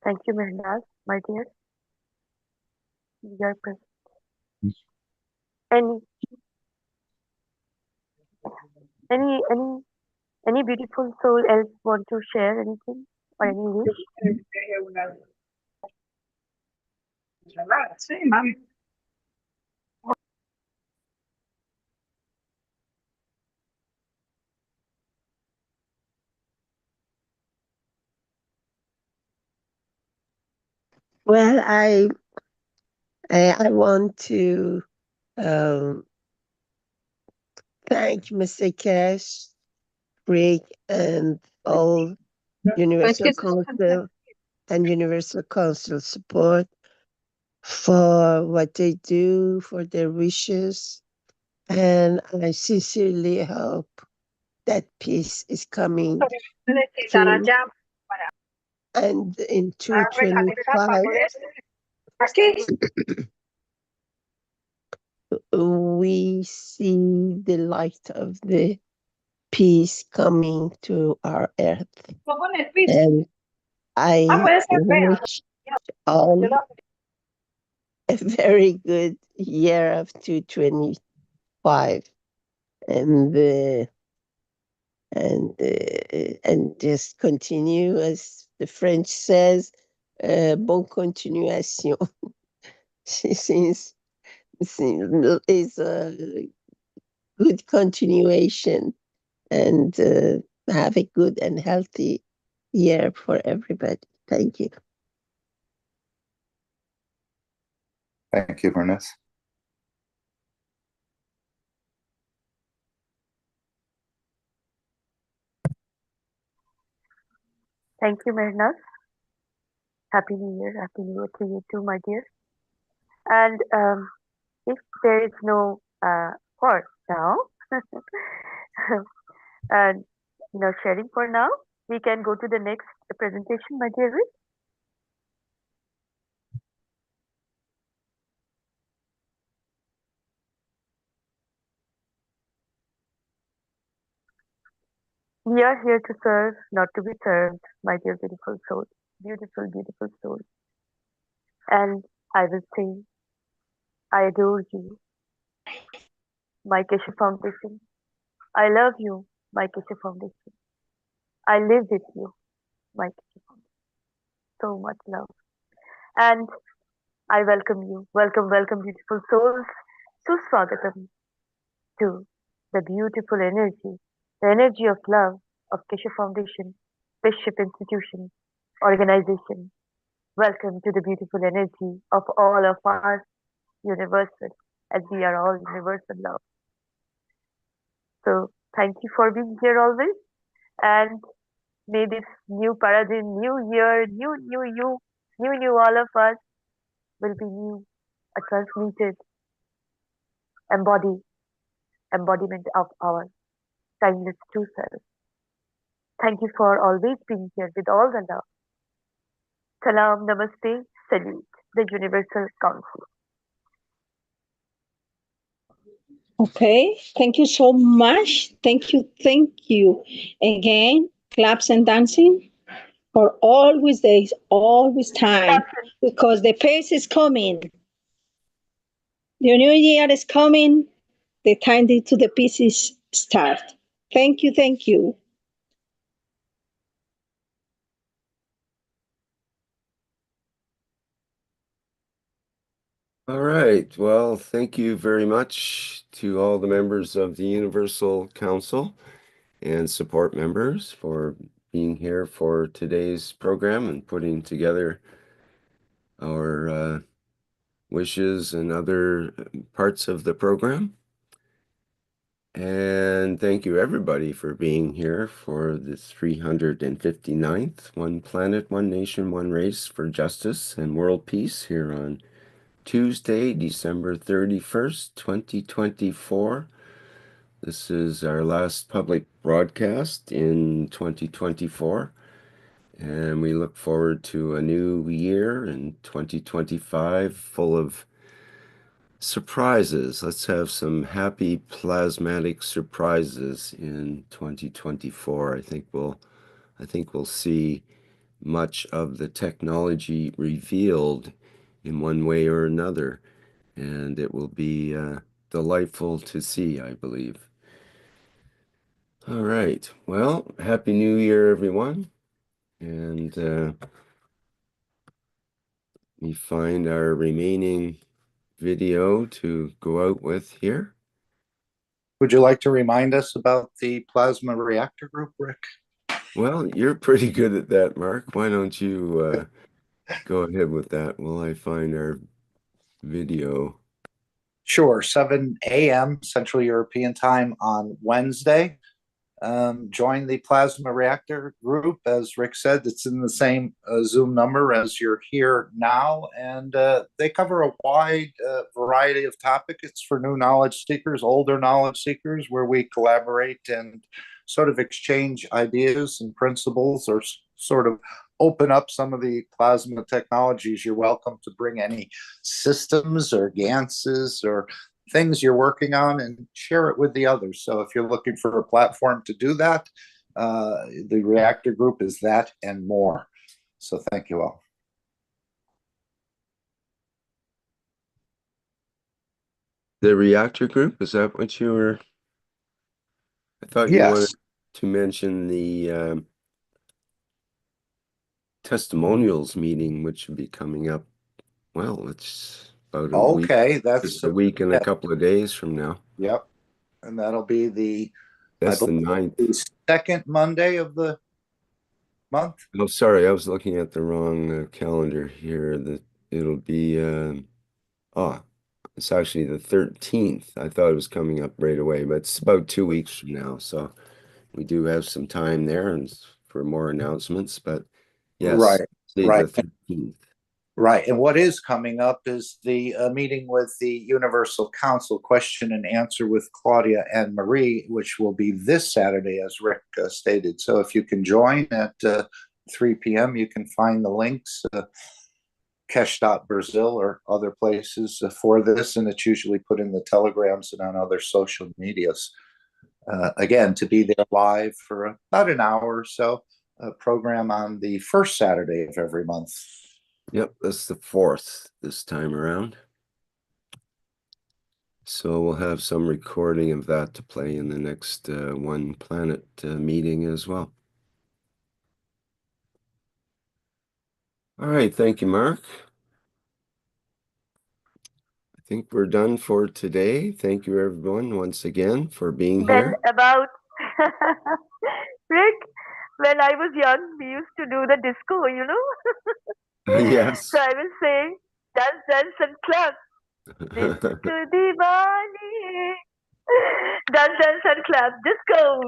Thank you, Mehran, my dear. We are present. Any any beautiful soul else want to share anything or any wish? Well, I want to thank Mr. Keshe, Rick, and all Universal Council and Universal Council support for what they do, for their wishes. And I sincerely hope that peace is coming through. And in 2025, we see the light of the peace coming to our earth. And I wish all a very good year of 2025, and just continue, as the French says, bonne continuation. Since is a good continuation, and have a good and healthy year for everybody. Thank you. Thank you, Bernice. Thank you, Mehran. Happy New Year. Happy New Year to you too, my dear. And if there is no for now, and sharing for now, we can go to the next presentation, my dear Rick. We are here to serve, not to be served, my dear beautiful soul. Beautiful, beautiful soul. And I will say, I adore you, my Keshe Foundation. I love you, my Keshe Foundation. I live with you, my Keshe Foundation. So much love. And I welcome you. Welcome, welcome, beautiful souls. Suswagatam to the beautiful energy, the energy of love of Keshe Foundation, Spaceship Institution, organization. Welcome to the beautiful energy of all of us, universal, as we are all universal love. So thank you for being here always, and may this new paradigm, new year, new all of us will be new, a transmuted embodiment of our timeless true self. Thank you for always being here with all the love. Salam, namaste, salute, the Universal Council. Okay, thank you so much. Thank you again. Claps and dancing for always days, always time, because the pace is coming. The new year is coming. The time to the pieces start. Thank you, thank you. All right. Well, thank you very much to all the members of the Universal Council and support members for being here for today's program and putting together our wishes and other parts of the program. And thank you everybody for being here for the 359th One Planet, One Nation, One Race for Justice and World Peace here on Tuesday, December 31st, 2024. This is our last public broadcast in 2024, and we look forward to a new year in 2025 full of surprises. Let's have some happy plasmatic surprises in 2024. I think we'll see much of the technology revealed in one way or another, and it will be delightful to see, I believe. All right. Well, Happy New Year, everyone. And we find our remaining video to go out with here. Would you like to remind us about the plasma reactor group, Rick? Well, you're pretty good at that, Mark. Why don't you go ahead with that while I find our video? Sure, 7 a.m. Central European Time on Wednesday. Join the plasma reactor group. As Rick said, it's in the same Zoom number as you're here now, and they cover a wide variety of topics. It's for new knowledge seekers, older knowledge seekers, where we collaborate and sort of exchange ideas and principles, or sort of open up some of the plasma technologies. You're welcome to bring any systems or GANSs or things you're working on and share it with the others. So if you're looking for a platform to do that, the Reactor group is that and more. So thank you all. The Reactor group, is that what you were? I thought you wanted to mention the Testimonials meeting, which will be coming up. Well, it's about a week. That's a week and a couple of days from now. Yep. And that'll be that's the 9th. The second Monday of the month. Oh, sorry, I was looking at the wrong calendar here. It'll be it's actually the 13th. I thought it was coming up right away, but it's about 2 weeks from now. So we do have some time there and for more announcements, but yes, right. The 13th. Right. And what is coming up is the meeting with the Universal Council, question and answer with Claudia and Marie, which will be this Saturday, as Rick stated. So if you can join at 3 p.m., you can find the links, Keshe.Brazil or other places for this. And it's usually put in the telegrams and on other social medias. Again, to be there live for about an hour or so, a program on the first Saturday of every month. Yep, that's the 4th this time around. So we'll have some recording of that to play in the next One Planet meeting as well. All right, thank you, Mark. I think we're done for today. Thank you, everyone, once again for being here. About Rick, when I was young, we used to do the disco, you know. Yes. So I was saying, dance and clap. Disco Diwali. Dance and clap. Disco.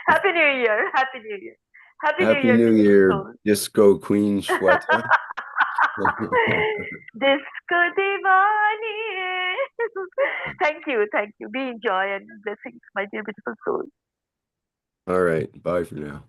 Happy New Year. Happy New Year. Happy New Year, Disco Queen Shweta. Disco Diwali. Thank you. Be in joy and blessings, my dear beautiful soul. All right. Bye for now.